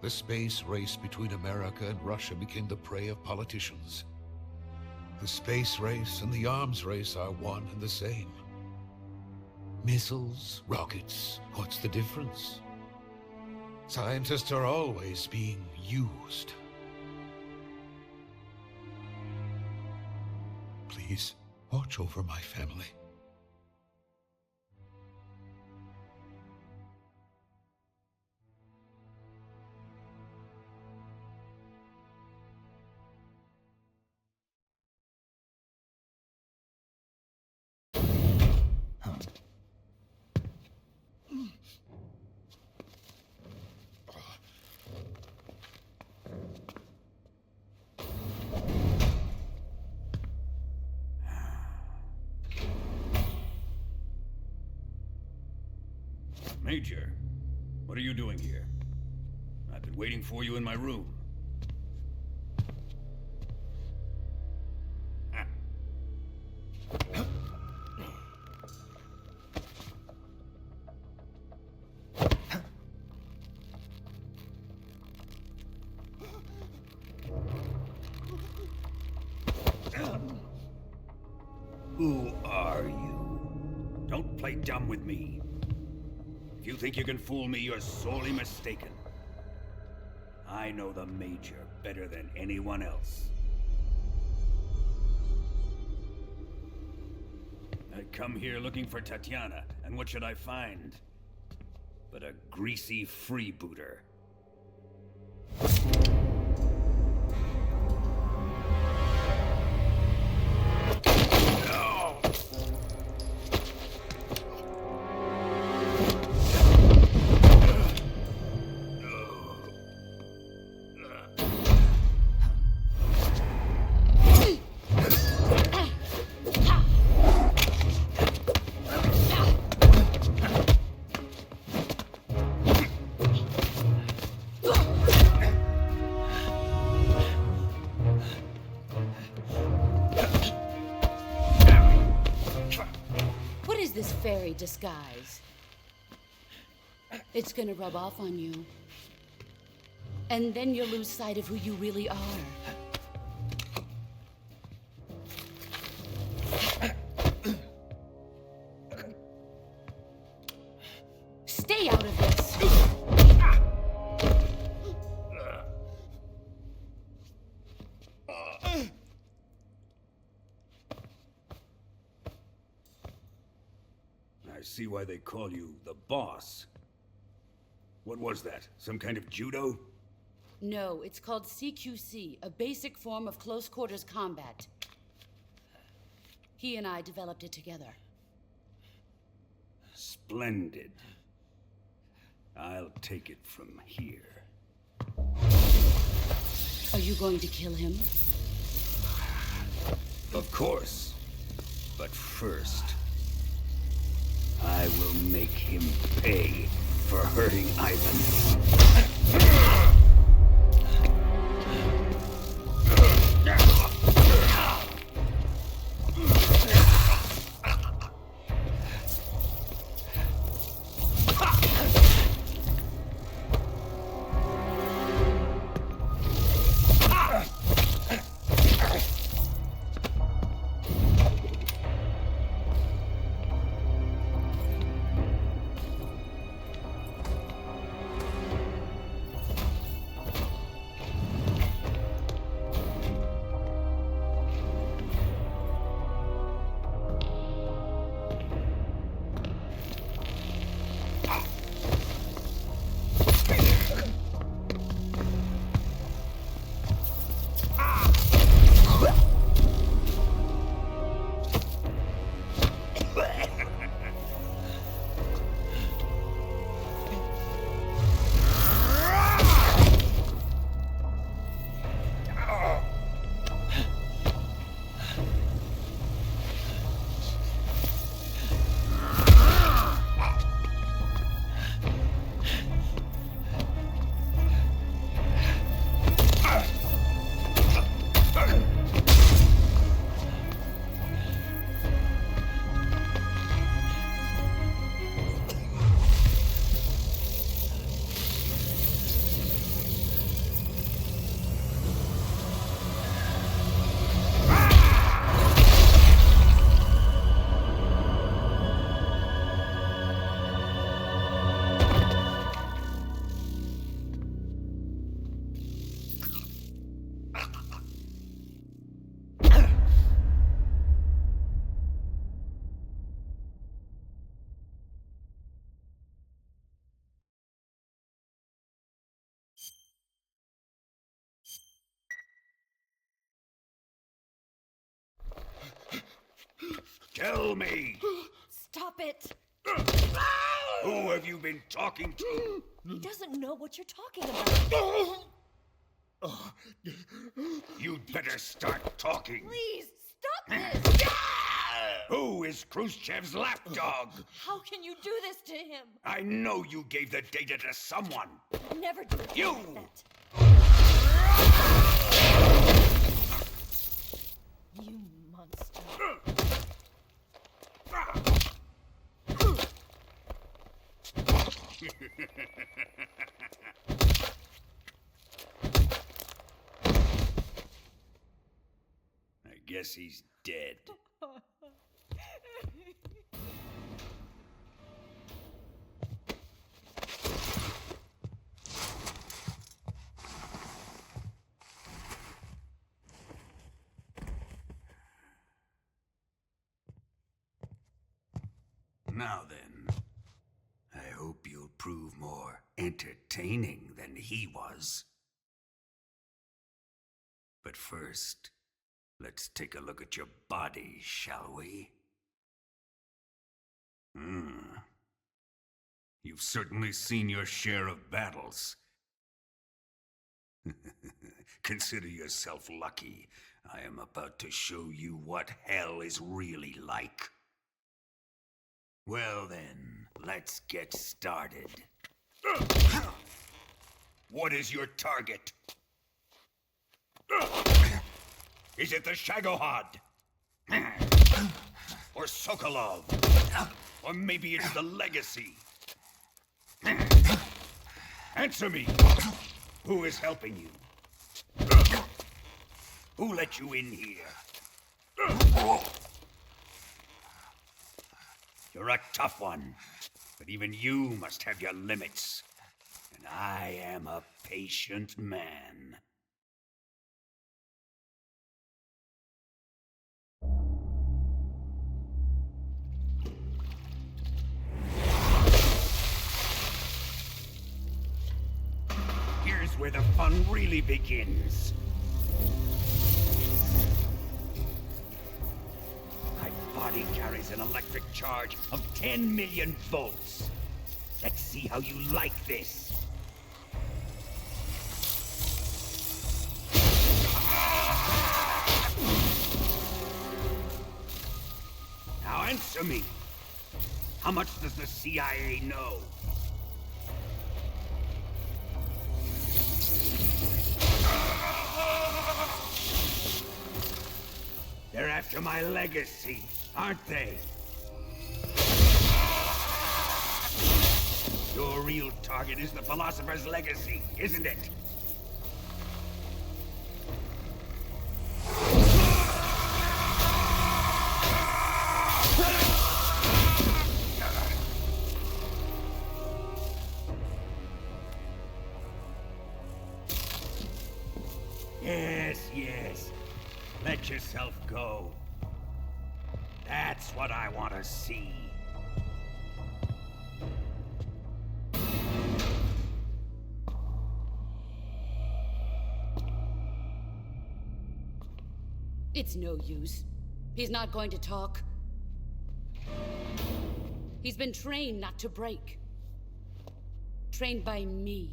The space race between America and Russia became the prey of politicians. The space race and the arms race are one and the same. Missiles, rockets, what's the difference? Scientists are always being used. Please, watch over my family. Major, what are you doing here? I've been waiting for you in my room. Who are you? Don't play dumb with me. If you think you can fool me, you're sorely mistaken. I know the Major better than anyone else. I come here looking for Tatiana, and what should I find? But a greasy freebooter. What is this fairy disguise? It's gonna rub off on you. And then you'll lose sight of who you really are. Stay out of this! I see why they call you the boss. What was that? Some kind of judo? No, it's called CQC, a basic form of close quarters combat. He and I developed it together. Splendid. I'll take it from here. Are you going to kill him? Of course. But first, I will make him pay for hurting Ivan. Tell me! Stop it! Who have you been talking to? He doesn't know what you're talking about. You'd better start talking. Please, stop this! Who is Khrushchev's lapdog? How can you do this to him? I know you gave the data to someone. Never do You! that. You monster. I guess he's dead. Now then, I hope you'll prove more entertaining than he was. But first, let's take a look at your body, shall we? You've certainly seen your share of battles. Consider yourself lucky. I am about to show you what hell is really like. Well then, let's get started. What is your target? Is it the Shagohod? Or Sokolov? Or maybe it's the Legacy? Answer me! Who is helping you? Who let you in here? You're a tough one, but even you must have your limits. And I am a patient man. Here's where the fun really begins. My body carries an electric charge of 10 million volts. Let's see how you like this. Now answer me. How much does the CIA know? They're after my legacy, aren't they? Your real target is the philosopher's legacy, isn't it? Yes. Let yourself go. That's what I want to see. It's no use. He's not going to talk. He's been trained not to break. Trained by me.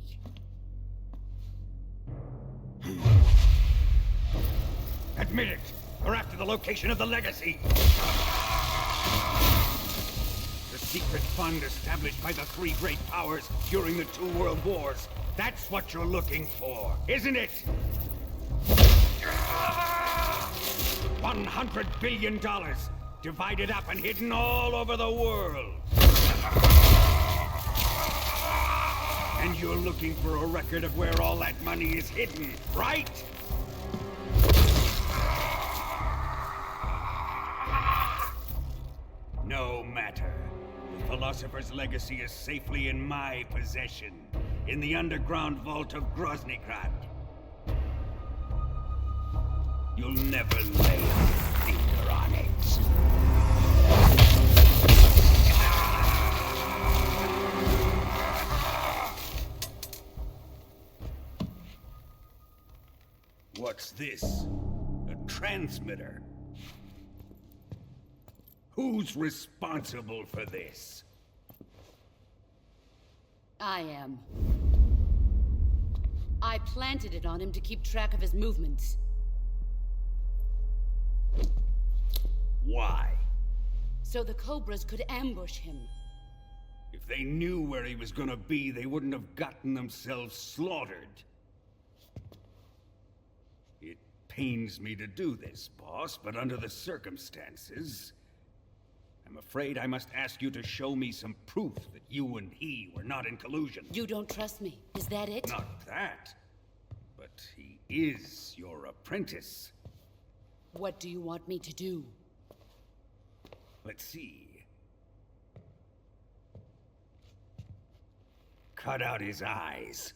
Admit it! We're after the location of the legacy! The secret fund established by the three great powers during the 2 world wars. That's what you're looking for, isn't it? $100 billion, divided up and hidden all over the world. And you're looking for a record of where all that money is hidden, right? No matter. The philosopher's legacy is safely in my possession, in the underground vault of Groznygrad. You'll never lay a finger on it. What's this? A transmitter? Who's responsible for this? I am. I planted it on him to keep track of his movements. Why? So the Cobras could ambush him. If they knew where he was gonna be, they wouldn't have gotten themselves slaughtered. It pains me to do this, boss, but under the circumstances, I'm afraid I must ask you to show me some proof that you and he were not in collusion. You don't trust me, is that it? Not that, but he is your apprentice. What do you want me to do? Let's see. Cut out his eyes.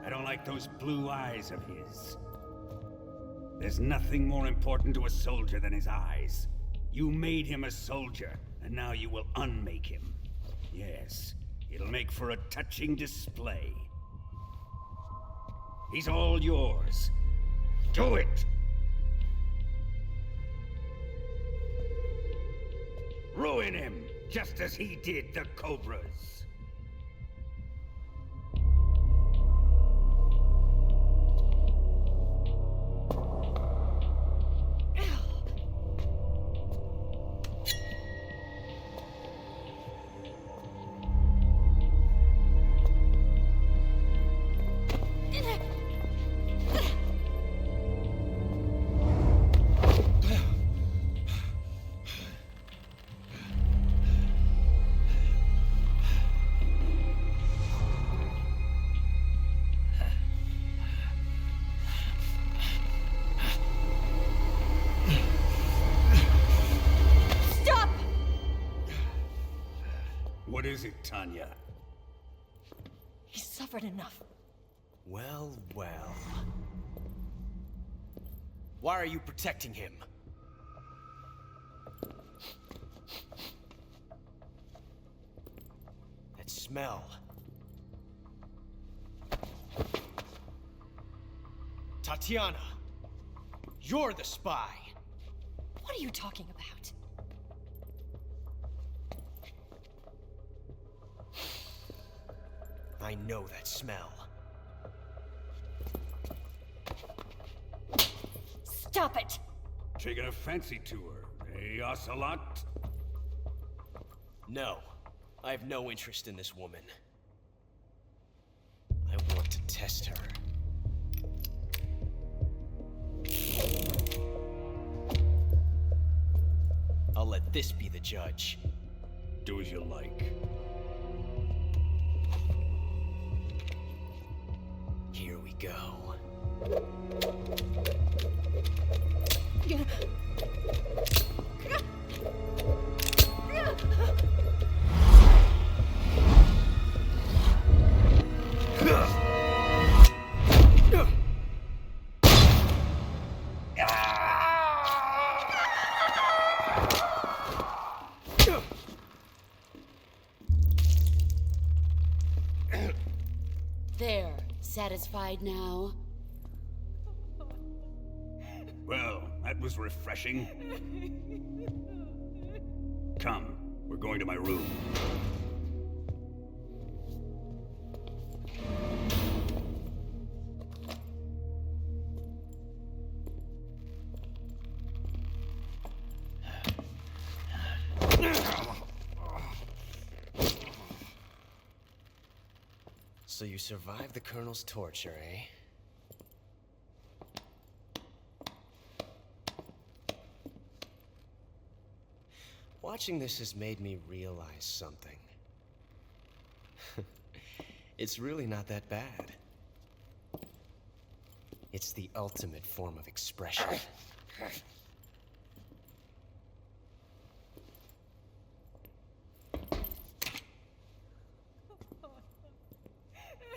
I don't like those blue eyes of his. There's nothing more important to a soldier than his eyes. You made him a soldier, and now you will unmake him. Yes, it'll make for a touching display. He's all yours. Do it! Ruin him, just as he did the Cobras. What is it, Tanya? He's suffered enough. Well, well. Why are you protecting him? That smell. Tatiana, you're the spy. What are you talking about? I know that smell. Stop it! Taking a fancy to her, eh, Ocelot? No, I have no interest in this woman. I want to test her. I'll let this be the judge. Do as you like. Here we go. There, satisfied now? Well, that was refreshing. Come, we're going to my room. So you survived the Colonel's torture, eh? Watching this has made me realize something. It's really not that bad. It's the ultimate form of expression.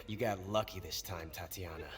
You got lucky this time, Tatiana.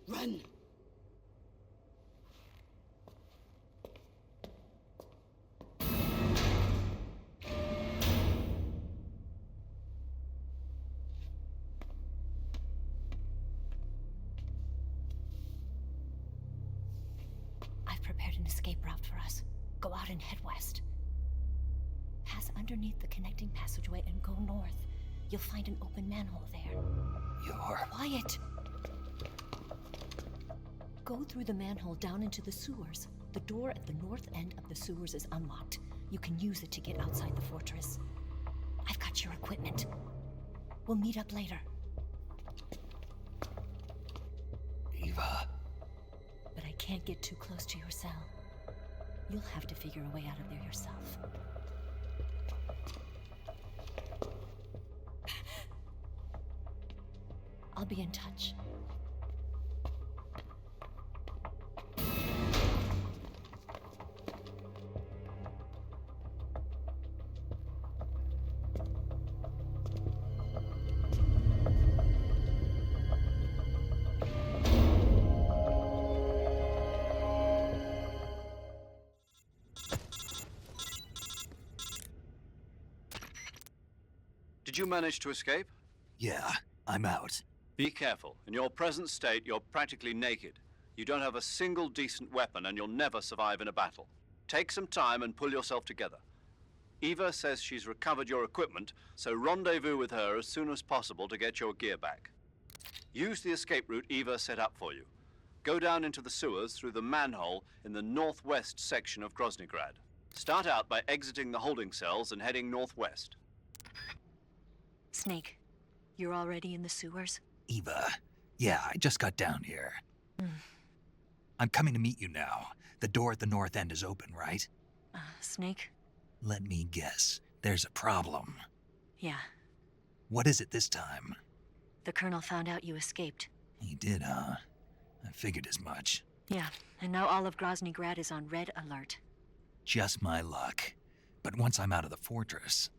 Run! I've prepared an escape route for us. Go out and head west. Pass underneath the connecting passageway and go north. You'll find an open manhole there. You're... Quiet! Go through the manhole down into the sewers. The door at the north end of the sewers is unlocked. You can use it to get outside the fortress. I've got your equipment. We'll meet up later. Eva. But I can't get too close to your cell. You'll have to figure a way out of there yourself. I'll be in touch. Did you manage to escape? Yeah, I'm out. Be careful. In your present state, you're practically naked. You don't have a single decent weapon, and you'll never survive in a battle. Take some time and pull yourself together. Eva says she's recovered your equipment, so rendezvous with her as soon as possible to get your gear back. Use the escape route Eva set up for you. go down into the sewers through the manhole in the northwest section of Groznygrad. Start out by exiting the holding cells and heading northwest. Snake, you're already in the sewers? Eva, yeah, I just got down here. I'm coming to meet you now. The door at the north end is open, right? Snake? Let me guess. There's a problem. Yeah. What is it this time? The Colonel found out you escaped. He did, huh? I figured as much. Yeah, and now all of Groznygrad is on red alert. Just my luck. But once I'm out of the fortress...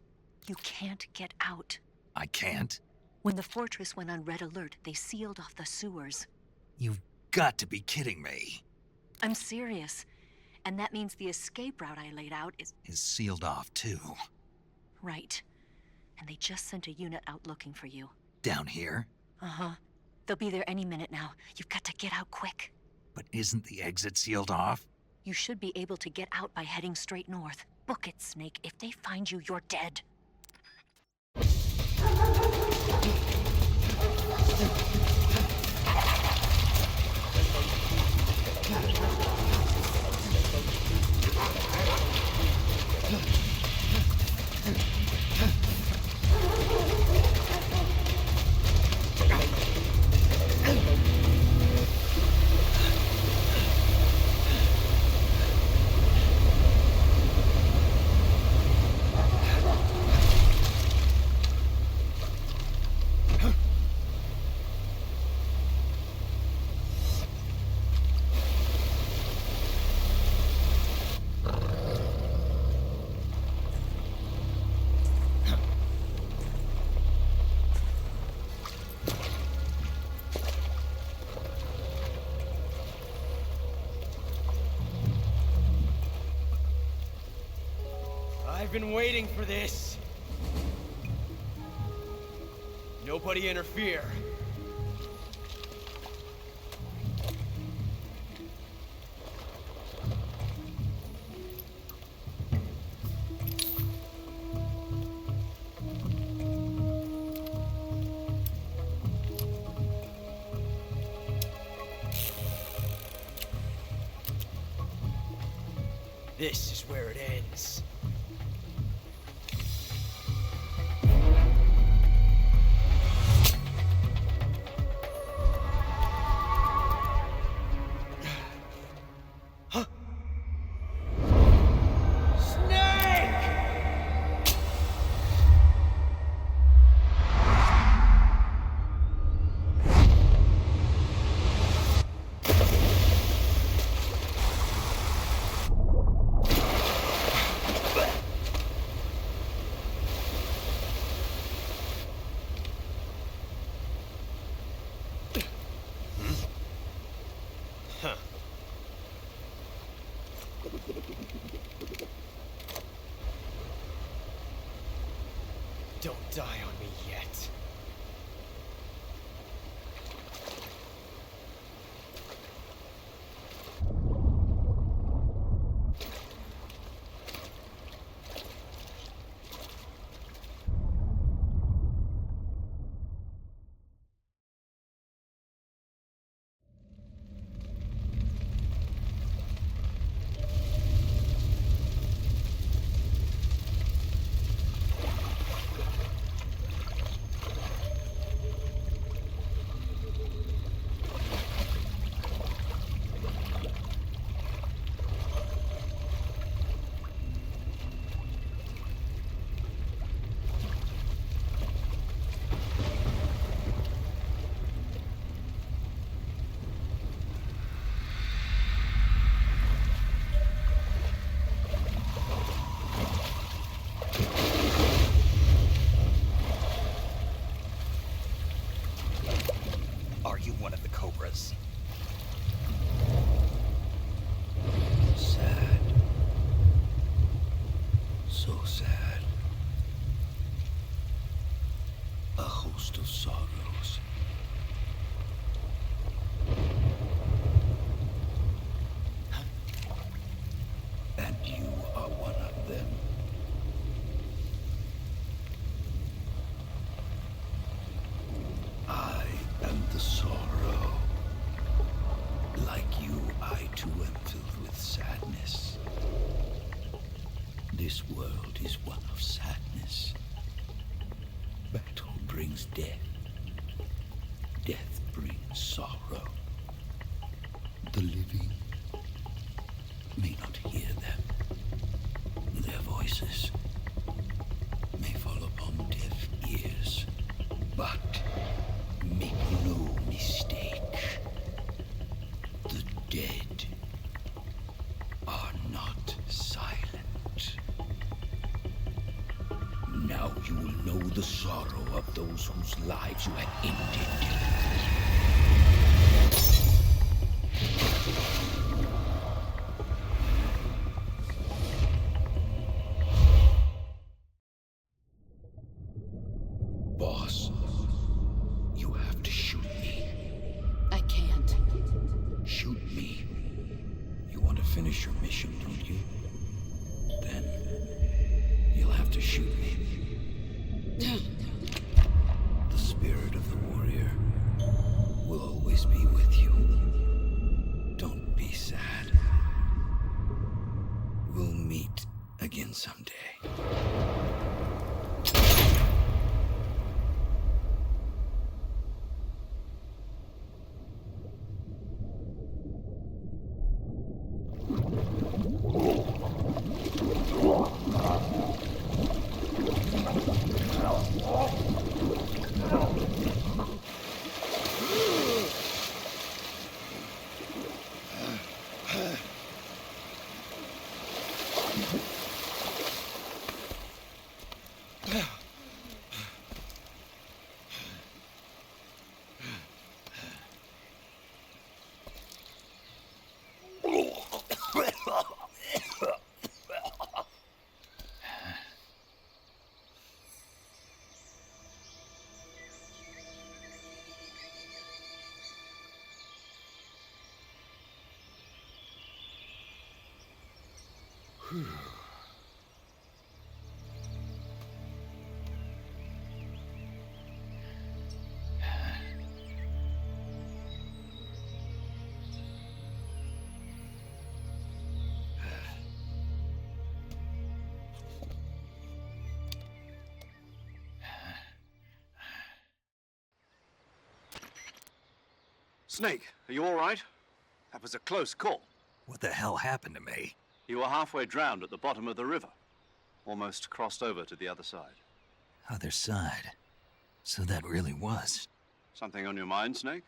You can't get out. I can't? When the fortress went on red alert, they sealed off the sewers. You've got to be kidding me. I'm serious. And that means the escape route I laid out is sealed off, too. Right. And they just sent a unit out looking for you. Down here? Uh-huh. They'll be there any minute now. You've got to get out quick. But isn't the exit sealed off? You should be able to get out by heading straight north. Book it, Snake. If they find you, you're dead. I've been waiting for this. Nobody interfere. This is where it ends. Don't die on me yet. Are you one of the Cobras? Sad. So sad. A host of sorrows. And you are one of them. I am the sorrow. I too am filled with sadness. This world is one of sadness. Battle brings death. Death brings sorrow. The living may not hear them. Their voices may fall upon deaf ears. But make no mistake, the dead are not silent. Now you will know the sorrow of those whose lives you have ended. Boss, you have to shoot me. I can't. Shoot me. You want to finish your mission, don't you? Then you'll have to shoot me. The spirit of the warrior will always be with you. Don't be sad. We'll meet again someday. Snake, are you all right? That was a close call. What the hell happened to me? You were halfway drowned at the bottom of the river. Almost crossed over to the other side. Other side. So that really was. Something on your mind, Snake?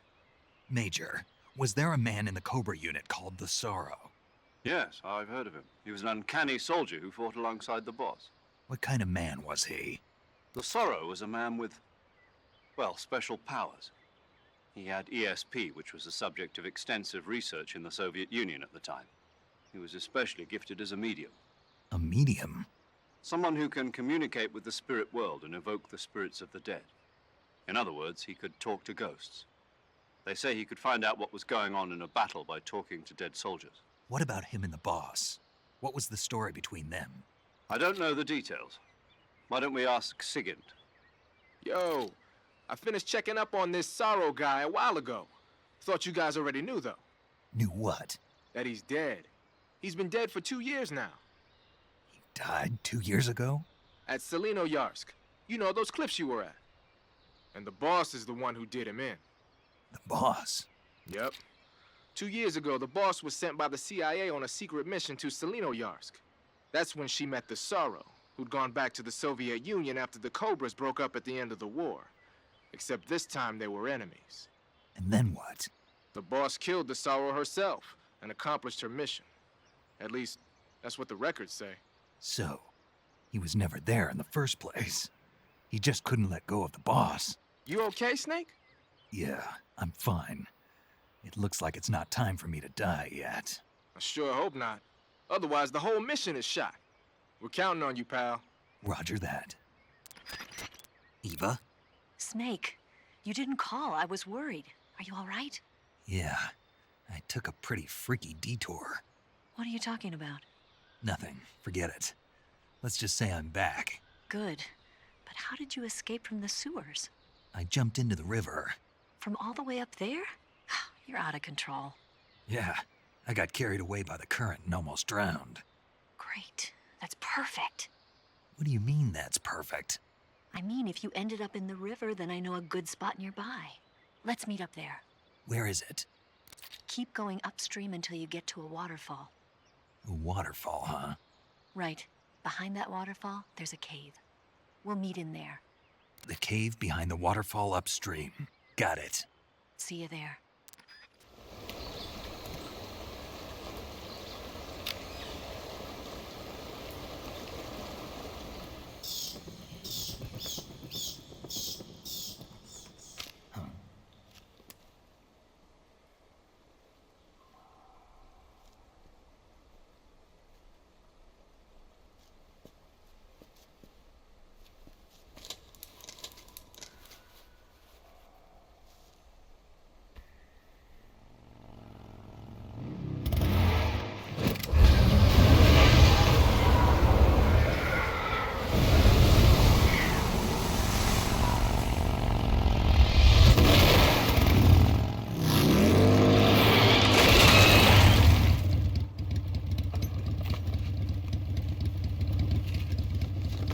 Major, was there a man in the Cobra unit called the Sorrow? Yes, I've heard of him. He was an uncanny soldier who fought alongside the boss. What kind of man was he? The Sorrow was a man with, well, special powers. He had ESP, which was the subject of extensive research in the Soviet Union at the time. He was especially gifted as a medium. A medium? Someone who can communicate with the spirit world and evoke the spirits of the dead. In other words, he could talk to ghosts. They say he could find out what was going on in a battle by talking to dead soldiers. What about him and the boss? What was the story between them? I don't know the details. Why don't we ask Sigint? Yo, I finished checking up on this Sorrow guy a while ago. Thought you guys already knew, though. Knew what? That he's dead. He's been dead for 2 years now. He died 2 years ago? At Selino-Yarsk. You know, those cliffs you were at. And the boss is the one who did him in. The boss? Yep. 2 years ago, the boss was sent by the CIA on a secret mission to Selino-Yarsk. That's when she met the Sorrow, who'd gone back to the Soviet Union after the Cobras broke up at the end of the war. Except this time they were enemies. And then what? The boss killed the Sorrow herself and accomplished her mission. At least, that's what the records say. So, he was never there in the first place. He just couldn't let go of the boss. You okay, Snake? Yeah, I'm fine. It looks like it's not time for me to die yet. I sure hope not. Otherwise, the whole mission is shot. We're counting on you, pal. Roger that. Eva? Snake, you didn't call. I was worried. Are you all right? Yeah, I took a pretty freaky detour. What are you talking about? Nothing. Forget it. Let's just say I'm back. Good. But how did you escape from the sewers? I jumped into the river. From all the way up there? You're out of control. Yeah, I got carried away by the current and almost drowned. Great. That's perfect. What do you mean that's perfect? I mean, if you ended up in the river, then I know a good spot nearby. Let's meet up there. Where is it? Keep going upstream until you get to a waterfall. A waterfall, huh? Right. Behind that waterfall, there's a cave. We'll meet in there. The cave behind the waterfall upstream. Got it. See you there.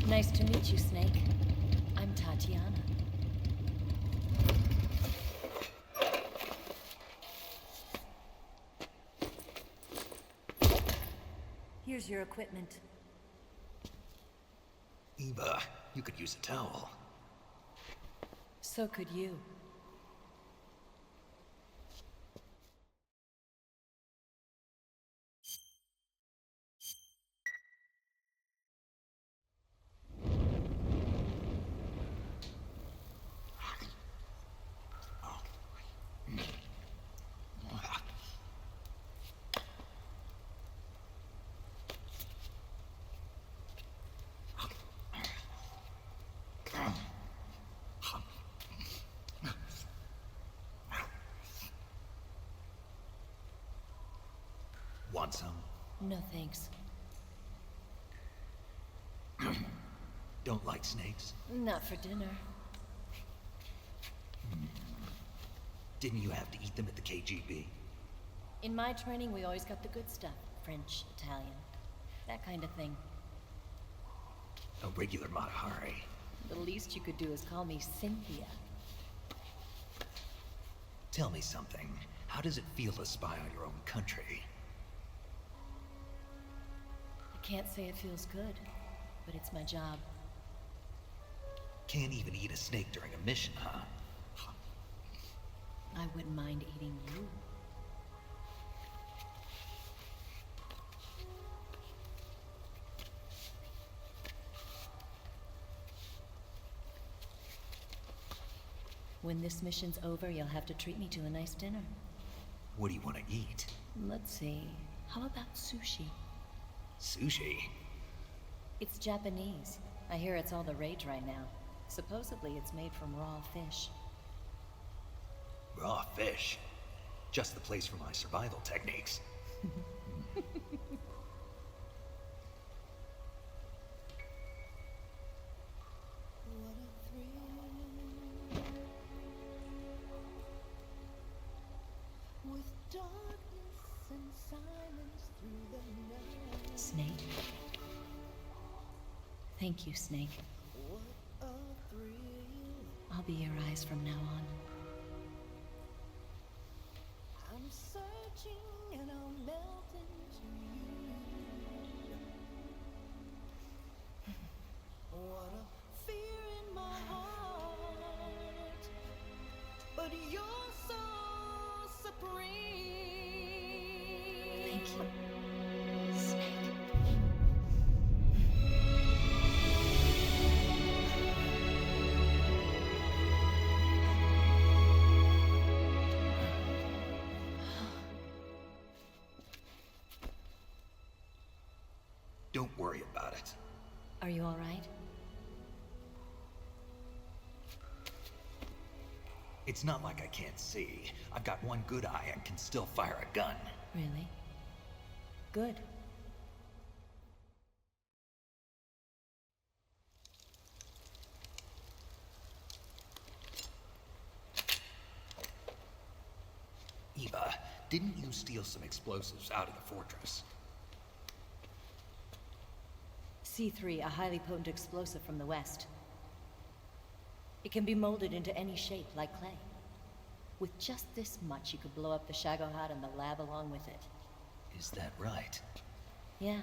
Nice to meet you, Snake. I'm Tatiana. Here's your equipment. Eva, you could use a towel. So could you. Want some? No thanks. Don't like snakes? Not for dinner. Didn't you have to eat them at the KGB? In my training, we always got the good stuff. French, Italian, that kind of thing. A regular Matahari. The least you could do is call me Cynthia. Tell me something. How does it feel to spy on your own country? I can't say it feels good, but it's my job. Can't even eat a snake during a mission, huh? I wouldn't mind eating you. When this mission's over, you'll have to treat me to a nice dinner. What do you want to eat? Let's see. How about sushi? Sushi? It's Japanese. I hear it's all the rage right now. Supposedly it's made from raw fish. Raw fish? Just the place for my survival techniques. Snake. Thank you, Snake. I'll be your eyes from now on. I'm searching and I'll melt into you. What a fear in my heart, but you're so supreme. Thank you. Don't worry about it. Are you all right? It's not like I can't see. I've got one good eye and can still fire a gun. Really? Good. Eva, Didn't you steal some explosives out of the fortress? C3, a highly potent explosive from the west. It can be molded into any shape, like clay. With just this much, you could blow up the Shagohod and the lab along with it. Is that right? Yeah,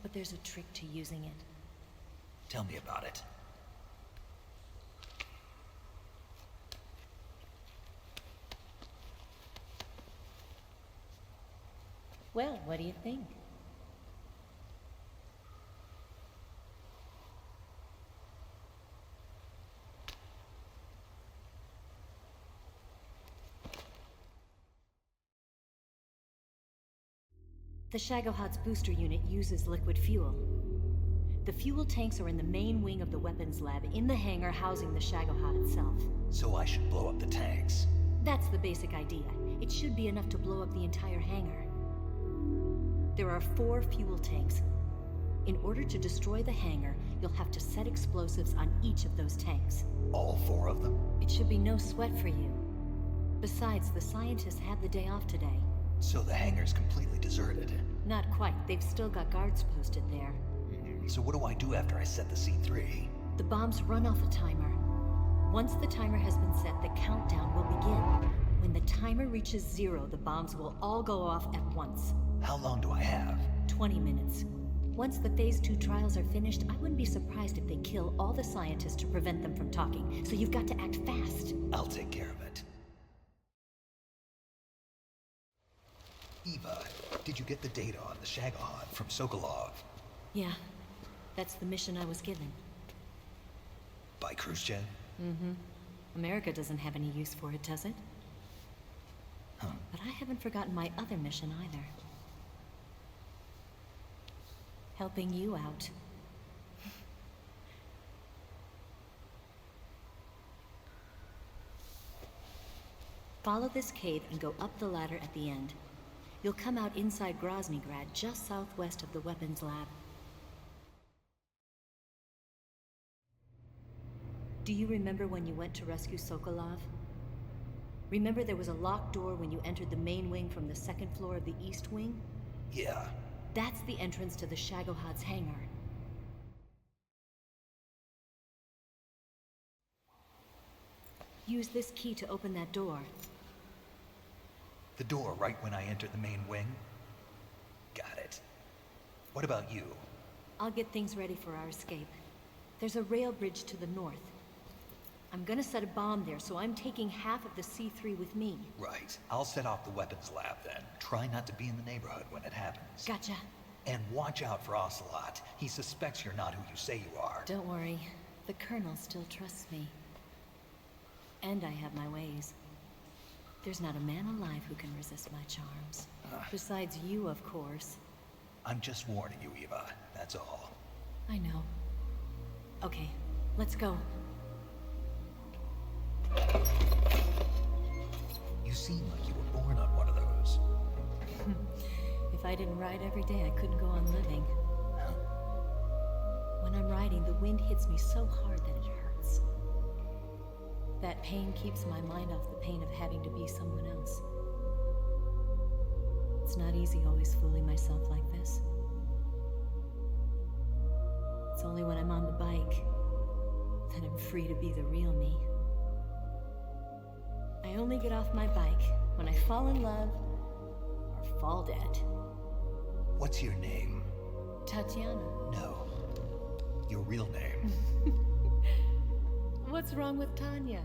but there's a trick to using it. Tell me about it. Well, what do you think? The Shagohod's booster unit uses liquid fuel. The fuel tanks are in the main wing of the weapons lab in the hangar housing the Shagohod itself. So I should blow up the tanks. That's the basic idea. It should be enough to blow up the entire hangar. There are 4 fuel tanks. In order to destroy the hangar, you'll have to set explosives on each of those tanks. All 4 of them? It should be no sweat for you. Besides, the scientists had the day off today. So the hangar's completely deserted. Not quite. They've still got guards posted there. So what do I do after I set the C3? The bombs run off a timer. Once the timer has been set, the countdown will begin. When the timer reaches 0, the bombs will all go off at once. How long do I have? 20 minutes. Once the Phase 2 trials are finished, I wouldn't be surprised if they kill all the scientists to prevent them from talking. So you've got to act fast. I'll take care of it. Eva, did you get the data on the Shagohod from Sokolov? Yeah, that's the mission I was given. By Khrushchev? Mm-hmm. America doesn't have any use for it, does it? Huh. But I haven't forgotten my other mission either. Helping you out. Follow this cave and go up the ladder at the end. You'll come out inside Groznygrad, just southwest of the weapons lab. Do you remember when you went to rescue Sokolov? Remember there was a locked door when you entered the main wing from the 2nd floor of the east wing? Yeah. That's the entrance to the Shagohod's hangar. Use this key to open that door. The door right when I enter the main wing? Got it. What about you? I'll get things ready for our escape. There's a rail bridge to the north. I'm gonna set a bomb there, so I'm taking half of the C3 with me. Right. I'll set off the weapons lab then. Try not to be in the neighborhood when it happens. Gotcha. And watch out for Ocelot. He suspects you're not who you say you are. Don't worry. The Colonel still trusts me. And I have my ways. There's not a man alive who can resist my charms. Besides you, of course. I'm just warning you, Eva. That's all. I know. Okay, let's go. You seem like you were born on one of those. If I didn't ride every day, I couldn't go on living. When I'm riding, the wind hits me so hard that it hurts. That pain keeps my mind off the pain of having to be someone else. It's not easy always fooling myself like this. It's only when I'm on the bike that I'm free to be the real me. I only get off my bike when I fall in love or fall dead. What's your name? Tatiana. No. Your real name. What's wrong with Tanya?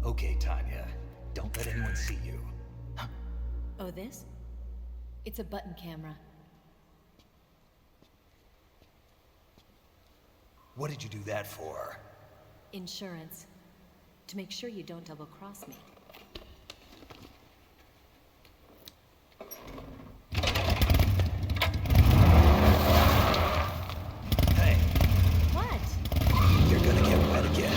Okay, Tanya. Don't let anyone see you. Oh, this? It's a button camera. What did you do that for? Insurance. To make sure you don't double-cross me. Hey. What? You're gonna get wet again.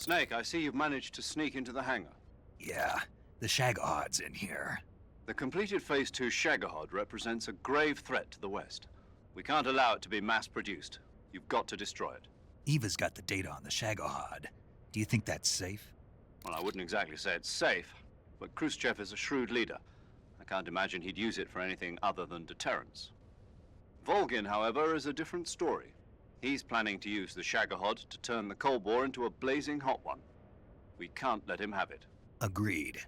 Snake, I see you've managed to sneak into the hangar. Yeah, the Shagahod's in here. The completed Phase 2 Shagahod represents a grave threat to the West. We can't allow it to be mass-produced. You've got to destroy it. Eva's got the data on the Shagahod. Do you think that's safe? Well, I wouldn't exactly say it's safe, but Khrushchev is a shrewd leader. I can't imagine he'd use it for anything other than deterrence. Volgin, however, is a different story. He's planning to use the Shagahod to turn the Cold War into a blazing hot one. We can't let him have it. Agreed.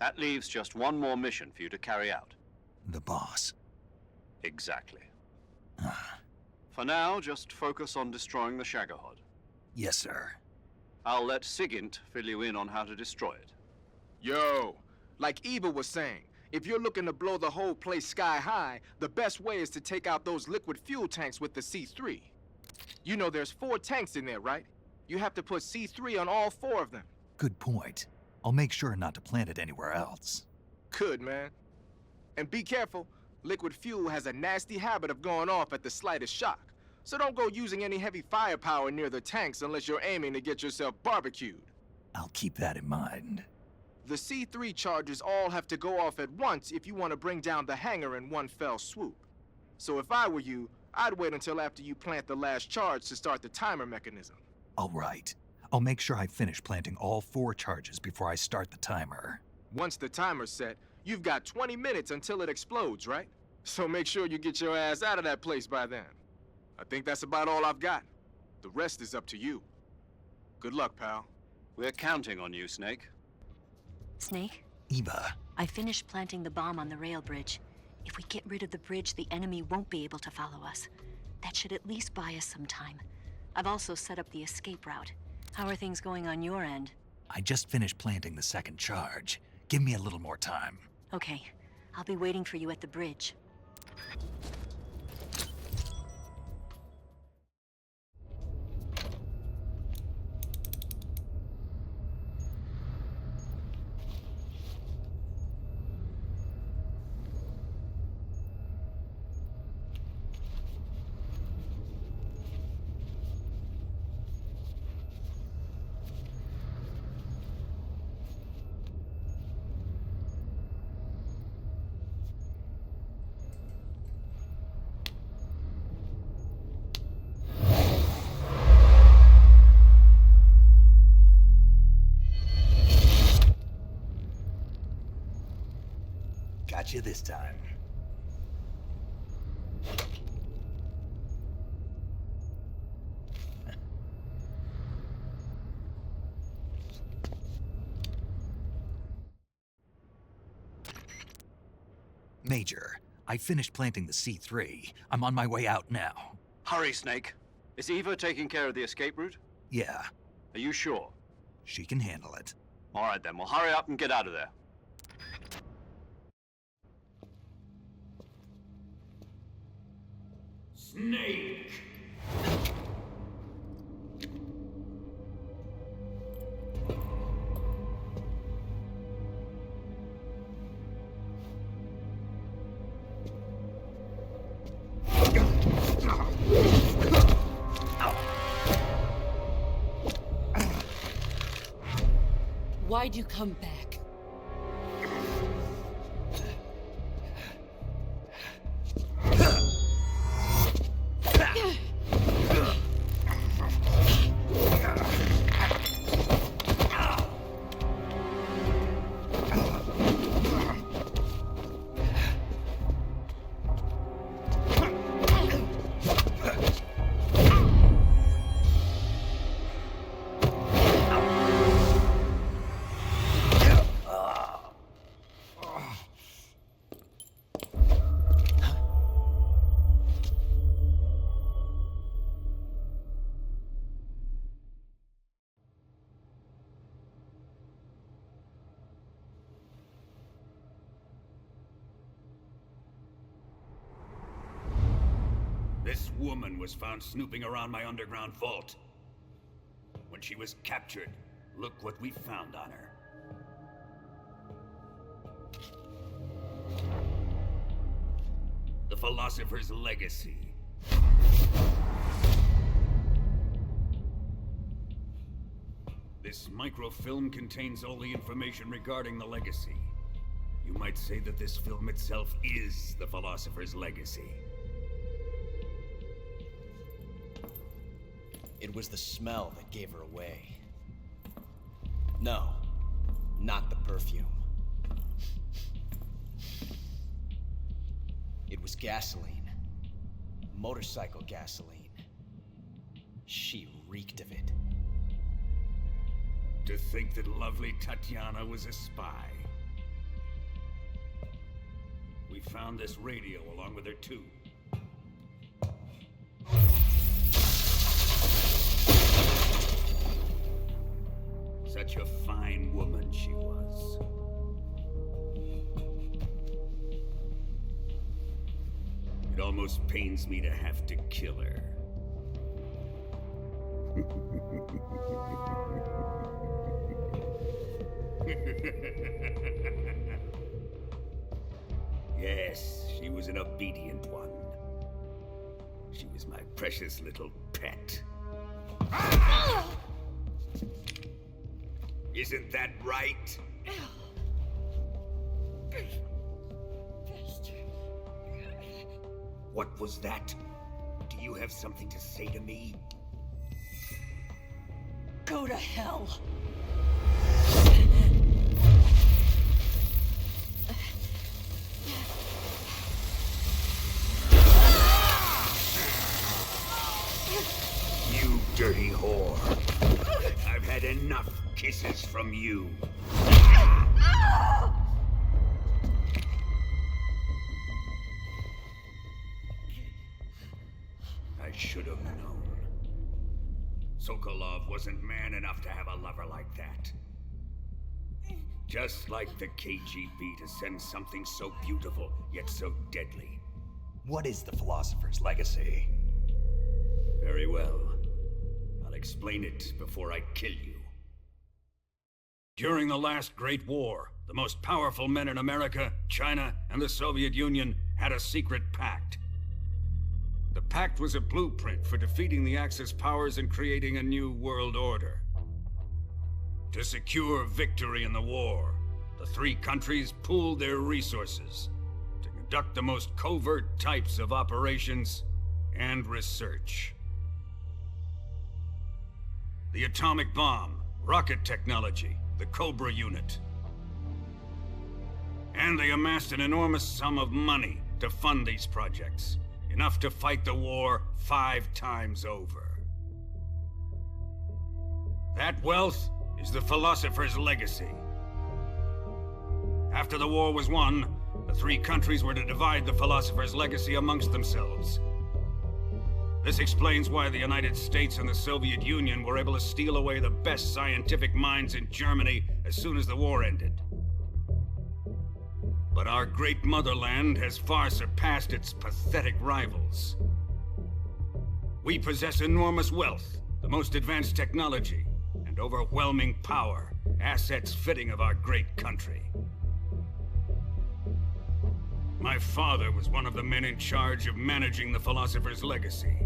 That leaves just one more mission for you to carry out. The boss. Exactly. For now, just focus on destroying the Shagahod. Yes, sir. I'll let Sigint fill you in on how to destroy it. Yo, like Eva was saying, if you're looking to blow the whole place sky high, the best way is to take out those liquid fuel tanks with the C3. You know there's 4 tanks in there, right? You have to put C3 on all 4 of them. Good point. I'll make sure not to plant it anywhere else. Good, man. And be careful. Liquid fuel has a nasty habit of going off at the slightest shock. So don't go using any heavy firepower near the tanks unless you're aiming to get yourself barbecued. I'll keep that in mind. The C3 charges all have to go off at once if you want to bring down the hangar in one fell swoop. So if I were you, I'd wait until after you plant the last charge to start the timer mechanism. All right. I'll make sure I finish planting all 4 charges before I start the timer. Once the timer's set, you've got 20 minutes until it explodes, right? So make sure you get your ass out of that place by then. I think that's about all I've got. The rest is up to you. Good luck, pal. We're counting on you, Snake. Snake? Eva. I finished planting the bomb on the rail bridge. If we get rid of the bridge, the enemy won't be able to follow us. That should at least buy us some time. I've also set up the escape route. How are things going on your end? I just finished planting the 2nd charge. Give me a little more time. Okay. I'll be waiting for you at the bridge. Got you this time. Major, I finished planting the C3. I'm on my way out now. Hurry, Snake. Is Eva taking care of the escape route? Yeah. Are you sure? She can handle it. All right, then. Well, hurry up and get out of there. Snake! Why'd you come back? This woman was found snooping around my underground vault. When she was captured, look what we found on her. The philosopher's legacy. This This microfilm contains all the information regarding the legacy. You might say that this film itself is the philosopher's legacy. It was the smell that gave her away. No, not the perfume. It was gasoline. Motorcycle gasoline. She reeked of it. To think that lovely Tatiana was a spy. We found this radio along with her too. Such a fine woman she was. It almost pains me to have to kill her. Yes, she was an obedient one. She was my precious little pet. Isn't that right? What was that? Do you have something to say to me? Go to hell. You dirty whore. I've had enough kisses from you. I should have known. Sokolov wasn't man enough to have a lover like that. Just like the KGB to send something so beautiful, yet so deadly. What is the philosopher's legacy? Very well. I'll explain it before I kill you. During the last Great War, the most powerful men in America, China, and the Soviet Union had a secret pact. The pact was a blueprint for defeating the Axis powers and creating a new world order. To secure victory in the war, the three countries pooled their resources to conduct the most covert types of operations and research. The atomic bomb, rocket technology, the Cobra unit. And they amassed an enormous sum of money to fund these projects. Enough to fight the war 5 times over. That wealth is the philosopher's legacy. After the war was won, the three countries were to divide the philosopher's legacy amongst themselves. This explains why the United States and the Soviet Union were able to steal away the best scientific minds in Germany as soon as the war ended. But our great motherland has far surpassed its pathetic rivals. We possess enormous wealth, the most advanced technology, and overwhelming power, assets fitting of our great country. My father was one of the men in charge of managing the philosopher's legacy.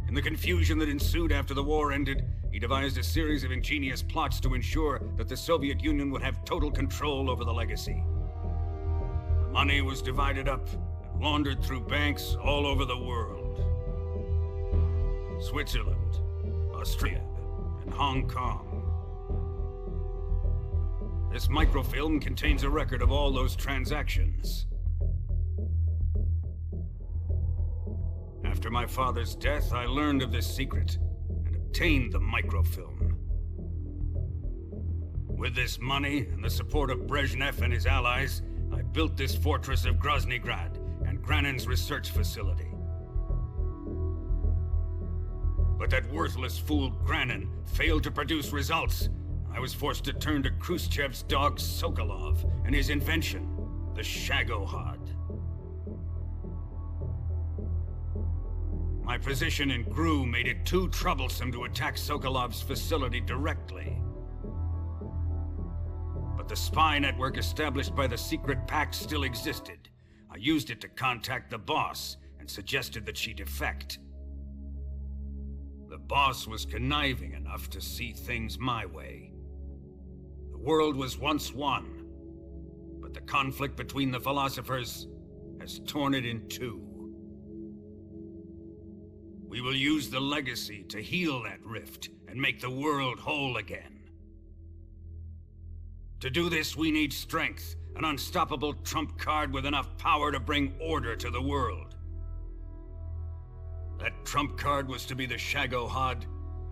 In the confusion that ensued after the war ended, he devised a series of ingenious plots to ensure that the Soviet Union would have total control over the legacy. Money was divided up and laundered through banks all over the world. Switzerland, Austria, and Hong Kong. This microfilm contains a record of all those transactions. After my father's death, I learned of this secret and obtained the microfilm. With this money and the support of Brezhnev and his allies, I built this fortress of Groznygrad and Granin's research facility. But that worthless fool Granin failed to produce results. I was forced to turn to Khrushchev's dog Sokolov and his invention, the Shagohod. My position in GRU made it too troublesome to attack Sokolov's facility directly. But the spy network established by the secret pact still existed. I used it to contact the boss and suggested that she defect. The boss was conniving enough to see things my way. The world was once one, but the conflict between the philosophers has torn it in two. We will use the legacy to heal that rift and make the world whole again. To do this, we need strength, an unstoppable trump card with enough power to bring order to the world. That trump card was to be the Shagohod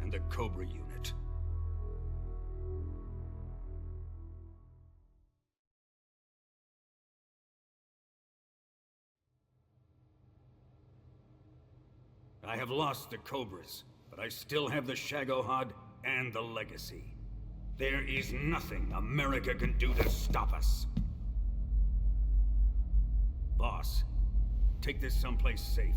and the Cobra unit. I have lost the Cobras, but I still have the Shagohod and the legacy. There is nothing America can do to stop us. Boss, take this someplace safe.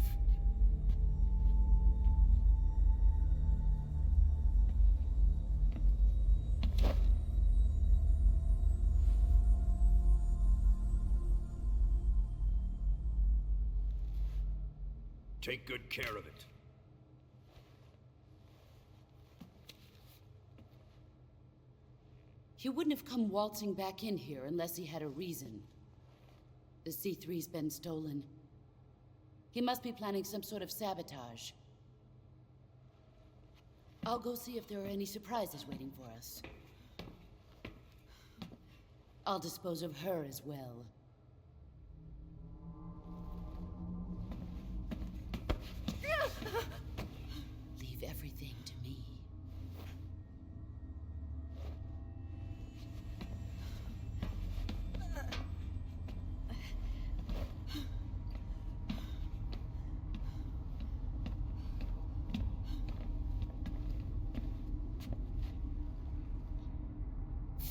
Take good care of it. He wouldn't have come waltzing back in here unless he had a reason. The C3's been stolen. He must be planning some sort of sabotage. I'll go see if there are any surprises waiting for us. I'll dispose of her as well. Leave everything to me.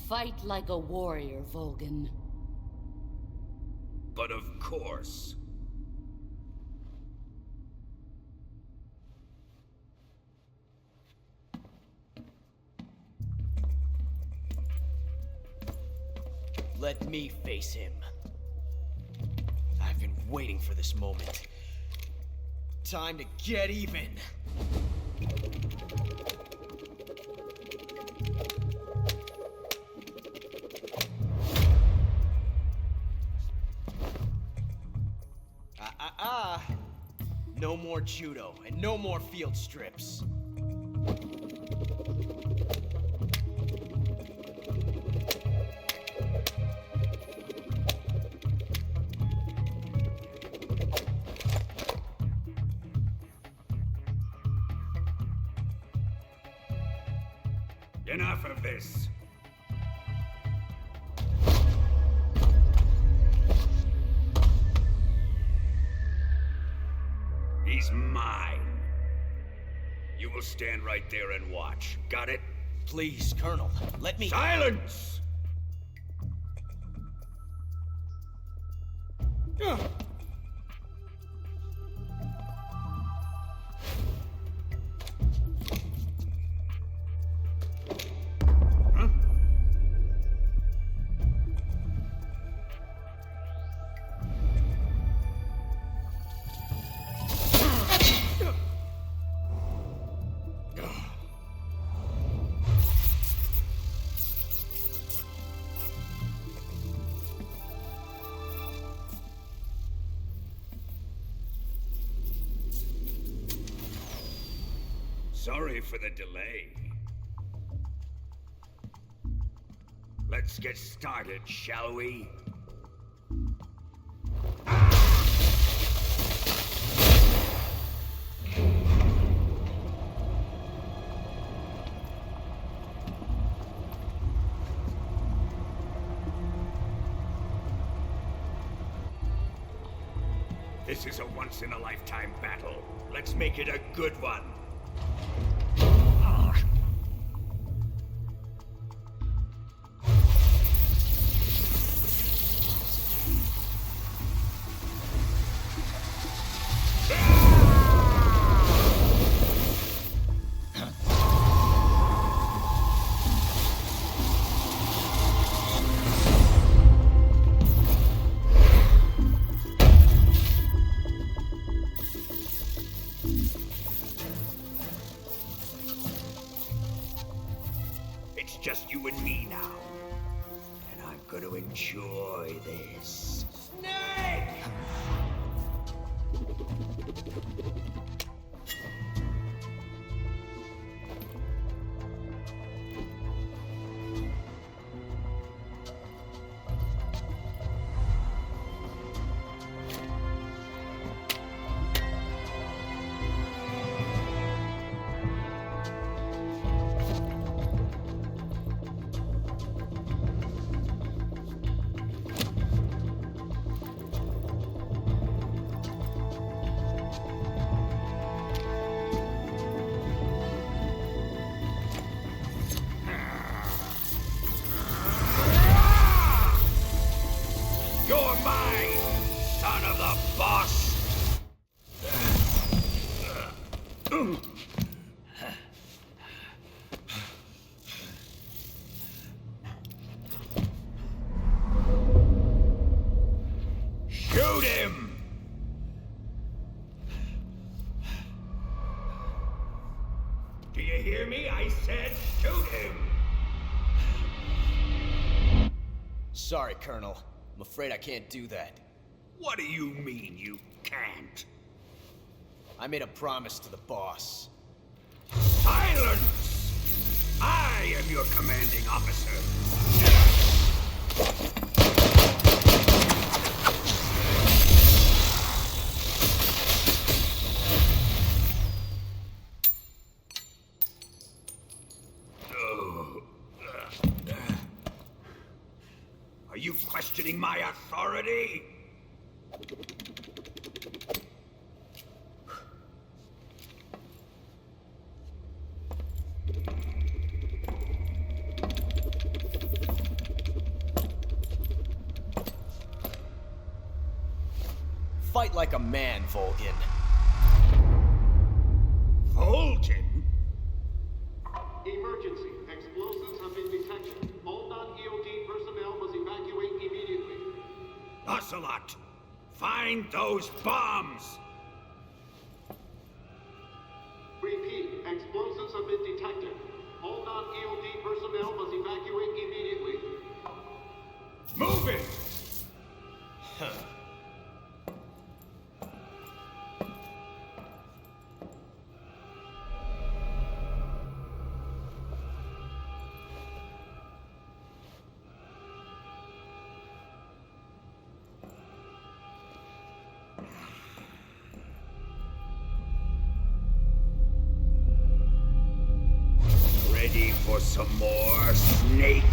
Fight like a warrior, Volgan. But of course. Let me face him. I've been waiting for this moment. Time to get even. No more judo, and no more field strips. Enough of this. He's mine. You will stand right there and watch. Got it? Please, Colonel, let me— Silence! Sorry for the delay. Let's get started, shall we? This is a once-in-a-lifetime battle. Let's make it a good one. enjoy this. Snake! You're mine, son of the boss! Shoot him! Do you hear me? I said shoot him! Sorry, Colonel. I'm afraid I can't do that. What do you mean you can't? I made a promise to the boss. Silence! I am your commanding officer. Are you questioning my authority? Fight like a man, Volgin. Volgin? Emergency. Explosives have been detected. All non-EOD personnel must evacuate immediately. Ocelot, find those bombs! Repeat. Explosives have been detected. All non-EOD personnel must evacuate immediately. Move it! Ready for some more, Snake?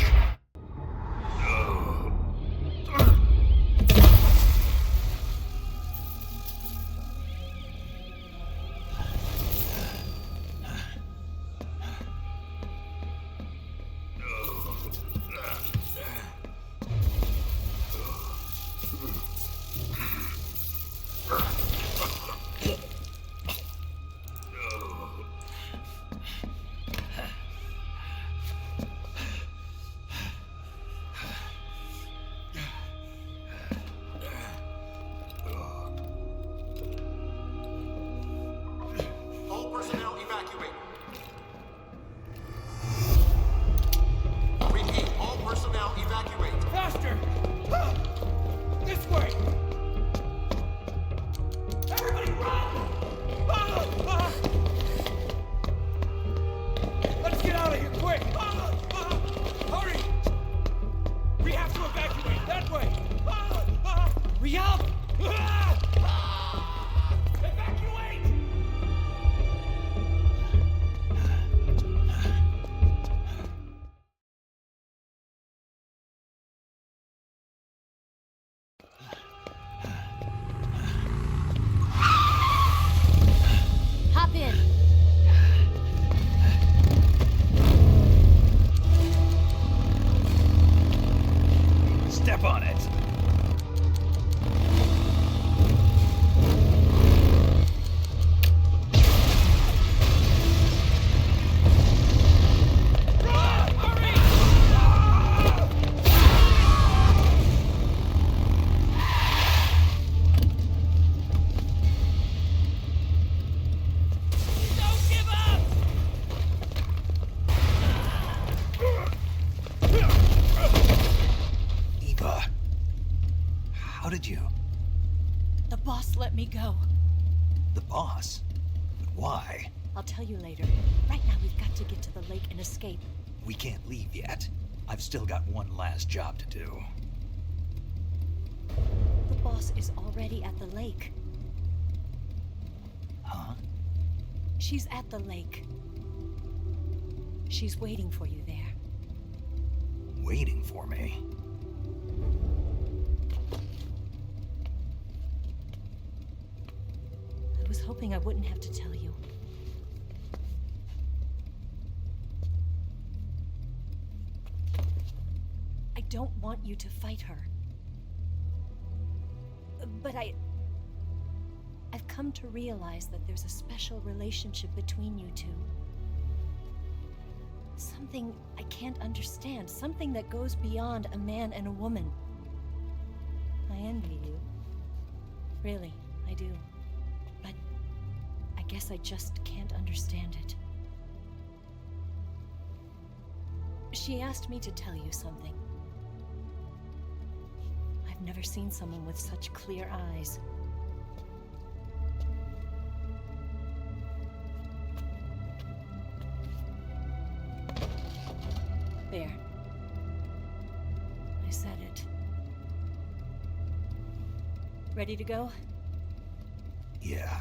All personnel evacuate. Repeat. All personnel evacuate. Faster! This way! Everybody run! Let's get out of here, quick! Hurry! We have to evacuate, that way! Hurry up! Evacuate! Hop in. Step on it. Eva, How did you? The boss let me go. The boss? But why? I'll tell you later. Right now, we've got to get to the lake and escape. We can't leave yet. I've still got one last job to do. The boss is already at the lake. Huh? She's at the lake. She's waiting for you there. Waiting for me? I was hoping I wouldn't have to tell you. I don't want you to fight her. But I've come to realize that there's a special relationship between you two. Something I can't understand. Something that goes beyond a man and a woman. I envy you. Really, I do. But I guess I just can't understand it. She asked me to tell you something. I've never seen someone with such clear eyes. There. I said it. Ready to go? Yeah.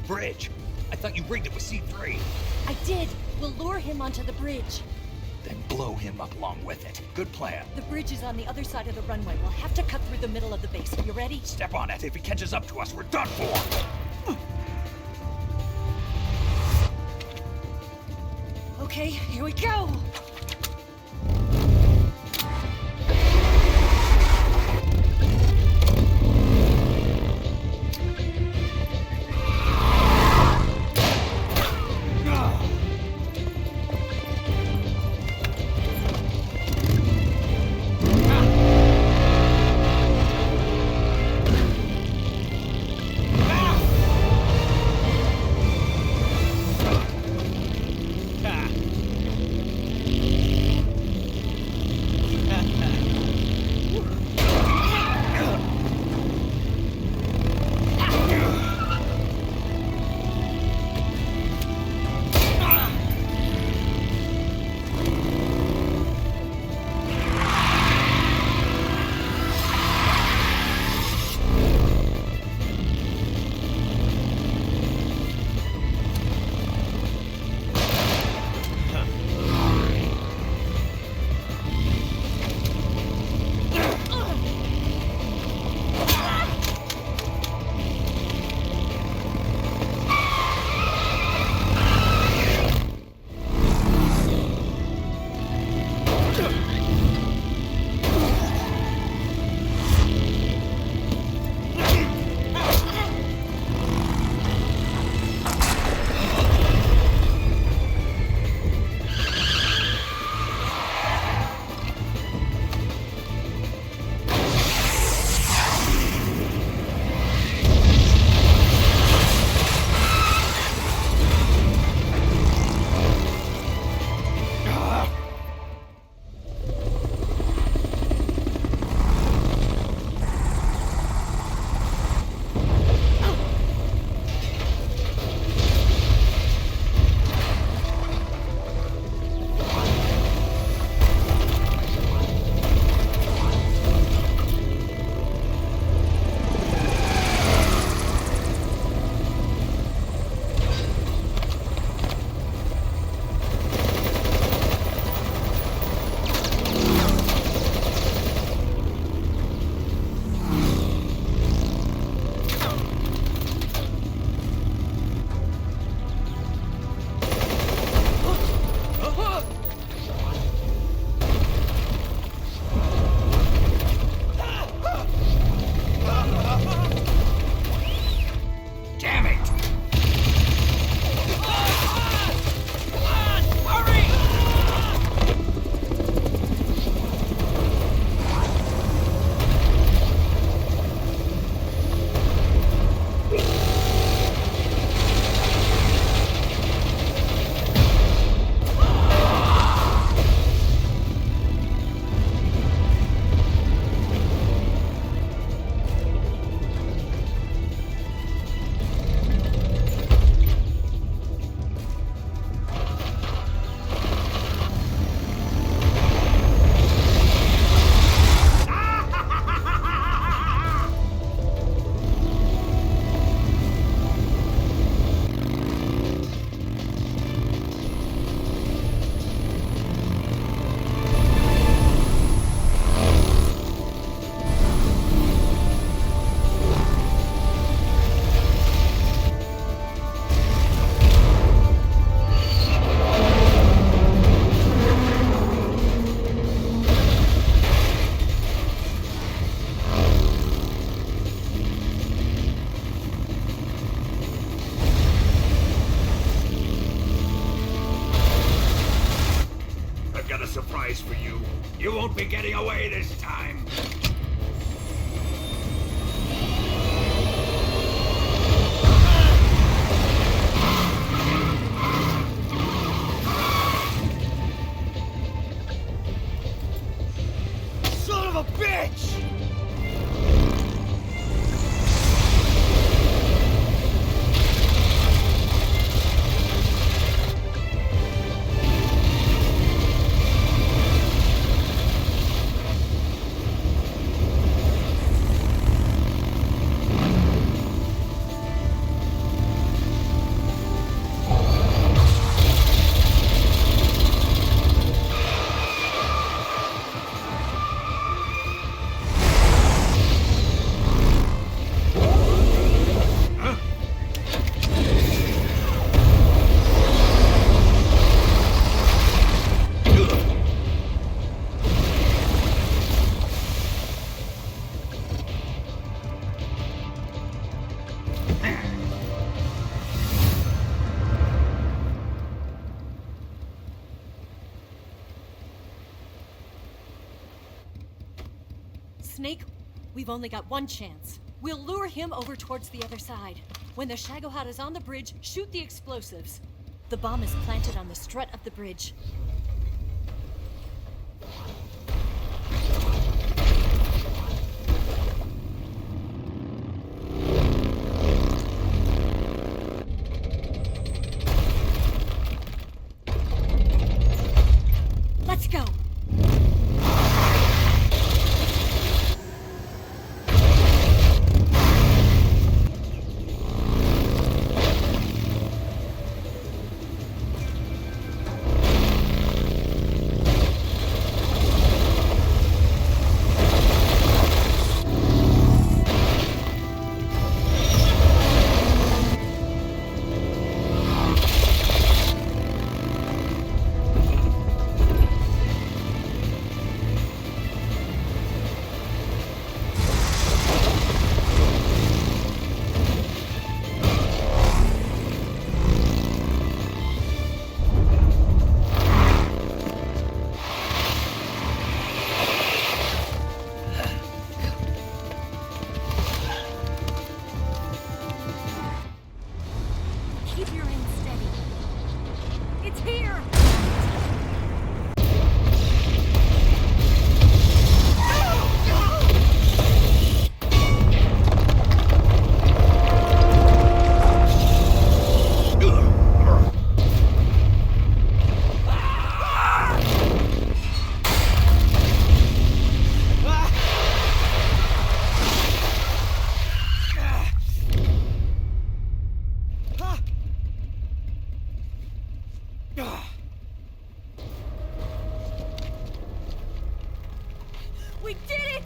Bridge? I thought you rigged it with C3. I did. We'll lure him onto the bridge. Then blow him up along with it. Good plan. The bridge is on the other side of the runway. We'll have to cut through the middle of the base. You ready? Step on it. If he catches up to us, we're done for. Okay, here we go! this for you. You won't be getting away this time. Son of a bitch! Snake, we've only got one chance. We'll lure him over towards the other side. When the Shagohod is on the bridge, shoot the explosives. The bomb is planted on the strut of the bridge. Let's go! We did it!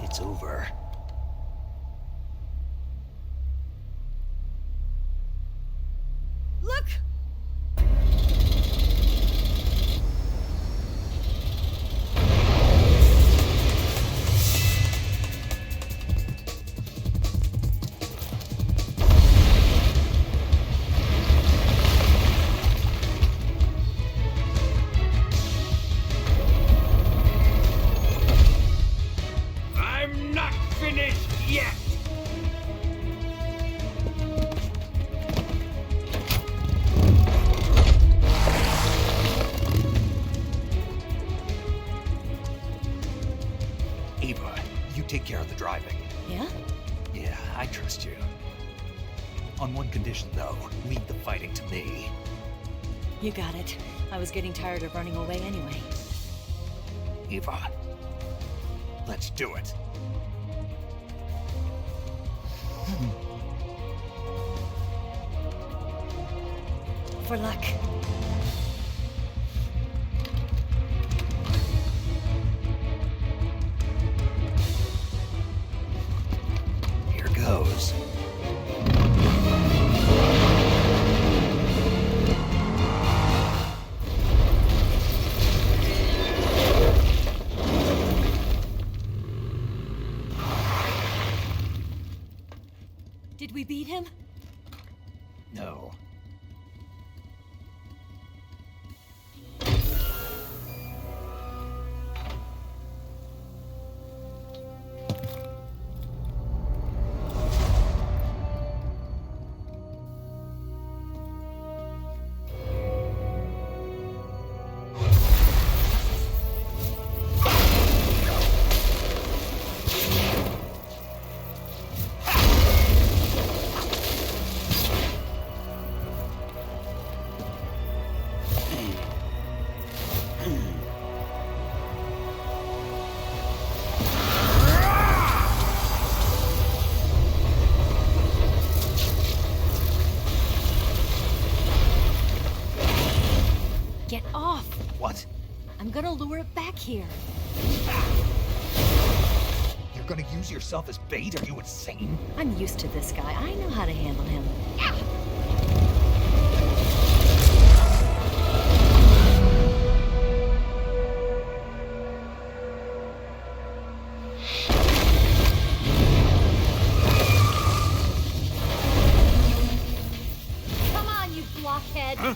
It's over. Look! I'm not finished yet! Eva, you take care of the driving. Yeah? Yeah, I trust you. On one condition, though, leave the fighting to me. You got it. I was getting tired of running away anyway. Eva, let's do it. For luck. Here goes. we beat him? No. Get off! What? I'm gonna lure it back here. You're gonna use yourself as bait? Are you insane? I'm used to this guy. I know how to handle him. Come on, you blockhead! Huh?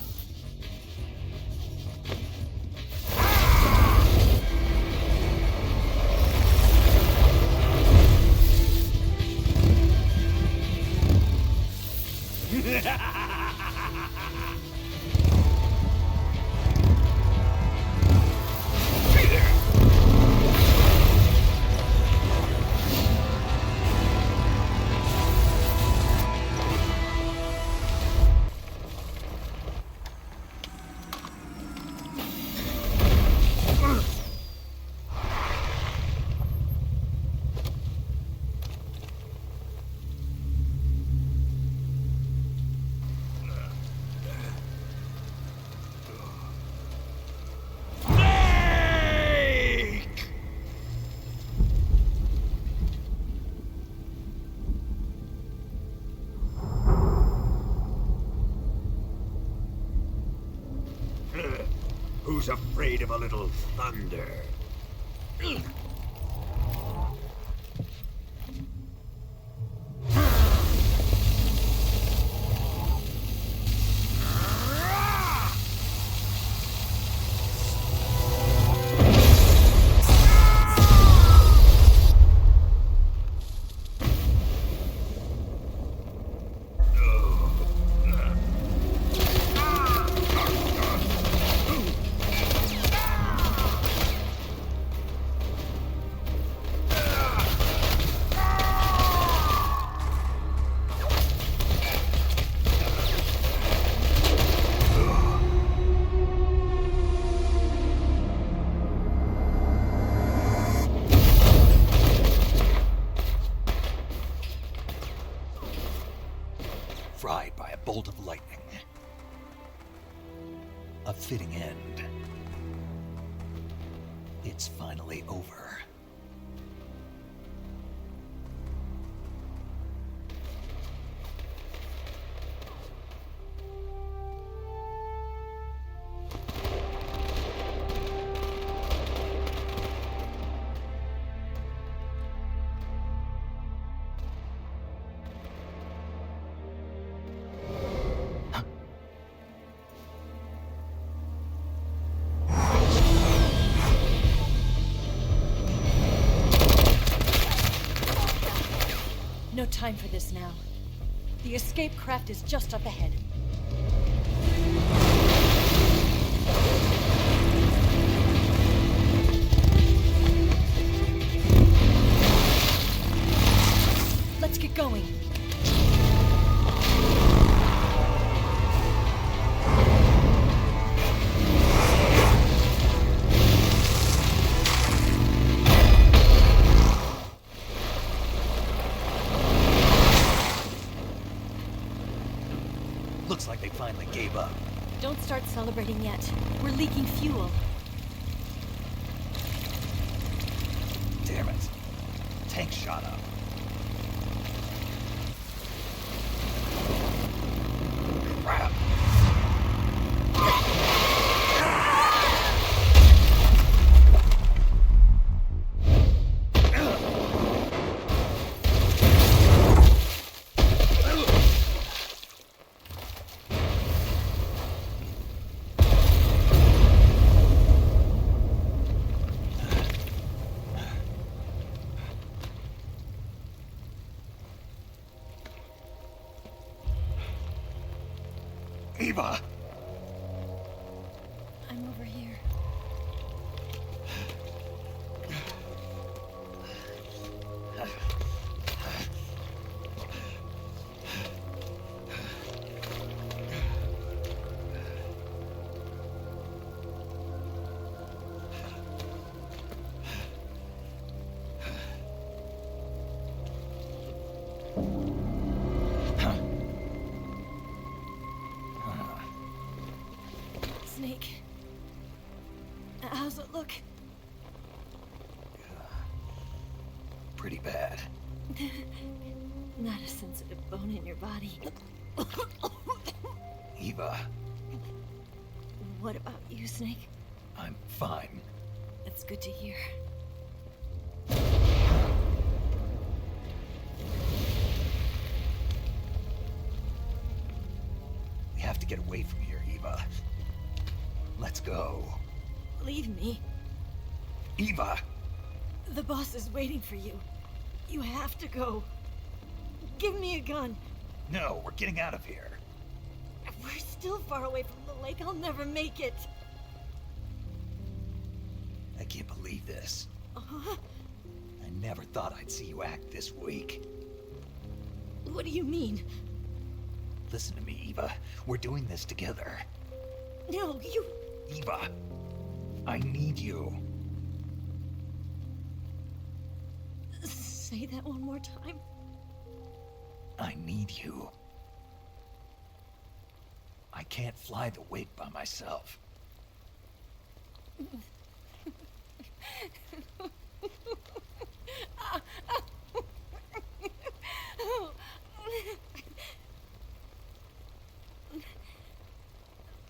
Who's afraid of a little thunder? Fried by a bolt of lightning. A fitting end. It's finally over. No time for this now. The escape craft is just up ahead. Let's get going. Looks like they finally gave up. Don't start celebrating yet. We're leaking fuel. Damn it. Tank shot up. Crap. Eva! I'm over here. Snake. How's it look? Pretty bad. Not a sensitive bone in your body. Eva, What about you, Snake? I'm fine. That's good to hear. We have to get away from here, Eva. Let's go. Leave me. Eva! The boss is waiting for you. You have to go. Give me a gun. No, we're getting out of here. We're still far away from the lake. I'll never make it. I can't believe this. Uh-huh. I never thought I'd see you act this weak. What do you mean? Listen to me, Eva. We're doing this together. No, you... Eva, I need you. Say that one more time. I need you. I can't fly the wake by myself.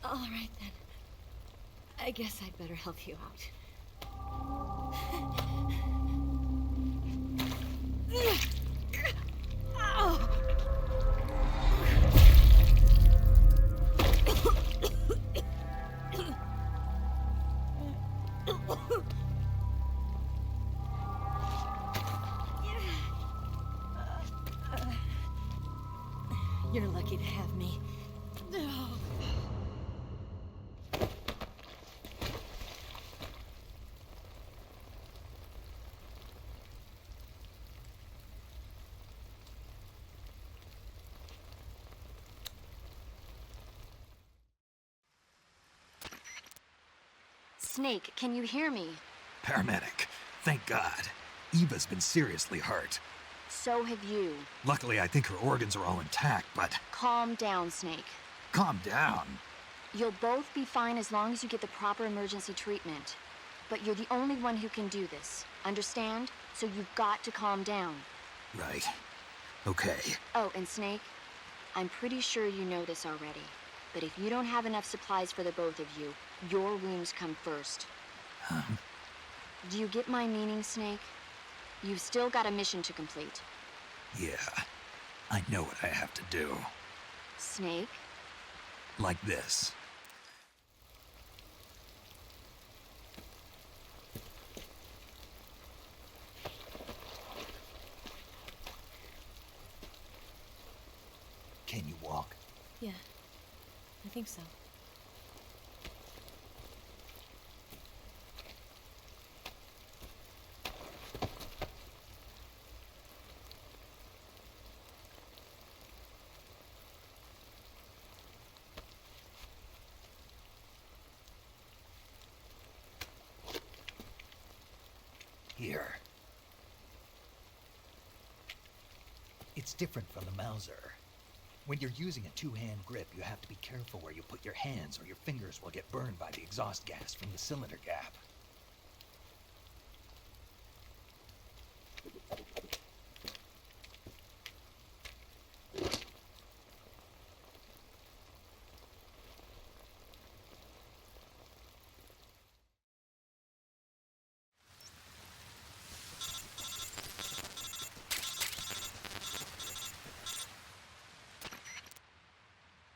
All right, then. I guess I'd better help you out. You're lucky to have me. Snake, can you hear me? Paramedic, thank God. Eva's been seriously hurt. So have you. Luckily, I think her organs are all intact, but... Calm down, Snake. Calm down. You'll both be fine as long as you get the proper emergency treatment. But you're the only one who can do this. Understand? So you've got to calm down. Right. Okay. Oh, and Snake, I'm pretty sure you know this already. But if you don't have enough supplies for the both of you, your wounds come first. Do you get my meaning, Snake? You've still got a mission to complete. Yeah. I know what I have to do. Snake? Like this. Can you walk? Yeah, I think so. Here. It's different from the Mauser. When you're using a two-hand grip, you have to be careful where you put your hands or your fingers will get burned by the exhaust gas from the cylinder gap.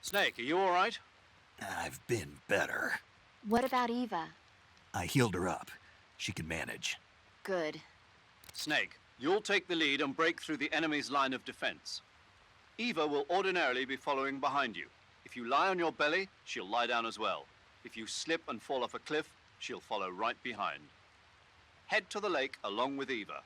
Snake, are you all right? I've been better. What about Eva? I healed her up. She can manage. Good. Snake, you'll take the lead and break through the enemy's line of defense. Eva will ordinarily be following behind you. If you lie on your belly, she'll lie down as well. If you slip and fall off a cliff, she'll follow right behind. Head to the lake along with Eva.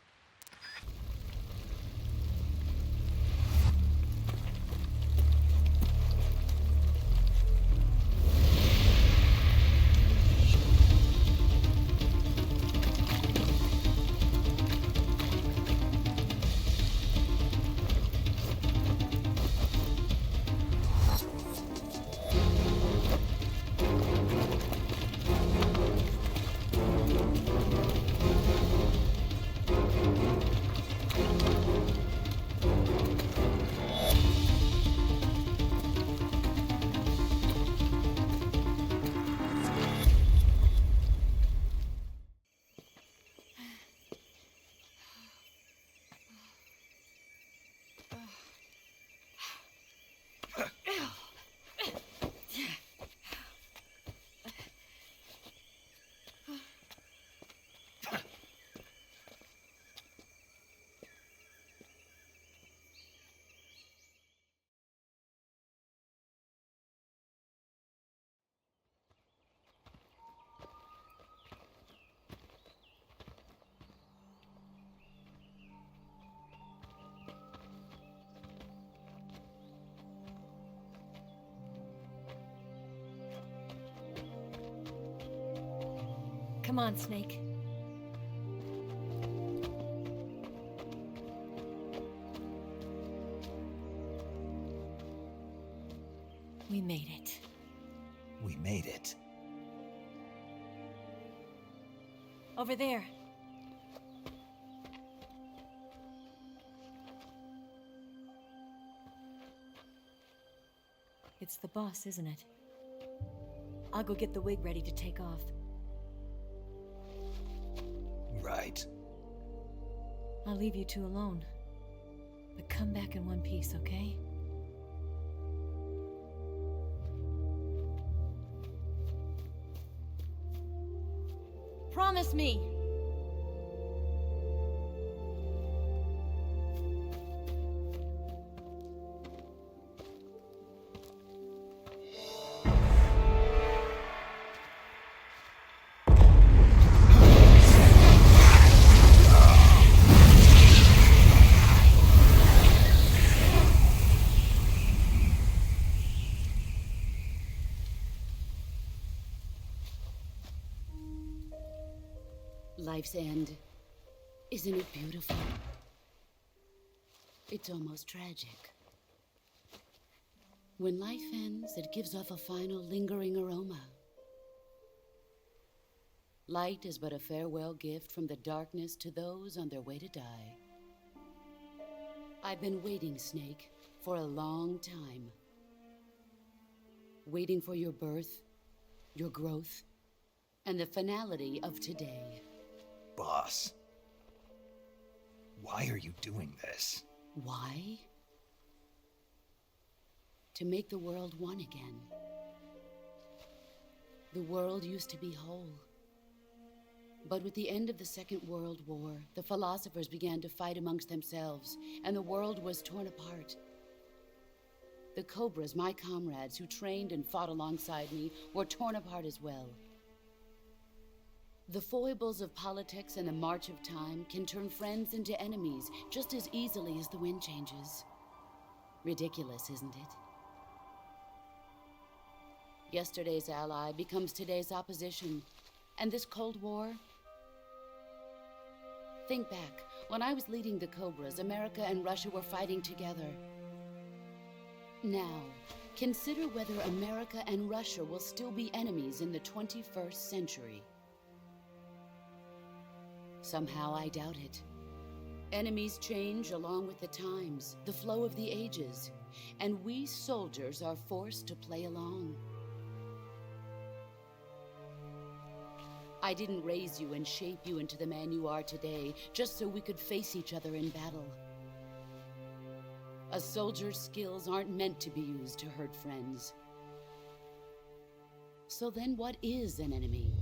Come on, Snake. We made it. We made it. Over there. It's the boss, isn't it? I'll go get the wig ready to take off. Right. I'll leave you two alone. But come back in one piece, okay? Promise me! Life's end. Isn't it beautiful? It's almost tragic. When life ends, it gives off a final lingering aroma. Light is but a farewell gift from the darkness to those on their way to die. I've been waiting, Snake, for a long time. Waiting for your birth, your growth, and the finality of today. Boss, why are you doing this? Why? To make the world one again. The world used to be whole. But with the end of the Second World War, the philosophers began to fight amongst themselves, and the world was torn apart. The Cobras, my comrades who trained and fought alongside me, were torn apart as well. The foibles of politics and the march of time can turn friends into enemies just as easily as the wind changes. Ridiculous, isn't it? Yesterday's ally becomes today's opposition, and this Cold War? Think back. When I was leading the Cobras, America and Russia were fighting together. Now, consider whether America and Russia will still be enemies in the 21st century. Somehow I doubt it. Enemies change along with the times, the flow of the ages, and we soldiers are forced to play along. I didn't raise you and shape you into the man you are today just so we could face each other in battle. A soldier's skills aren't meant to be used to hurt friends. So then what is an enemy?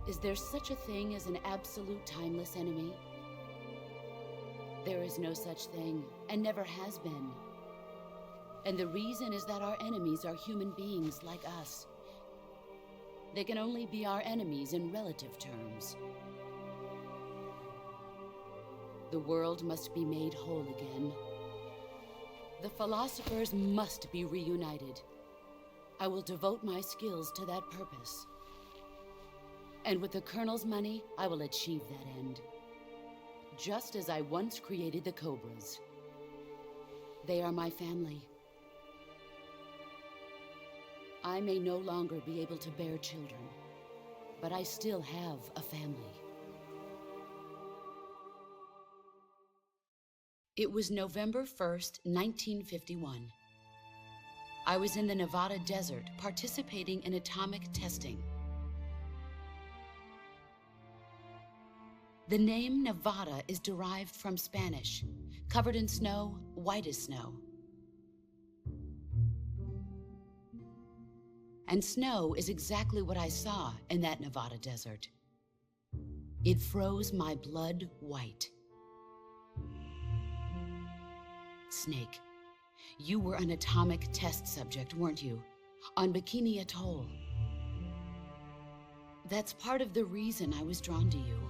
Is there such a thing as an absolute timeless enemy? There is no such thing, and never has been. And the reason is that our enemies are human beings like us. They can only be our enemies in relative terms. The world must be made whole again. The philosophers must be reunited. I will devote my skills to that purpose. And with the Colonel's money, I will achieve that end. Just as I once created the Cobras. They are my family. I may no longer be able to bear children, but I still have a family. It was November 1st, 1951. I was in the Nevada desert participating in atomic testing. The name Nevada is derived from Spanish, covered in snow, white as snow. And snow is exactly what I saw in that Nevada desert. It froze my blood white. Snake, you were an atomic test subject, weren't you? On Bikini Atoll. That's part of the reason I was drawn to you.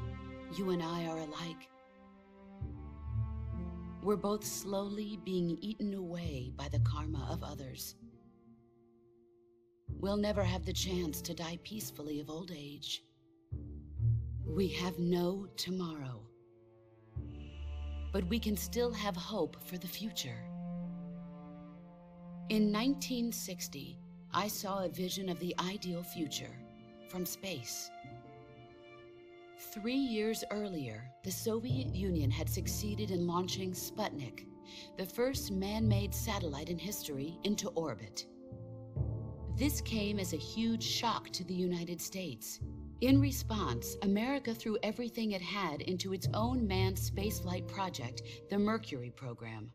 You and I are alike. We're both slowly being eaten away by the karma of others. We'll never have the chance to die peacefully of old age. We have no tomorrow. But we can still have hope for the future. In 1960, I saw a vision of the ideal future from space. 3 years earlier, the Soviet Union had succeeded in launching Sputnik, the first man-made satellite in history, into orbit. This came as a huge shock to the United States. In response, America threw everything it had into its own manned spaceflight project, the Mercury program.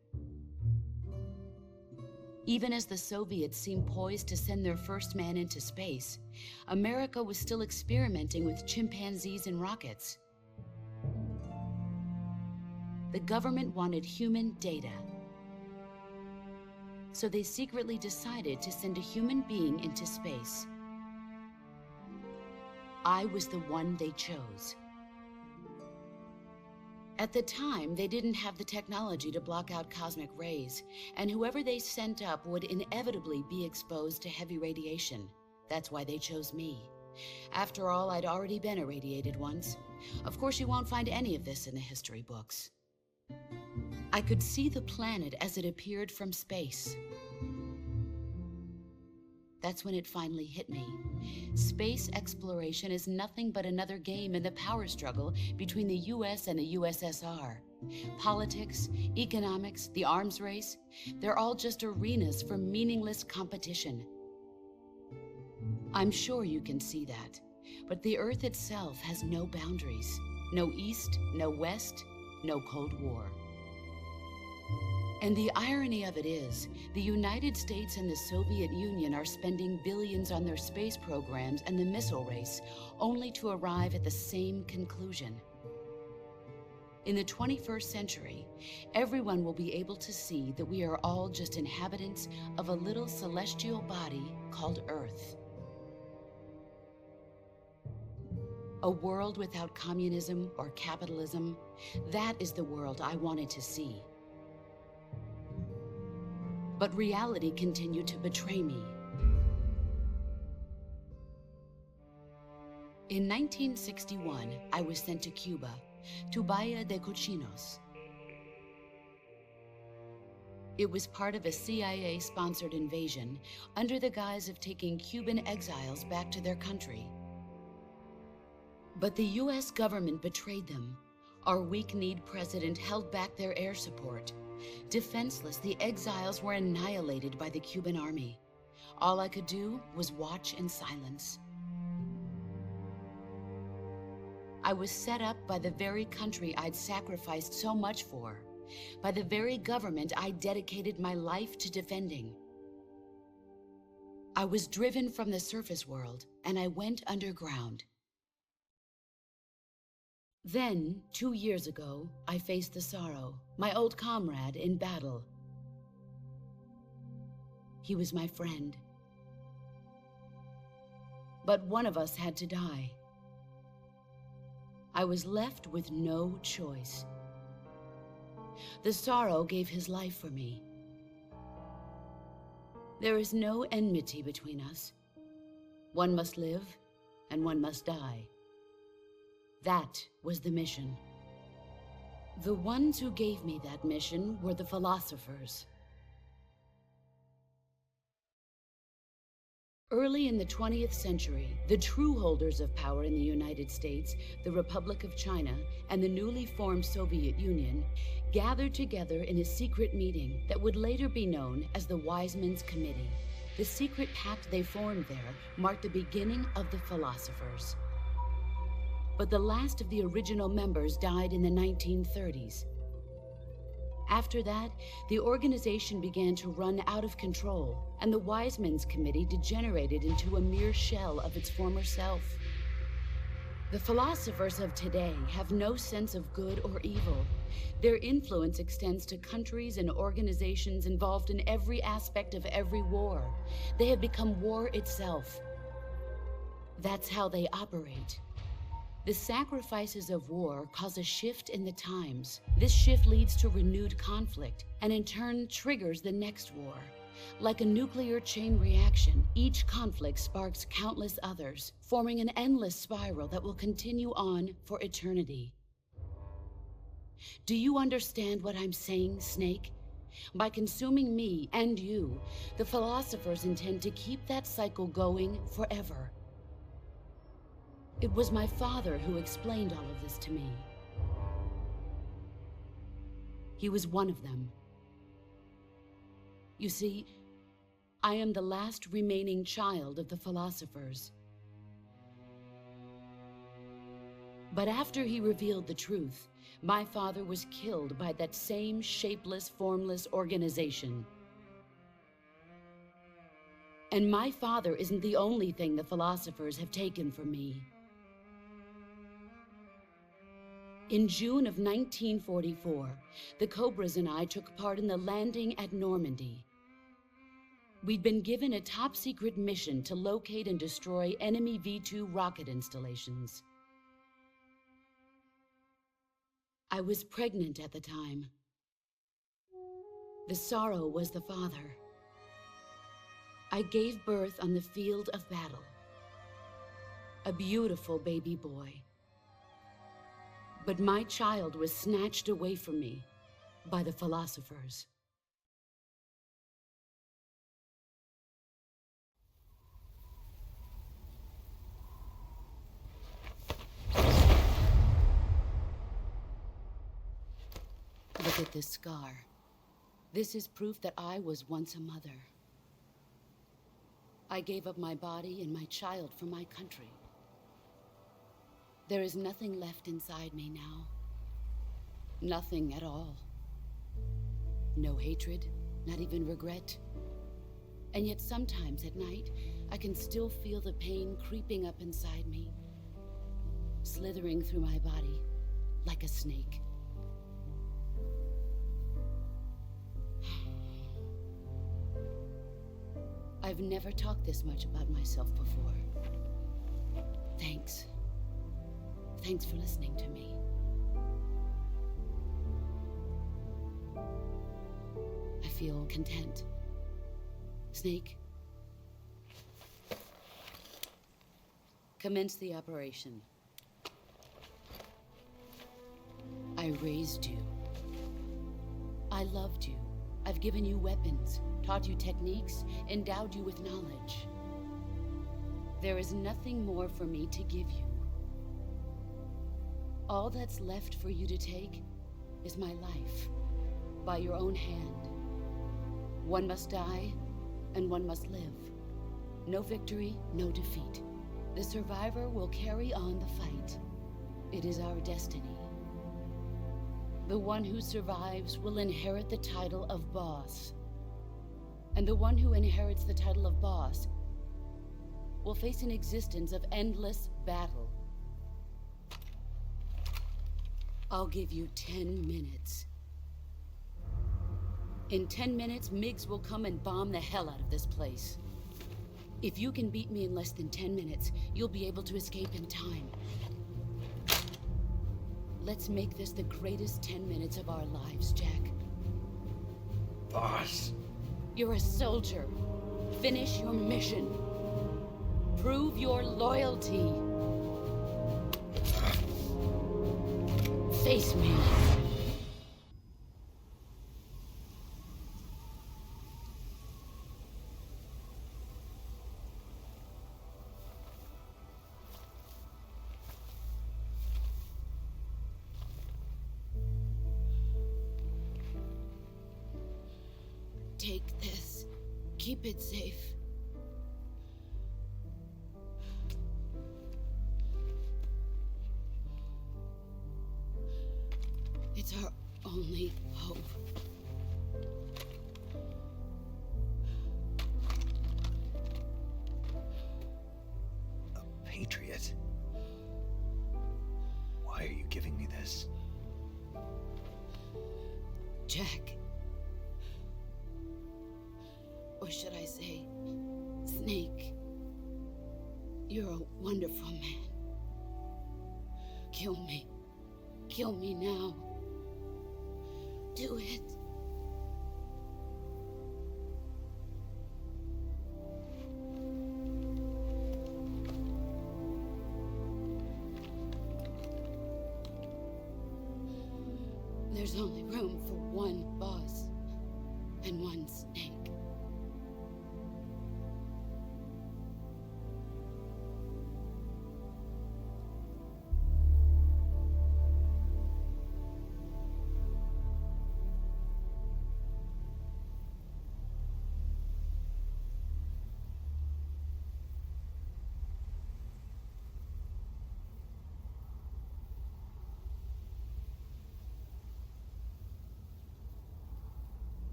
Even as the Soviets seemed poised to send their first man into space, America was still experimenting with chimpanzees and rockets. The government wanted human data. So they secretly decided to send a human being into space. I was the one they chose. At the time, they didn't have the technology to block out cosmic rays, and whoever they sent up would inevitably be exposed to heavy radiation. That's why they chose me. After all, I'd already been irradiated once. Of course, you won't find any of this in the history books. I could see the planet as it appeared from space. That's when it finally hit me. Space exploration is nothing but another game in the power struggle between the US and the USSR. Politics, economics, the arms race, they're all just arenas for meaningless competition. I'm sure you can see that, but the Earth itself has no boundaries. No East, no West, no Cold War. And the irony of it is, the United States and the Soviet Union are spending billions on their space programs and the missile race, only to arrive at the same conclusion. In the 21st century, everyone will be able to see that we are all just inhabitants of a little celestial body called Earth. A world without communism or capitalism, that is the world I wanted to see. But reality continued to betray me. In 1961, I was sent to Cuba, to Bahia de Cochinos. It was part of a CIA-sponsored invasion under the guise of taking Cuban exiles back to their country. But the US government betrayed them. Our weak-kneed president held back their air support. Defenseless, the exiles were annihilated by the Cuban army. All I could do was watch in silence. I was set up by the very country I'd sacrificed so much for, by the very government I dedicated my life to defending. I was driven from the surface world, and I went underground. Then, 2 years ago, I faced the sorrow, my old comrade in battle. He was my friend. But one of us had to die. I was left with no choice. The Sorrow gave his life for me. There is no enmity between us. One must live, and one must die. That was the mission. The ones who gave me that mission were the philosophers. Early in the 20th century, the true holders of power in the United States, the Republic of China, and the newly formed Soviet Union gathered together in a secret meeting that would later be known as the Wise Men's Committee. The secret pact they formed there marked the beginning of the philosophers. But the last of the original members died in the 1930s. After that, the organization began to run out of control, and the Wise Men's Committee degenerated into a mere shell of its former self. The philosophers of today have no sense of good or evil. Their influence extends to countries and organizations involved in every aspect of every war. They have become war itself. That's how they operate. The sacrifices of war cause a shift in the times. This shift leads to renewed conflict, and in turn triggers the next war. Like a nuclear chain reaction, each conflict sparks countless others, forming an endless spiral that will continue on for eternity. Do you understand what I'm saying, Snake? By consuming me and you, the philosophers intend to keep that cycle going forever. It was my father who explained all of this to me. He was one of them. You see, I am the last remaining child of the philosophers. But after he revealed the truth, my father was killed by that same shapeless, formless organization. And my father isn't the only thing the philosophers have taken from me. In June of 1944, the Cobras and I took part in the landing at Normandy. We'd been given a top-secret mission to locate and destroy enemy V-2 rocket installations. I was pregnant at the time. The Sorrow was the father. I gave birth on the field of battle. A beautiful baby boy. But my child was snatched away from me by the philosophers. Look at this scar. This is proof that I was once a mother. I gave up my body and my child for my country. There is nothing left inside me now. Nothing at all. No hatred, not even regret. And yet sometimes at night, I can still feel the pain creeping up inside me, slithering through my body like a snake. I've never talked this much about myself before. Thanks. Thanks for listening to me. I feel content. Snake, commence the operation. I raised you. I loved you. I've given you weapons, taught you techniques, endowed you with knowledge. There is nothing more for me to give you. All that's left for you to take is my life, by your own hand. One must die, and one must live. No victory, no defeat. The survivor will carry on the fight. It is our destiny. The one who survives will inherit the title of boss. And the one who inherits the title of boss will face an existence of endless battle. I'll give you 10 minutes. In 10 minutes, MiGs will come and bomb the hell out of this place. If you can beat me in less than 10 minutes, you'll be able to escape in time. Let's make this the greatest 10 minutes of our lives, Jack. Boss. You're a soldier. Finish your mission. Prove your loyalty. Face me. Take this. Keep it safe. It's our only hope. A patriot? Why are you giving me this? Jack. Or should I say, Snake? You're a wonderful man. Kill me. Kill me now. Do it. There's only room for one boss and one Snake.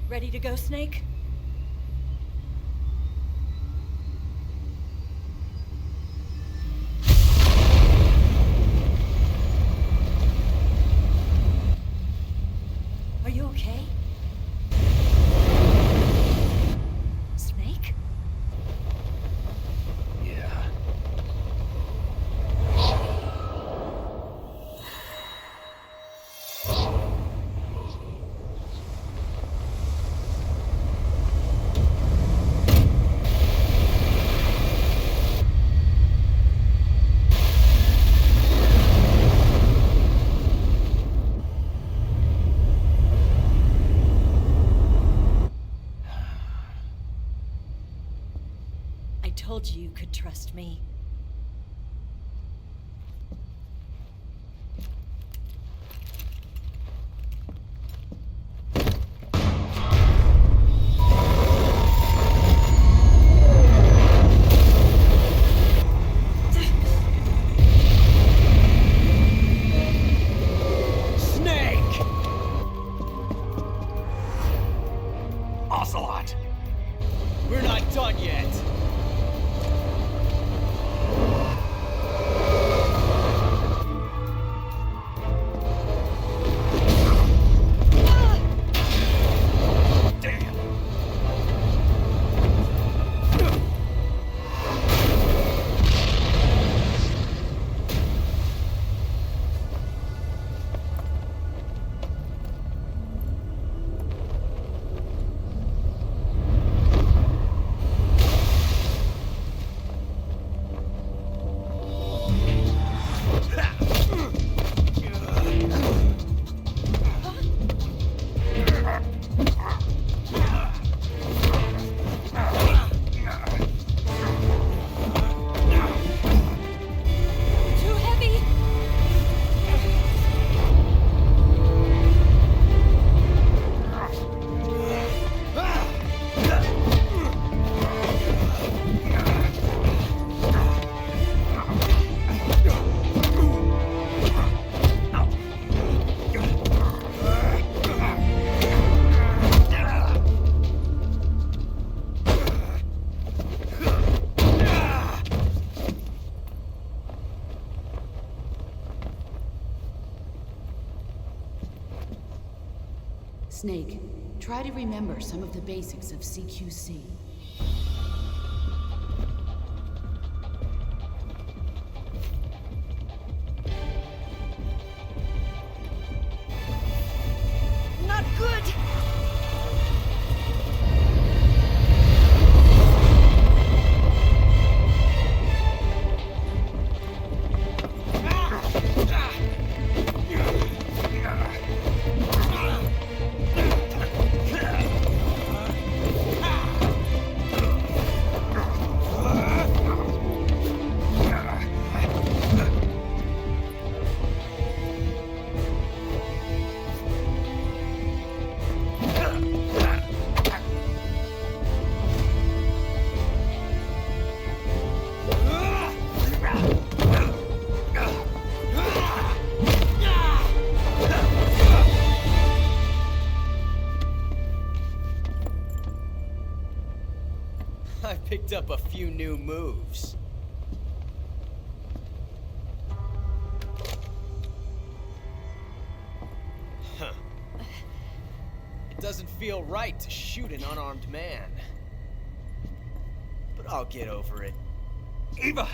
Ready to go, Snake? Are you okay? Snake? told you could trust me. We're not done yet. Snake, try to remember some of the basics of CQC. Not good! I picked up a few new moves. Huh. It doesn't feel right to shoot an unarmed man. But I'll get over it. Eva!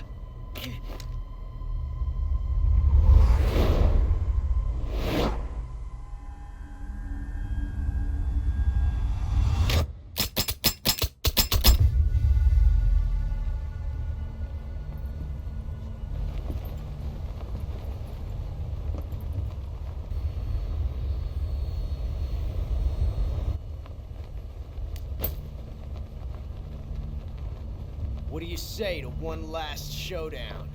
What do you say to one last showdown?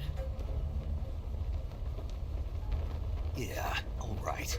Yeah, all right.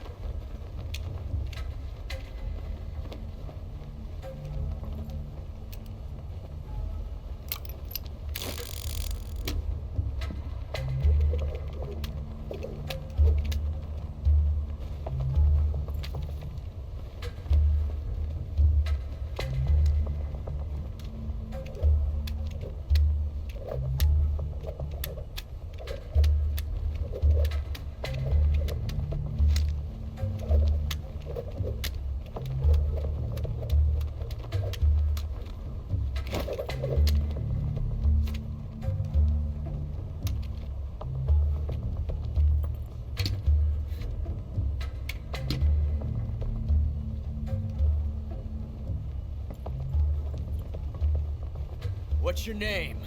What's your name?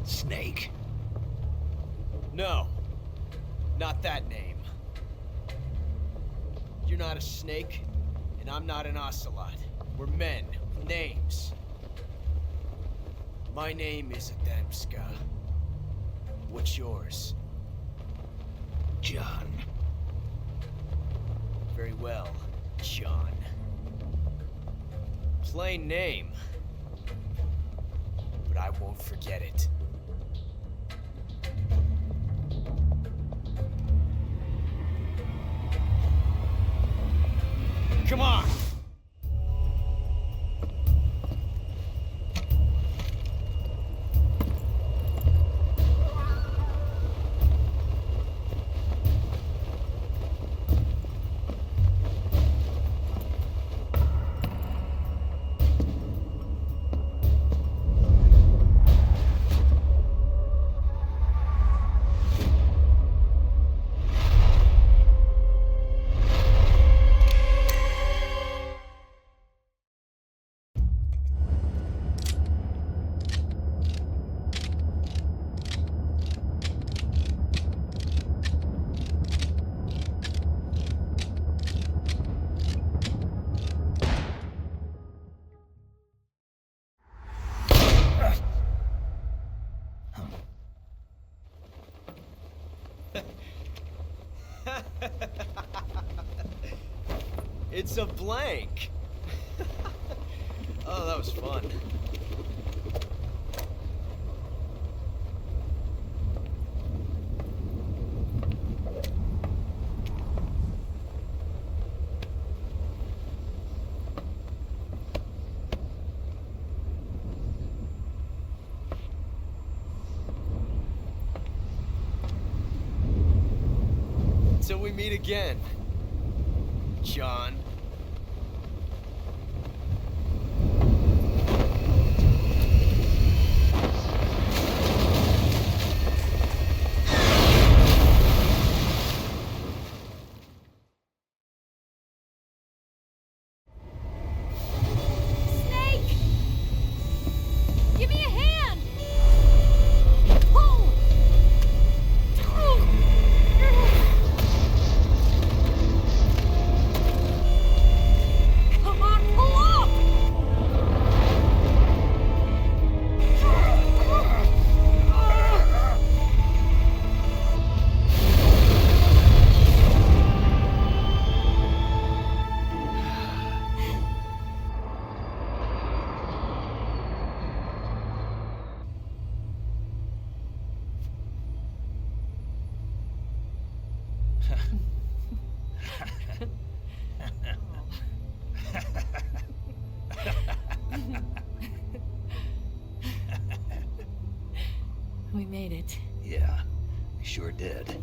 Snake. No, not that name. You're not a snake, and I'm not an ocelot. We're men with Names. My name is Adamska. What's yours? John. Very well, John. Plain name. But I won't forget it. Come on! It's a blank. Oh, that was fun. Until we meet again, John. We made it. Yeah, we sure did.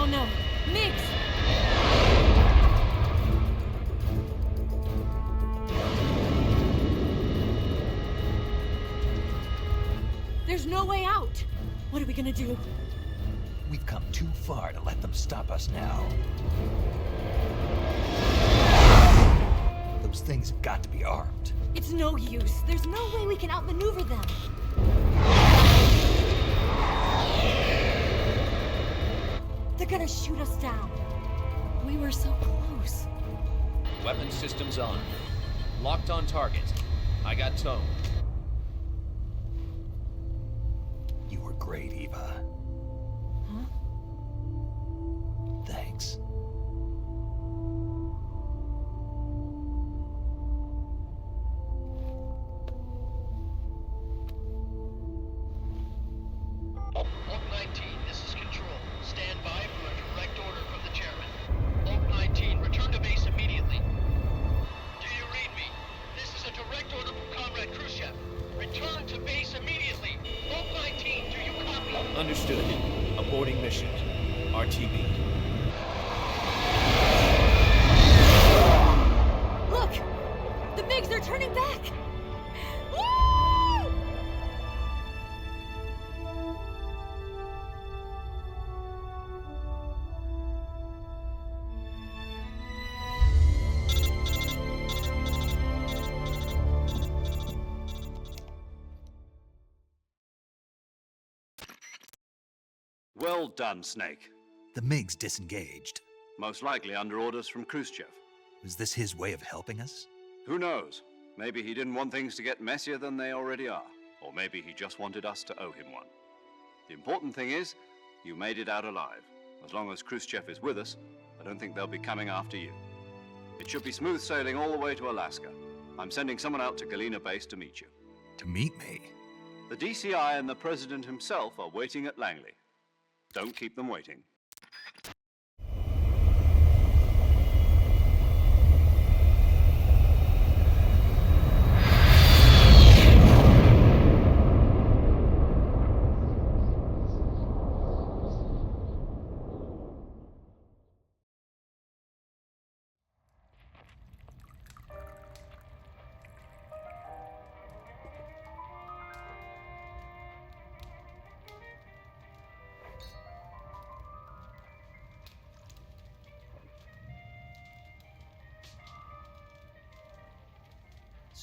Oh no, Mix! There's no way out! What are we gonna do? We've come too far to let them stop us now. Those things have got to be armed. It's no use. There's no way we can outmaneuver them. They're gonna shoot us down. We were so close. Weapon systems on. Locked on target. I got tone. You were great, Eva. Huh? Thanks. Oak 19, this is Control. Stand by for a direct order from the chairman. Oak 19, return to base immediately. Do you read me? This is a direct order from Comrade Khrushchev. Return to base immediately. Oak 19, do you copy? Understood. Aborting mission. RTB. Look! The MiGs are turning back! Well done, Snake. The MiG's disengaged. Most likely under orders from Khrushchev. Was this his way of helping us? Who knows? Maybe he didn't want things to get messier than they already are. Or maybe he just wanted us to owe him one. The important thing is, you made it out alive. As long as Khrushchev is with us, I don't think they'll be coming after you. It should be smooth sailing all the way to Alaska. I'm sending someone out to Galena Base to meet you. To meet me? The DCI and the President himself are waiting at Langley. Don't keep them waiting.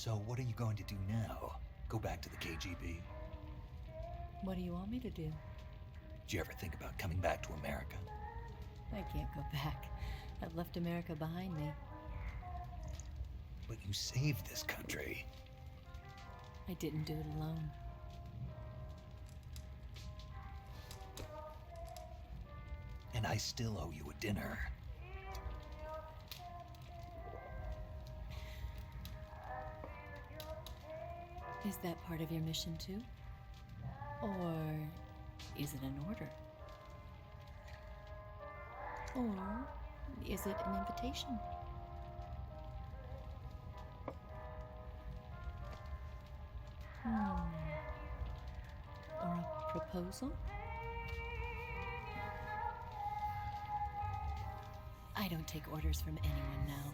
So what are you going to do now? Go back to the KGB? What do you want me to do? Did you ever think about coming back to America? I can't go back. I've left America behind me. But you saved this country. I didn't do it alone. And I still owe you a dinner. Is that part of your mission too? Or is it an order? Or is it an invitation? Or a proposal? I don't take orders from anyone now.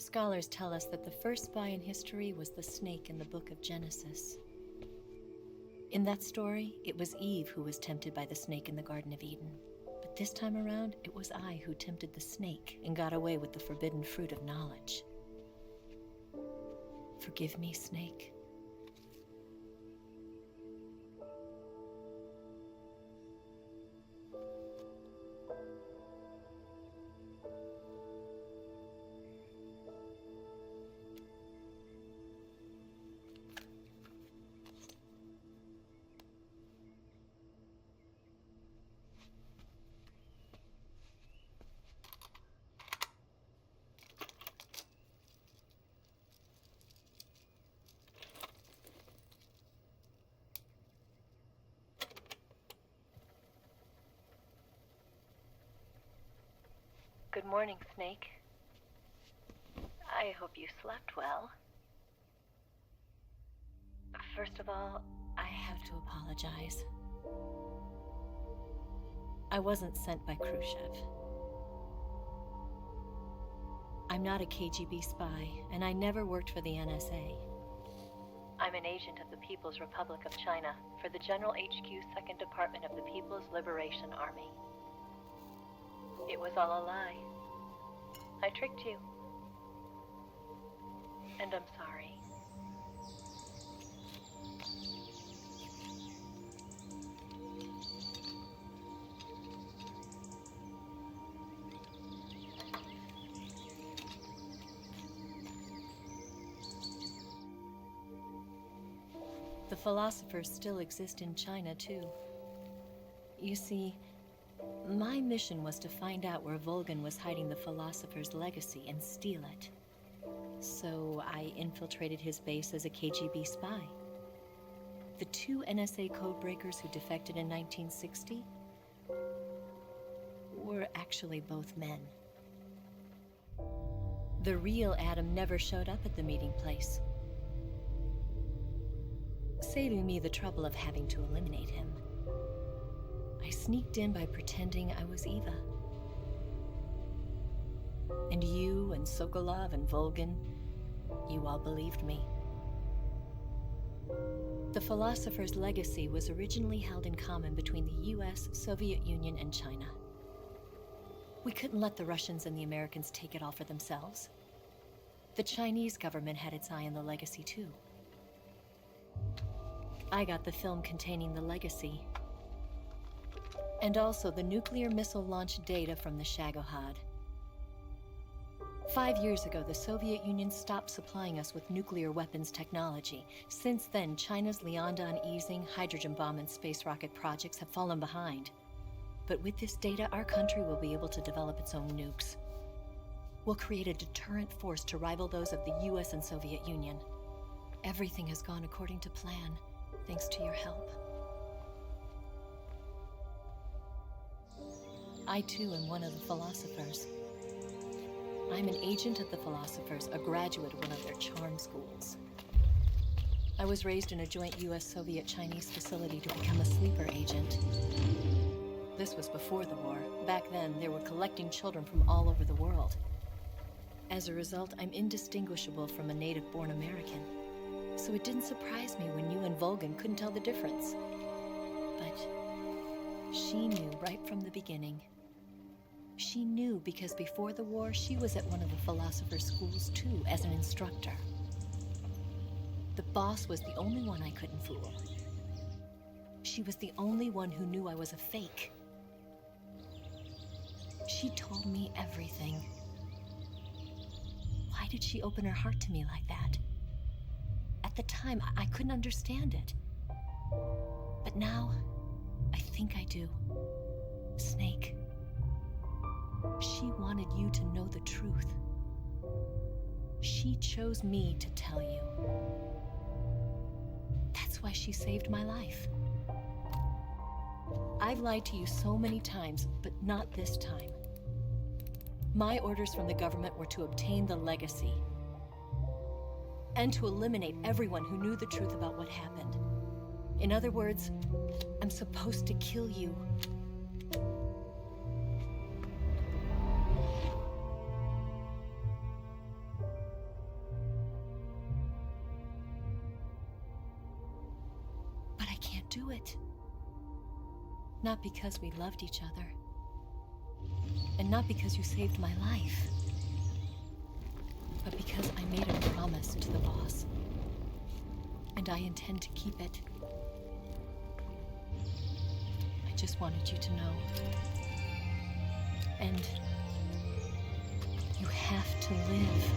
Scholars tell us that the first spy in history was the snake in the book of Genesis. In that story, it was Eve who was tempted by the snake in the Garden of Eden. But this time around, it was I who tempted the snake and got away with the forbidden fruit of knowledge. Forgive me, Snake. Good morning, Snake. I hope you slept well. First of all, I have to apologize. I wasn't sent by Khrushchev. I'm not a KGB spy, and I never worked for the NSA. I'm an agent of the People's Republic of China for the General HQ 2nd Department of the People's Liberation Army. It was all a lie. I tricked you. And I'm sorry. The philosophers still exist in China, too. You see, my mission was to find out where Volgin was hiding the philosopher's legacy and steal it. So I infiltrated his base as a KGB spy. The 2 NSA codebreakers who defected in 1960 were actually both men. The real Adam never showed up at the meeting place, saving me the trouble of having to eliminate him. I sneaked in by pretending I was Eva. And you and Sokolov and Volgin, you all believed me. The philosopher's legacy was originally held in common between the US, Soviet Union, and China. We couldn't let the Russians and the Americans take it all for themselves. The Chinese government had its eye on the legacy too. I got the film containing the legacy, and also the nuclear missile launch data from the Shagohod. 5 years ago, the Soviet Union stopped supplying us with nuclear weapons technology. Since then, China's Liaodong easing, hydrogen bomb, and space rocket projects have fallen behind. But with this data, our country will be able to develop its own nukes. We'll create a deterrent force to rival those of the US and Soviet Union. Everything has gone according to plan, thanks to your help. I too am one of the philosophers. I'm an agent of the philosophers, a graduate of one of their charm schools. I was raised in a joint US-Soviet-Chinese facility to become a sleeper agent. This was before the war. Back then, they were collecting children from all over the world. As a result, I'm indistinguishable from a native-born American. So it didn't surprise me when you and Volgin couldn't tell the difference. But she knew right from the beginning. She knew because before the war, she was at one of the philosopher's schools too, as an instructor. The boss was the only one I couldn't fool. She was the only one who knew I was a fake. She told me everything. Why did she open her heart to me like that? At the time, I couldn't understand it. But now, I think I do. Snake. She wanted you to know the truth. She chose me to tell you. That's why she saved my life. I've lied to you so many times, but not this time. My orders from the government were to obtain the legacy and to eliminate everyone who knew the truth about what happened. In other words, I'm supposed to kill you. But I can't do it. Not because we loved each other. And not because you saved my life. But because I made a promise to the boss. And I intend to keep it. I just wanted you to know. And you have to live.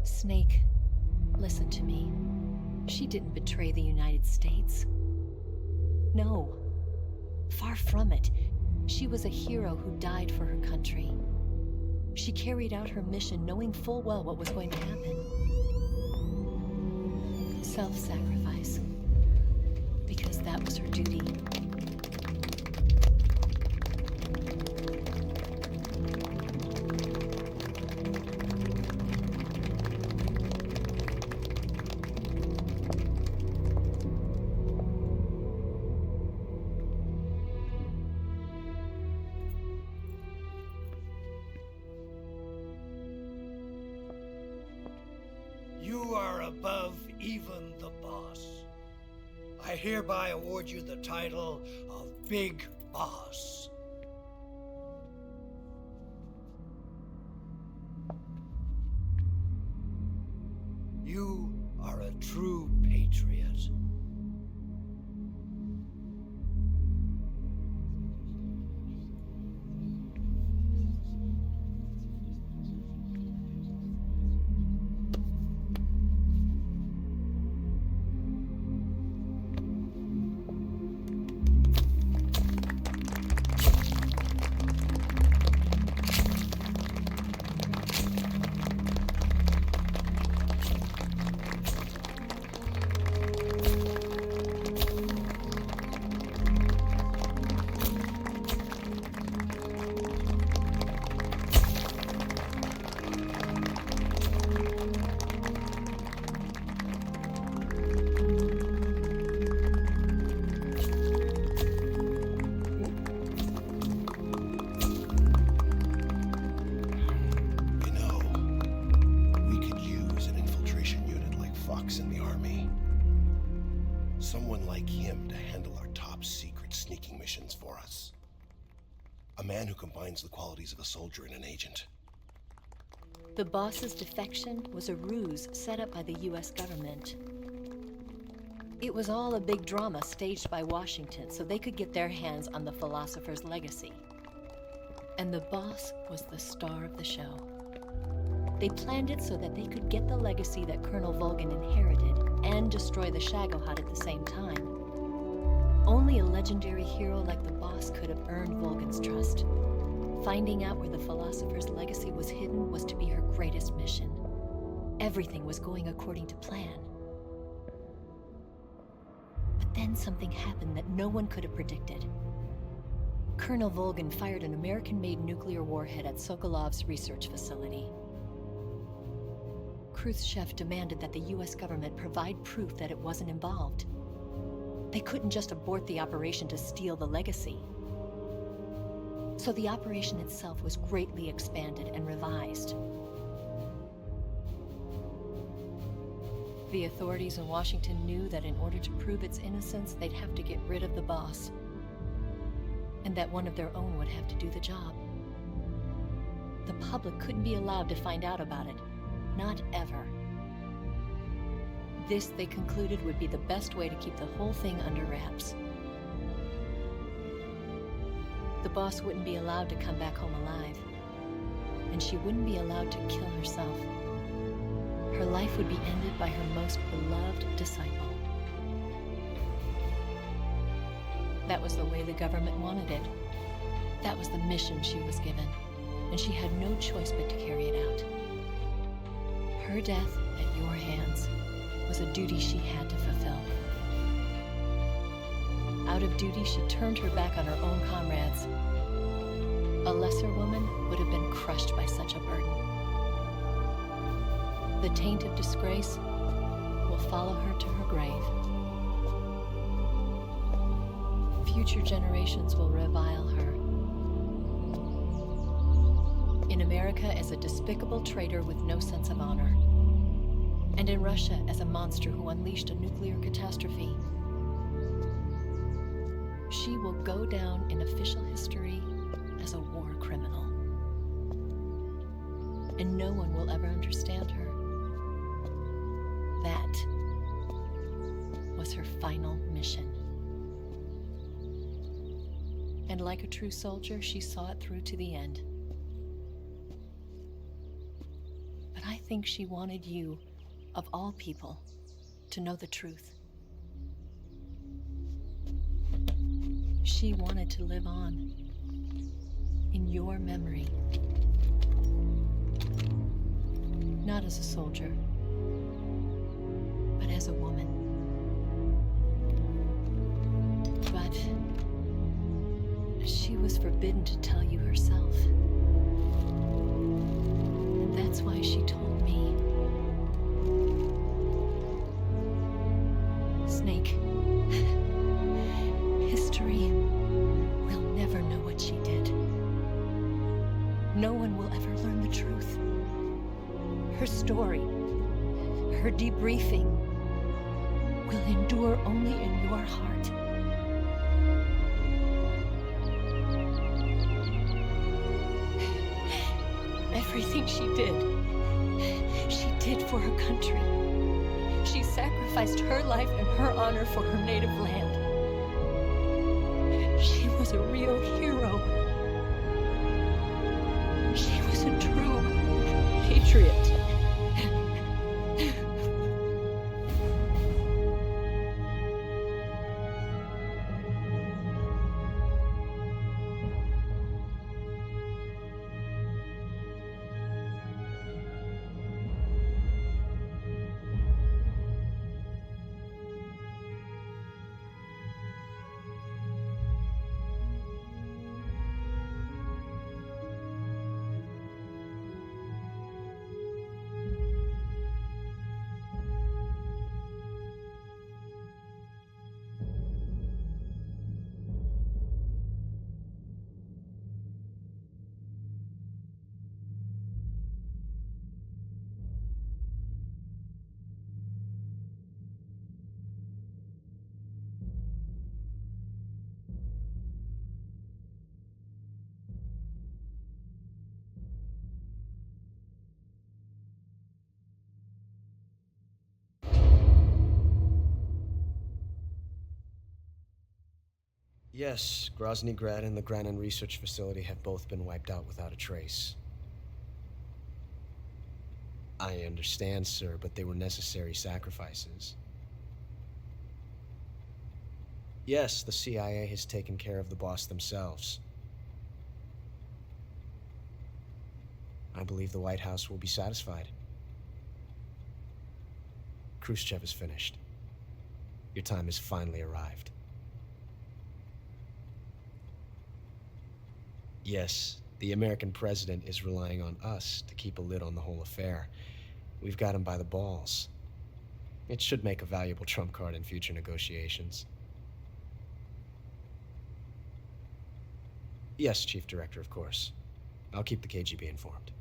Snake, listen to me. She didn't betray the United States. No. Far from it. She was a hero who died for her country. She carried out her mission knowing full well what was going to happen. Self-sacrifice. Because that was her duty. You are above even the boss. I hereby award you the title of Big Boss. You are a true patriot. Someone like him to handle our top secret sneaking missions for us. A man who combines the qualities of a soldier and an agent. The boss's defection was a ruse set up by the US government. It was all a big drama staged by Washington so they could get their hands on the philosopher's legacy. And the boss was the star of the show. They planned it so that they could get the legacy that Colonel Volgin inherited and destroy the Shagohod at the same time. Only a legendary hero like the boss could have earned Volgin's trust. Finding out where the philosopher's legacy was hidden was to be her greatest mission. Everything was going according to plan. But then something happened that no one could have predicted. Colonel Volgin fired an American-made nuclear warhead at Sokolov's research facility. Khrushchev demanded that the US government provide proof that it wasn't involved. They couldn't just abort the operation to steal the legacy. So the operation itself was greatly expanded and revised. The authorities in Washington knew that in order to prove its innocence, they'd have to get rid of the boss, and that one of their own would have to do the job. The public couldn't be allowed to find out about it. Not ever. This, they concluded, would be the best way to keep the whole thing under wraps. The boss wouldn't be allowed to come back home alive, and she wouldn't be allowed to kill herself. Her life would be ended by her most beloved disciple. That was the way the government wanted it. That was the mission she was given, and she had no choice but to carry it out. Her death at your hands was a duty she had to fulfill. Out of duty, she turned her back on her own comrades. A lesser woman would have been crushed by such a burden. The taint of disgrace will follow her to her grave. Future generations will revile her. In America as a despicable traitor with no sense of honor. And in Russia as a monster who unleashed a nuclear catastrophe. She will go down in official history as a war criminal. And no one will ever understand her. That was her final mission. And like a true soldier, she saw it through to the end. But I think she wanted you, of all people, to know the truth. She wanted to live on. In your memory. Not as a soldier, but as a woman. But she was forbidden to tell you herself. And that's why she told me. Snake, history will never know what she did. No one will ever learn the truth. Her story, her debriefing, will endure only in your heart. Everything she did for her country. She sacrificed her life and her honor for her native land. She was a real hero. She was a true patriot. Yes, Grozny Grad and the Granin Research Facility have both been wiped out without a trace. I understand, sir, but they were necessary sacrifices. Yes, the CIA has taken care of the boss themselves. I believe the White House will be satisfied. Khrushchev is finished. Your time has finally arrived. Yes, the American president is relying on us to keep a lid on the whole affair. We've got him by the balls. It should make a valuable trump card in future negotiations. Yes, Chief Director, of course. I'll keep the KGB informed.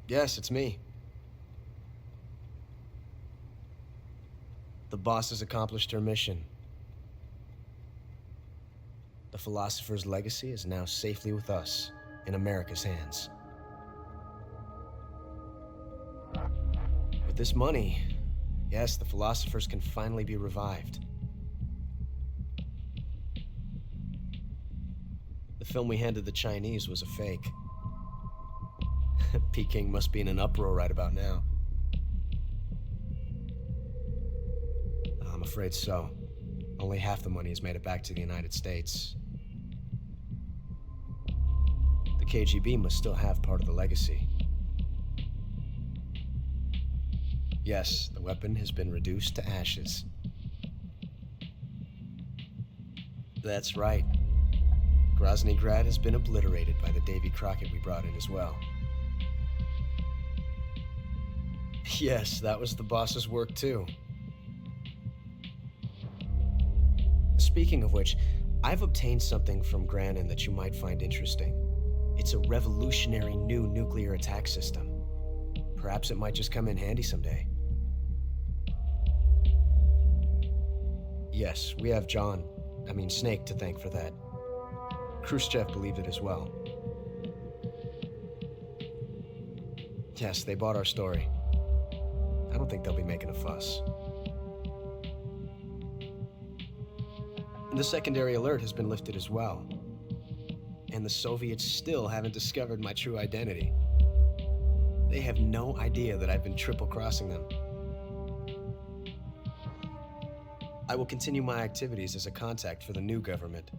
Yes, it's me. The boss has accomplished her mission. The philosopher's legacy is now safely with us, in America's hands. With this money, yes, the philosophers can finally be revived. The film we handed the Chinese was a fake. Peking must be in an uproar right about now. I'm afraid so. Only half the money has made it back to the United States. The KGB must still have part of the legacy. Yes, the weapon has been reduced to ashes. That's right. Grozny Grad has been obliterated by the Davy Crockett we brought in as well. Yes, that was the boss's work too. Speaking of which, I've obtained something from Granin that you might find interesting. It's a revolutionary new nuclear attack system. Perhaps it might just come in handy someday. Yes, we have Snake to thank for that. Khrushchev believed it as well. Yes, they bought our story. I don't think they'll be making a fuss. The secondary alert has been lifted as well. And the Soviets still haven't discovered my true identity. They have no idea that I've been triple-crossing them. I will continue my activities as a contact for the new government.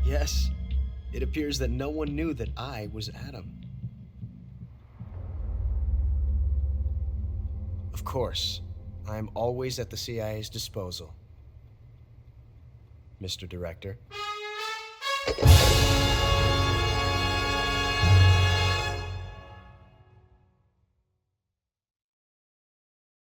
Yes, it appears that no one knew that I was Adam. Of course, I am always at the CIA's disposal, Mr. Director.